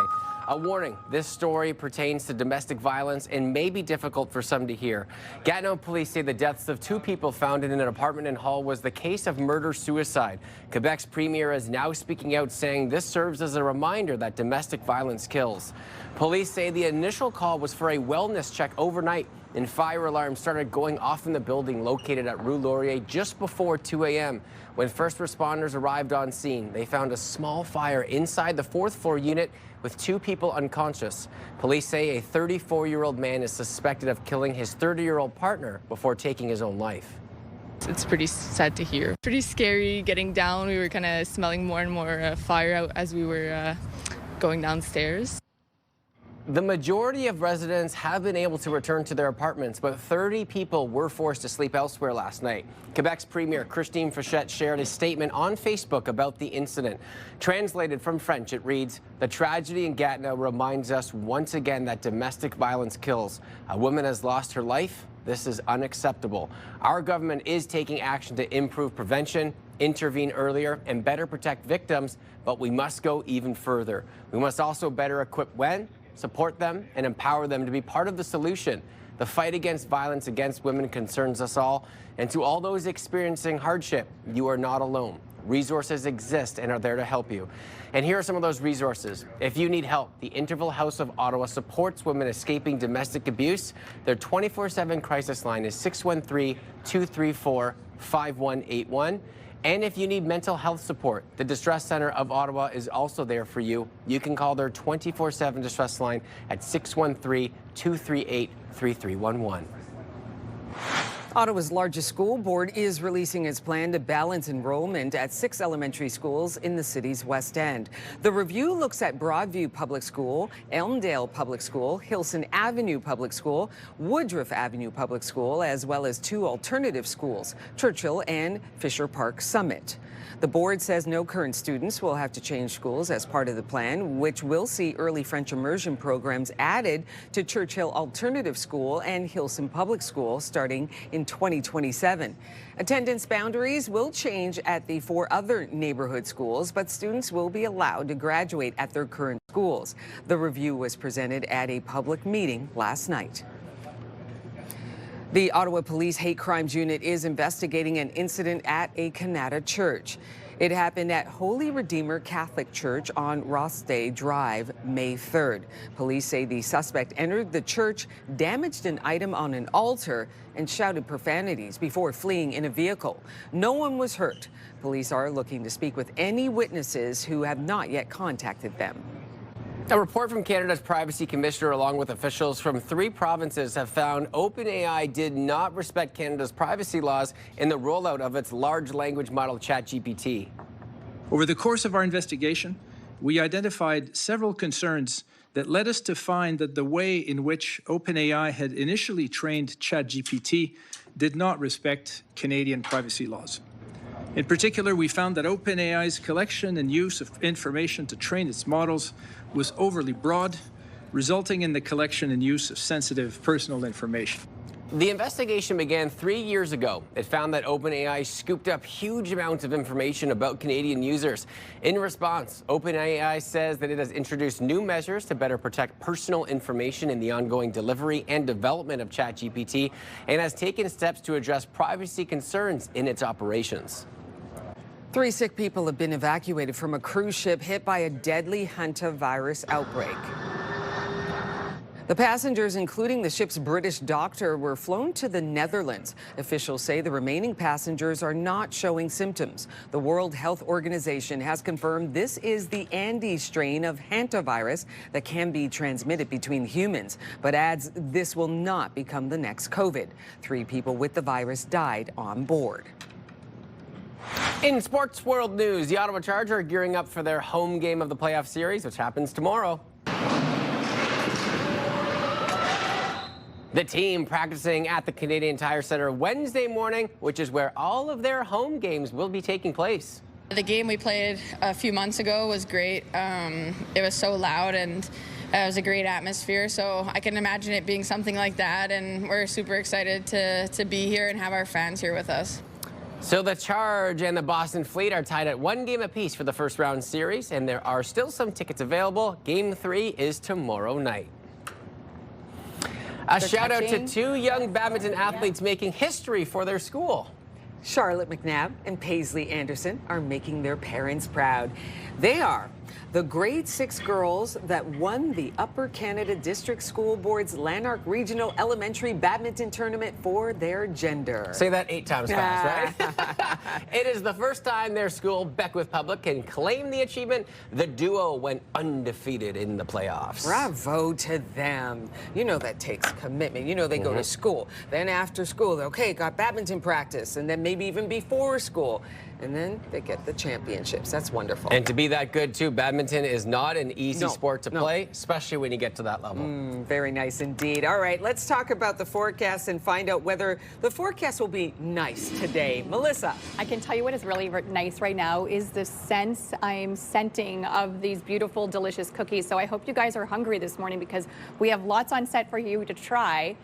A warning, this story pertains to domestic violence and may be difficult for some to hear. Gatineau police say the deaths of 2 people found in an apartment in Hull was the case of murder-suicide. Quebec's premier is now speaking out, saying this serves as a reminder that domestic violence kills. Police say the initial call was for a wellness check overnight, and fire alarms started going off in the building located at Rue Laurier just before 2 a.m. When first responders arrived on scene, they found a small fire inside the 4th floor unit with 2 people unconscious. Police say a 34-year-old man is suspected of killing his 30-year-old partner before taking his own life. It's pretty sad to hear. Pretty scary getting down. We were kind of smelling more and more fire out as we were going downstairs. The majority of residents have been able to return to their apartments, but 30 people were forced to sleep elsewhere last night. Quebec's Premier Christine Fichette shared a statement on Facebook about the incident. Translated from French, it reads, "The tragedy in Gatineau reminds us once again that domestic violence kills. A woman has lost her life. This is unacceptable. Our government is taking action to improve prevention, intervene earlier, and better protect victims, but we must go even further. We must also better equip support them, and empower them to be part of the solution. The fight against violence against women concerns us all, and to all those experiencing hardship, you are not alone. Resources exist and are there to help you." And here are some of those resources. If you need help, the Interval House of Ottawa supports women escaping domestic abuse. Their 24/7 crisis line is 613-234-5181. And if you need mental health support, the Distress Center of Ottawa is also there for you. You can call their 24/7 distress line at 613-238-3311. Ottawa's largest school board is releasing its plan to balance enrollment at 6 elementary schools in the city's West End. The review looks at Broadview Public School, Elmdale Public School, Hilson Avenue Public School, Woodruff Avenue Public School, as well as 2 alternative schools, Churchill and Fisher Park Summit. The board says no current students will have to change schools as part of the plan, which will see early French immersion programs added to Churchill Alternative School and Hilson Public School starting in 2027. Attendance boundaries will change at the 4 other neighborhood schools, but students will be allowed to graduate at their current schools. The review was presented at a public meeting last night. The Ottawa Police Hate Crimes Unit is investigating an incident at a Canada church. It happened at Holy Redeemer Catholic Church on Ross Day Drive, May 3rd. Police say the suspect entered the church, damaged an item on an altar, and shouted profanities before fleeing in a vehicle. No one was hurt. Police are looking to speak with any witnesses who have not yet contacted them. A report from Canada's Privacy Commissioner, along with officials from 3 provinces, have found OpenAI did not respect Canada's privacy laws in the rollout of its large language model ChatGPT. Over the course of our investigation, we identified several concerns that led us to find that the way in which OpenAI had initially trained ChatGPT did not respect Canadian privacy laws. In particular, we found that OpenAI's collection and use of information to train its models was overly broad, resulting in the collection and use of sensitive personal information. The investigation began 3 years ago. It found that OpenAI scooped up huge amounts of information about Canadian users. In response, OpenAI says that it has introduced new measures to better protect personal information in the ongoing delivery and development of ChatGPT and has taken steps to address privacy concerns in its operations. 3 sick people have been evacuated from a cruise ship hit by a deadly hantavirus outbreak. The passengers, including the ship's British doctor, were flown to the Netherlands. Officials say the remaining passengers are not showing symptoms. The World Health Organization has confirmed this is the Andes strain of hantavirus that can be transmitted between humans, but adds this will not become the next COVID. 3 people with the virus died on board. In sports world news, the Ottawa Chargers are gearing up for their home game of the playoff series, which happens tomorrow. The team practicing at the Canadian Tire Centre Wednesday morning, which is where all of their home games will be taking place. The game we played a few months ago was great. It was so loud and it was a great atmosphere, so I can imagine it being something like that, and we're super excited to be here and have our fans here with us. So the Charge and the Boston Fleet are tied at 1 game apiece for the first round series, and there are still some tickets available. Game 3 is tomorrow night. A shout out to 2 young badminton athletes making history for their school. Charlotte McNabb and Paisley Anderson are making their parents proud. They are the grade 6 girls that won the Upper Canada District School Board's Lanark Regional Elementary Badminton Tournament for their gender. Say that 8 times fast, right? It is the first time their school, Beckwith Public, can claim the achievement. The duo went undefeated in the playoffs. Bravo to them. You know that takes commitment. You know they go to school. Then after school, okay, got badminton practice. And then maybe even before school. And then they get the championships. That's wonderful. And to be that good, too, badminton is not an easy sport to play, especially when you get to that level. Very nice indeed. All right, let's talk about the forecast and find out whether the forecast will be nice today. Melissa. I can tell you what is really nice right now is the sense I'm scenting of these beautiful, delicious cookies. So I hope you guys are hungry this morning because we have lots on set for you to try.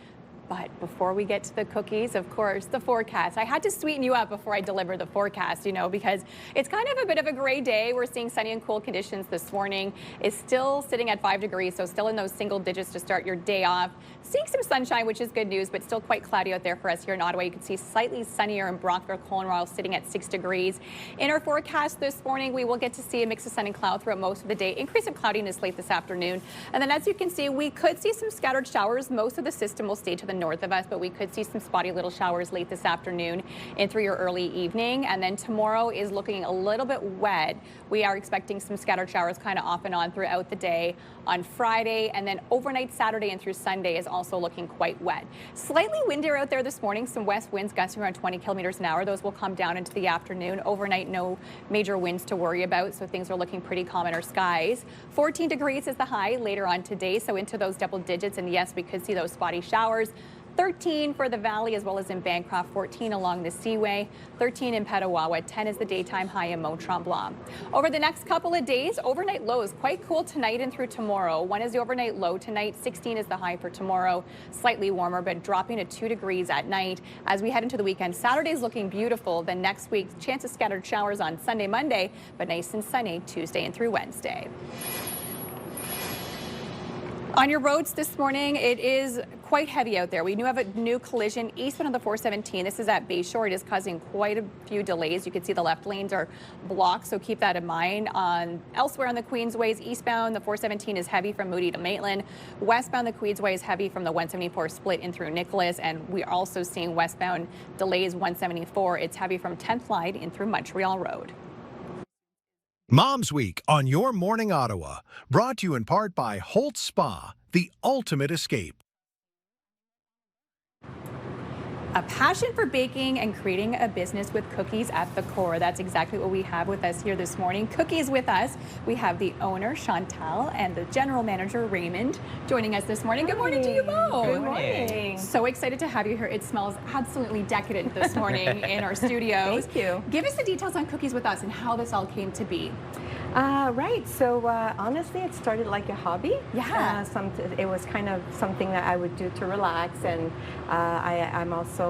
But before we get to the cookies, of course, the forecast. I had to sweeten you up before I deliver the forecast, you know, because it's kind of a bit of a gray day. We're seeing sunny and cool conditions this morning. It's still sitting at 5 degrees, so still in those single digits to start your day off. Seeing some sunshine, which is good news, but still quite cloudy out there for us here in Ottawa. You can see slightly sunnier in Brockville, Cornwall, sitting at 6 degrees. In our forecast this morning, we will get to see a mix of sun and cloud throughout most of the day. Increase of cloudiness late this afternoon. And then as you can see, we could see some scattered showers. Most of the system will stay to the north of us, but we could see some spotty little showers late this afternoon and through your early evening. And then tomorrow is looking a little bit wet. We are expecting some scattered showers kind of off and on throughout the day on Friday, and then overnight Saturday and through Sunday is also looking quite wet. Slightly windier out there this morning, some west winds gusting around 20 kilometers an hour. Those will come down into the afternoon. Overnight, no major winds to worry about, so things are looking pretty calm in our skies. 14 degrees is the high later on today, so into those double digits, and yes, we could see those spotty showers. 13 for the valley as well as in Bancroft, 14 along the Seaway, 13 in Petawawa, 10 is the daytime high in Mont Tremblant. Over the next couple of days, overnight lows quite cool tonight and through tomorrow. 1 is the overnight low tonight, 16 is the high for tomorrow, slightly warmer but dropping to 2 degrees at night. As we head into the weekend, Saturday's looking beautiful. Then next week, chance of scattered showers on Sunday, Monday, but nice and sunny Tuesday and through Wednesday. On your roads this morning, it is quite heavy out there. We do have a new collision eastbound on the 417. This is at Bayshore. It is causing quite a few delays. You can see the left lanes are blocked, so keep that in mind. Elsewhere on the Queensways, eastbound, the 417 is heavy from Moody to Maitland. Westbound, the Queensway is heavy from the 174 split in through Nicholas, and we are also seeing westbound delays 174. It's heavy from 10th line in through Montreal Road. Mom's Week on Your Morning Ottawa, brought to you in part by Holt Spa, the ultimate escape. A passion for baking and creating a business with cookies at the core. That's exactly what we have with us here this morning. Cookies with us. We have the owner, Chantal, and the general manager, Raymond, joining us this morning. Good morning to you both. Good morning. So excited to have you here. It smells absolutely decadent this morning in our studios. Thank you. Give us the details on Cookies with Us and how this all came to be. Right. So honestly, it started like a hobby. Yeah. It was kind of something that I would do to relax, and I'm also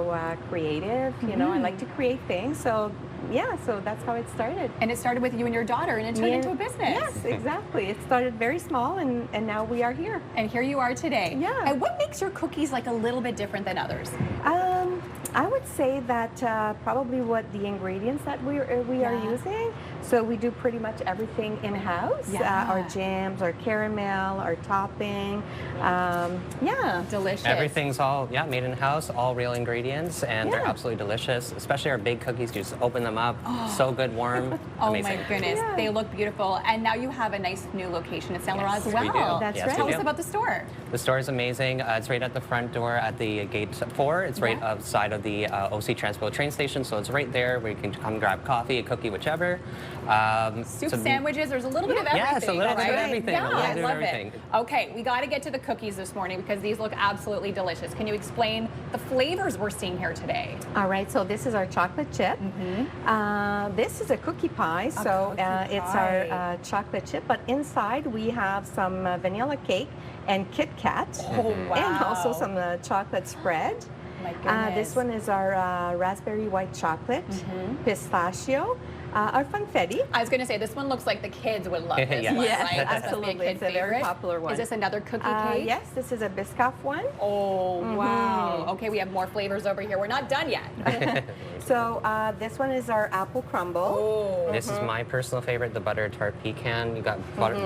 creative. You know, I like to create things. So yeah, so that's how it started. And it started with you and your daughter, and it turned into a business. Yes, exactly. It started very small, and now we are here. And here you are today. Yeah. And what makes your cookies like a little bit different than others? I would say that probably what the ingredients that we are using. So we do pretty much everything in-house. Our jams, our caramel, our topping. Yeah. Delicious. Everything's all made in-house, all real ingredients, and they're absolutely delicious. Especially our big cookies, you just open them up, so good, warm, amazing. Oh my goodness, they look beautiful. And now you have a nice new location at Saint Laurent as well. We do. That's yes, right. Tell us about the store. The store is amazing. It's right at the front door at the gate 4. It's right outside of the OC Transpo train station, so it's right there where you can come grab coffee, a cookie, whichever. Soup, sandwiches, there's a little bit of everything. Yes, a little bit of everything. Yeah, I love everything. it. Okay, we got to get to the cookies this morning because these look absolutely delicious. Can you explain the flavors we're seeing here today? All right, so this is our chocolate chip. This is a cookie pie, it's our chocolate chip, but inside we have some vanilla cake and Kit Kat. Oh, wow. And also some chocolate spread. My goodness. This one is our raspberry white chocolate, pistachio, our funfetti. I was going to say, this one looks like the kids would love this one, right? Absolutely. It's a very popular one. Is this another cookie cake? Yes, this is a Biscoff one. Oh, wow. Okay, we have more flavors over here. We're not done yet. So this one is our apple crumble. This is my personal favorite, the butter tart pecan. You got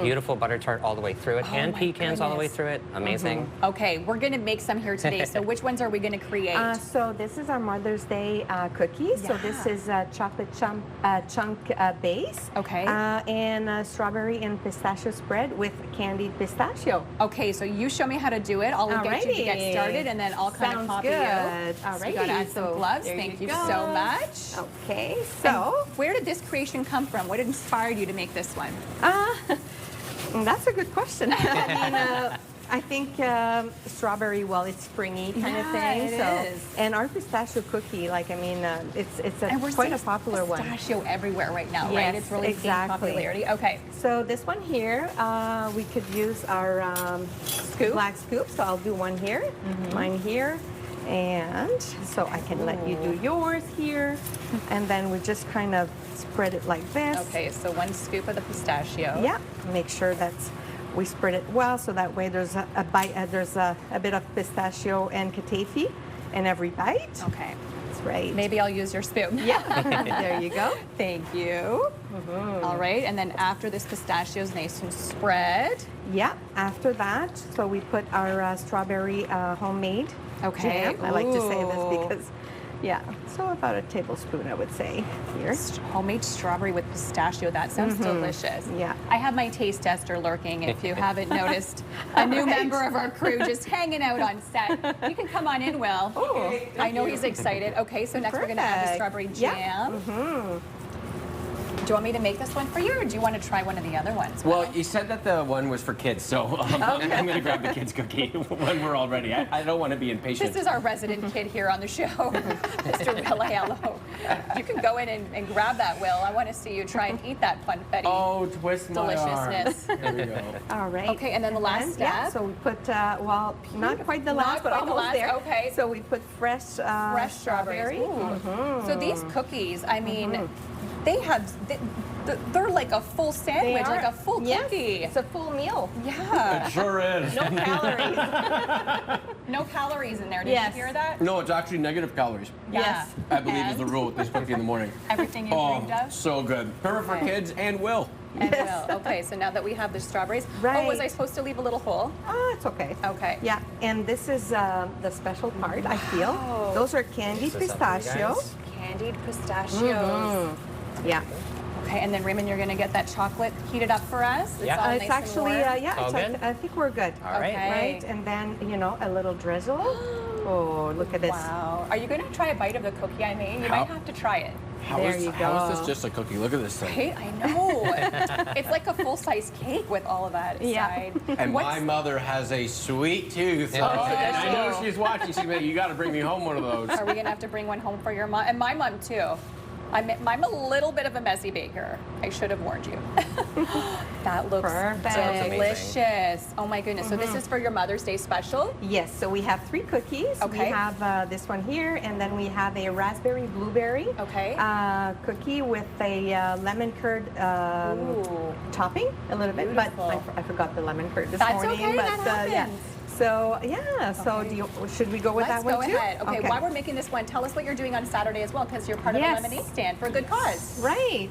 beautiful butter tart all the way through it, and pecans all the way through it. Amazing. Okay, we're going to make some here today. So which ones are we going to create? So this is our Mother's Day cookies. So this is chocolate chunk base. Okay. And strawberry and pistachio spread with candied pistachio. Okay, so you show me how to do it. I'll get you to get started, and then I'll kind of copy you. All right. You got to add some gloves. Thank you so much. Okay, so where did this creation come from? What inspired you to make this one? That's a good question. I mean, I think strawberry, well, it's springy kind of thing. It is. And our pistachio cookie, like, I mean, it's quite a popular one. Pistachio everywhere right now, yes, right? It's really gaining popularity. Okay. So this one here, we could use our black scoop. So I'll do one here, mine here. And so I can let you do yours here. And then we just kind of spread it like this. Okay, so 1 scoop of the pistachio. Yeah, make sure that's we spread it well, so that way there's a bite. There's a bit of pistachio and katafi in every bite. Okay, that's right. Maybe I'll use your spoon. Yeah, there you go. Thank you. All right, and then after this pistachio is nice and spread. Yeah. After that, so we put our strawberry homemade jam. I like to say this because, yeah, so about a tablespoon, I would say, here. Homemade strawberry with pistachio. That sounds delicious. Yeah. I have my taste tester lurking, if you haven't noticed. A new member of our crew just hanging out on set. You can come on in, Will. Oh, I know he's excited. Okay, so next we're going to add the strawberry jam. Yeah. Do you want me to make this one for you, or do you want to try one of the other ones? Well, you said that the one was for kids, so I'm going to grab the kids' cookie when we're all ready. I don't want to be impatient. This is our resident kid here on the show, Mr. Villallo. You can go in and grab that, Will. I want to see you try and eat that funfetti. Oh, twist my deliciousness. arm. There we go. All right. Okay, and then the last step. Yeah, so we put, well, not quite the last, but almost there. Okay. So we put fresh strawberry. So these cookies, I mean, they have, they're like a full sandwich, like a full cookie. It's a full meal. Yeah. It sure is. No calories. No calories in there. Did you hear that? No, it's actually negative calories. Yes. I believe is the rule with this cookie in the morning. Everything you dreamed of? So good. Perfect for kids and Will. And Will. Okay, so now that we have the strawberries. Right. Oh, was I supposed to leave a little hole? Oh, it's okay. Okay. Yeah, and this is the special part, I feel. Those are candied pistachios. Candied pistachios. Yeah. Okay, and then Raymond, you're going to get that chocolate heated up for us. Yeah. All It's nice actually, and warm. all good? I think we're good. All right. Right, and then, you know, a little drizzle. Oh, look at this. Wow. Are you going to try a bite of the cookie I made? You might have to try it. How There you How is go. this just a cookie? Look at this thing. Right? I know. It's like a full-size cake with all of that inside. And my mother has a sweet tooth. So I know she's watching. She's like, you got to bring me home one of those. Are we going to have to bring one home for your mom? And my mom, too. I'm a little bit of a messy baker. I should have warned you. That looks delicious. Oh my goodness. So this is for your Mother's Day special? Yes, so we have 3 cookies. Okay. We have this one here, and then we have a raspberry blueberry cookie with a lemon curd topping a little bit, but I forgot the lemon curd this morning. That's okay, but that yeah. happens. So yeah, so should we go with that one too? Let's go ahead. Okay, while we're making this one, tell us what you're doing on Saturday as well, because you're part of a lemonade stand for a good cause. Right.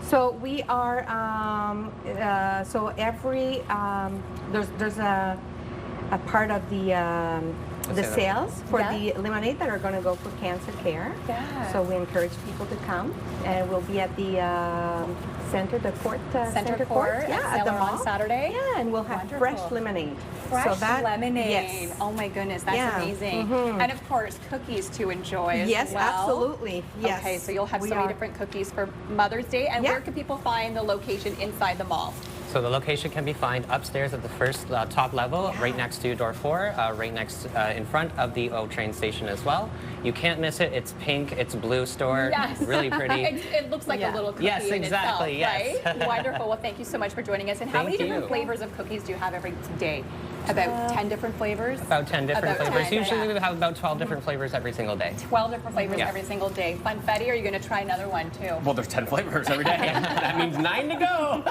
So we are. So every there's a part of the sales for the lemonade that are going to go for cancer care. Yeah. So we encourage people to come, and we'll be at the center court at the mall on Saturday. Yeah, and we'll have fresh lemonade. Fresh lemonade. Yes. Oh my goodness, that's amazing. And of course, cookies to enjoy as well. Yes, absolutely. Yes. Okay, so you'll have so many different cookies for Mother's Day. And where can people find the location inside the mall? So the location can be found upstairs at the first top level, right next to door 4, right next in front of the O train station as well. You can't miss it. It's pink, it's blue store, really pretty. It looks like a little cookie in itself, right? Wonderful. Well, thank you so much for joining us. And how many different flavors of cookies do you have every day? About 10 different flavors? About 10 different flavors. 10, Usually we have about 12 different flavors every single day. 12 different flavors every single day. Funfetti, are you going to try another one too? Well, there's 10 flavors every day. That means 9 to go.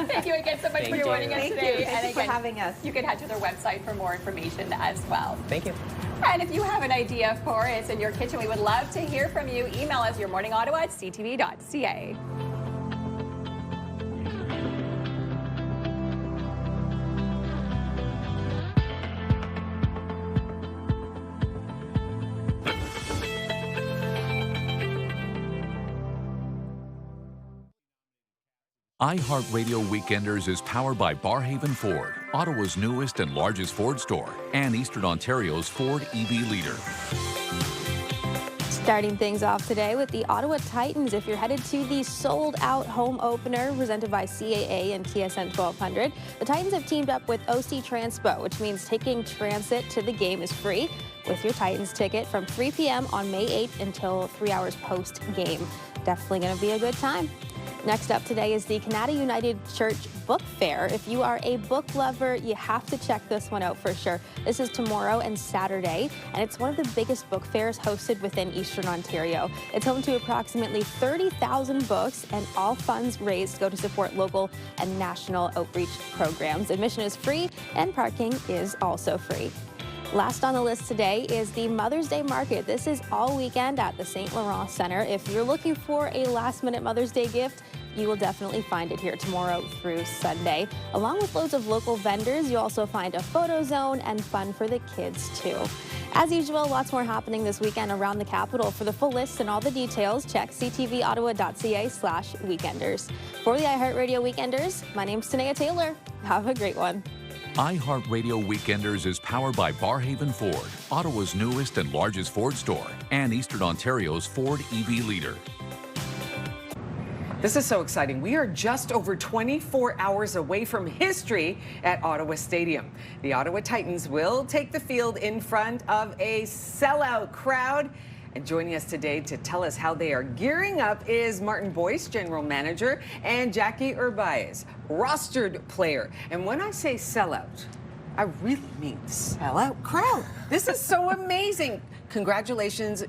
Thank you again so much for joining us today. Thank you for having us. You can head to their website for more information as well. Thank you. And if you have an idea for us in your kitchen, we would love to hear from you. Email us yourmorningottawa@ctv.ca. iHeartRadio Weekenders is powered by Barhaven Ford, Ottawa's newest and largest Ford store, and Eastern Ontario's Ford EV leader. Starting things off today with the Ottawa Titans. If you're headed to the sold-out home opener presented by CAA and TSN 1200, the Titans have teamed up with OC Transpo, which means taking transit to the game is free with your Titans ticket from 3 p.m. on May 8th until 3 hours post-game. Definitely going to be a good time. Next up today is the Canada United Church Book Fair. If you are a book lover, you have to check this one out for sure. This is tomorrow and Saturday, and it's one of the biggest book fairs hosted within Eastern Ontario. It's home to approximately 30,000 books, and all funds raised go to support local and national outreach programs. Admission is free, and parking is also free. Last on the list today is the Mother's Day Market. This is all weekend at the St. Laurent Centre. If you're looking for a last-minute Mother's Day gift, you will definitely find it here tomorrow through Sunday. Along with loads of local vendors, you'll also find a photo zone and fun for the kids too. As usual, lots more happening this weekend around the capital. For the full list and all the details, check ctvottawa.ca/weekenders. For the iHeartRadio Weekenders, my name's Tanea Taylor. Have a great one. iHeartRadio Weekenders is powered by Barhaven Ford, Ottawa's newest and largest Ford store, and Eastern Ontario's Ford EV leader. This is so exciting. We are just over 24 hours away from history at Ottawa Stadium. The Ottawa Titans will take the field in front of a sellout crowd. And joining us today to tell us how they are gearing up is Martin Boyce, General Manager, and Jackie Urbaez, rostered player. And when I say sellout, I really mean sellout crowd. This is so amazing. Congratulations,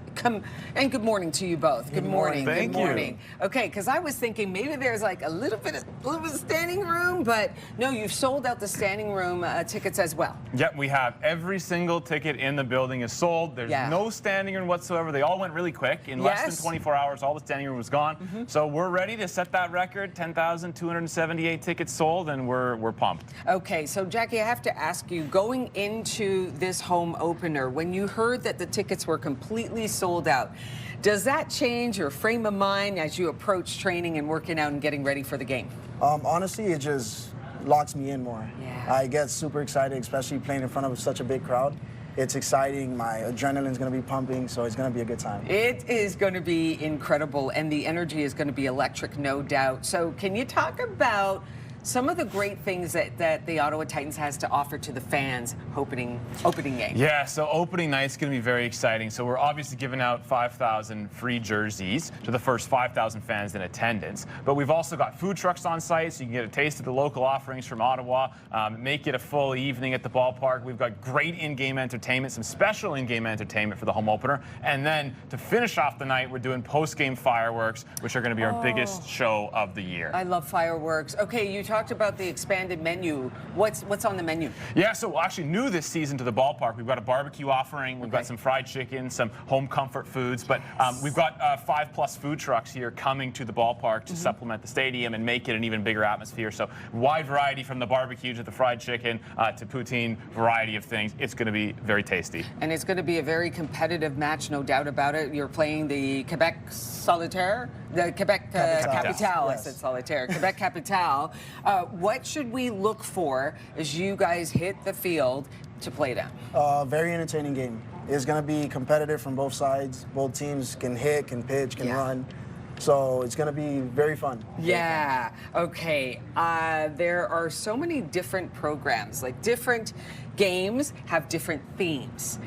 and good morning to you both. Good morning. Thank good morning. you. Okay, because I was thinking maybe there's like a little bit of standing room, but no, you've sold out the standing room tickets as well. Yep, we have every single ticket in the building is sold. There's no standing room whatsoever. They all went really quick. In less than 24 hours, all the standing room was gone. So we're ready to set that record. 10,278 tickets sold, and we're pumped. Okay, so Jackie, I have to ask you, going into this home opener, when you heard that the tickets were completely sold out, does that change your frame of mind as you approach training and working out and getting ready for the game? Honestly, it just locks me in more. I get super excited, especially playing in front of such a big crowd. It's exciting. My adrenaline's going to be pumping, so it's going to be a good time. It is going to be incredible, and the energy is going to be electric, no doubt. So can you talk about some of the great things that the Ottawa Titans has to offer to the fans opening game? Yeah, so opening night's going to be very exciting. So we're obviously giving out 5,000 free jerseys to the first 5,000 fans in attendance. But we've also got food trucks on site, so you can get a taste of the local offerings from Ottawa, make it a full evening at the ballpark. We've got great in-game entertainment, some special in-game entertainment for the home opener. And then to finish off the night, we're doing post-game fireworks, which are going to be our biggest show of the year. I love fireworks. Okay, you talked about the expanded menu. What's on the menu? Yeah, so actually new this season to the ballpark, we've got a barbecue offering, we've got some fried chicken, some home comfort foods, but we've got 5+ food trucks here coming to the ballpark to supplement the stadium and make it an even bigger atmosphere. So wide variety from the barbecue to the fried chicken to poutine, variety of things. It's going to be very tasty. And it's going to be a very competitive match, no doubt about it. You're playing the Quebec Solitaire, the Quebec Capitale. I said Solitaire. Quebec Capitale. What should we look for as you guys hit the field to play them? Very entertaining game. It's going to be competitive from both sides. Both teams can hit, can pitch, can run. So it's going to be very fun. Yeah. Okay. There are so many different programs. Like, different games have different themes.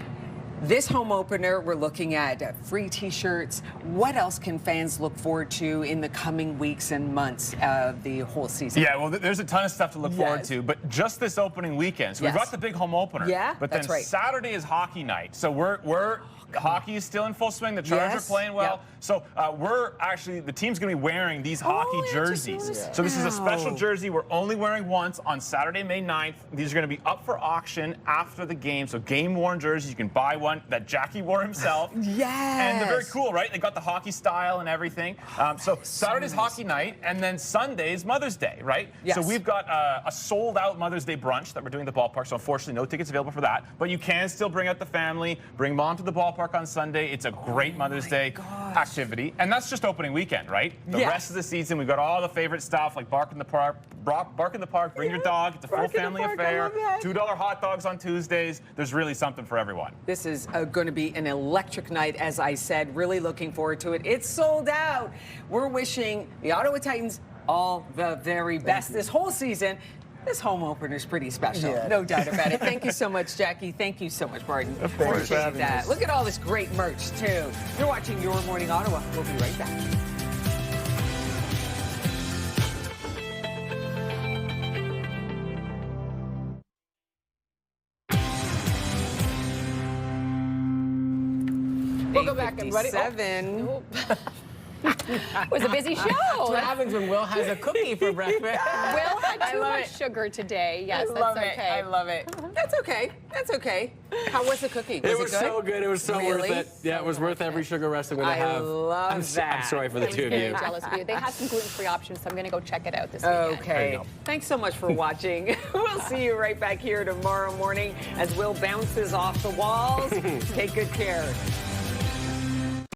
This home opener, we're looking at free T-shirts. What else can fans look forward to in the coming weeks and months of the whole season? Yeah, well, there's a ton of stuff to look forward to, but just this opening weekend. So we've got the big home opener. Yeah, but then Saturday is hockey night. So hockey is still in full swing. The Chargers are playing well. So we're actually, the team's going to be wearing these hockey jerseys. So this is a special jersey we're only wearing once on Saturday, May 9th. These are going to be up for auction after the game. So game-worn jerseys, you can buy one that Jackie wore himself. And they're very cool, right? They got the hockey style and everything. So Saturday's hockey night, and then Sunday's Mother's Day, right? So we've got a sold-out Mother's Day brunch that we're doing at the ballpark. So unfortunately, no tickets available for that. But you can still bring out the family, bring mom to the ballpark on Sunday. It's a great Mother's Day activity. And that's just opening weekend, right? The rest of the season, we've got all the favorite stuff like Bark in the Park, bring your dog. It's a full family affair. $2 hot dogs on Tuesdays. There's really something for everyone. This is going to be an electric night, as I said. Really looking forward to it. It's sold out. We're wishing the Ottawa Titans all the very best this whole season. This home opener is pretty special, no doubt about it. Thank you so much, Jackie. Thank you so much, Martin. Appreciate that. Look at all this great merch, too. You're watching Your Morning Ottawa. We'll be right back. Welcome back, everybody. It was a busy show. That's what happens when Will has a cookie for breakfast. Will had too much sugar today. Yes, that's okay. I love it. That's okay. That's okay. How was the cookie? Was it was good? So good. It was so really? worth it. Yeah, it was worth every sugar rush I'm going to have. I love that. I'm sorry for the two of you. I'm jealous of you. They have some gluten-free options, so I'm going to go check it out this weekend. Okay. Thanks so much for watching. We'll see you right back here tomorrow morning as Will bounces off the walls. Take good care.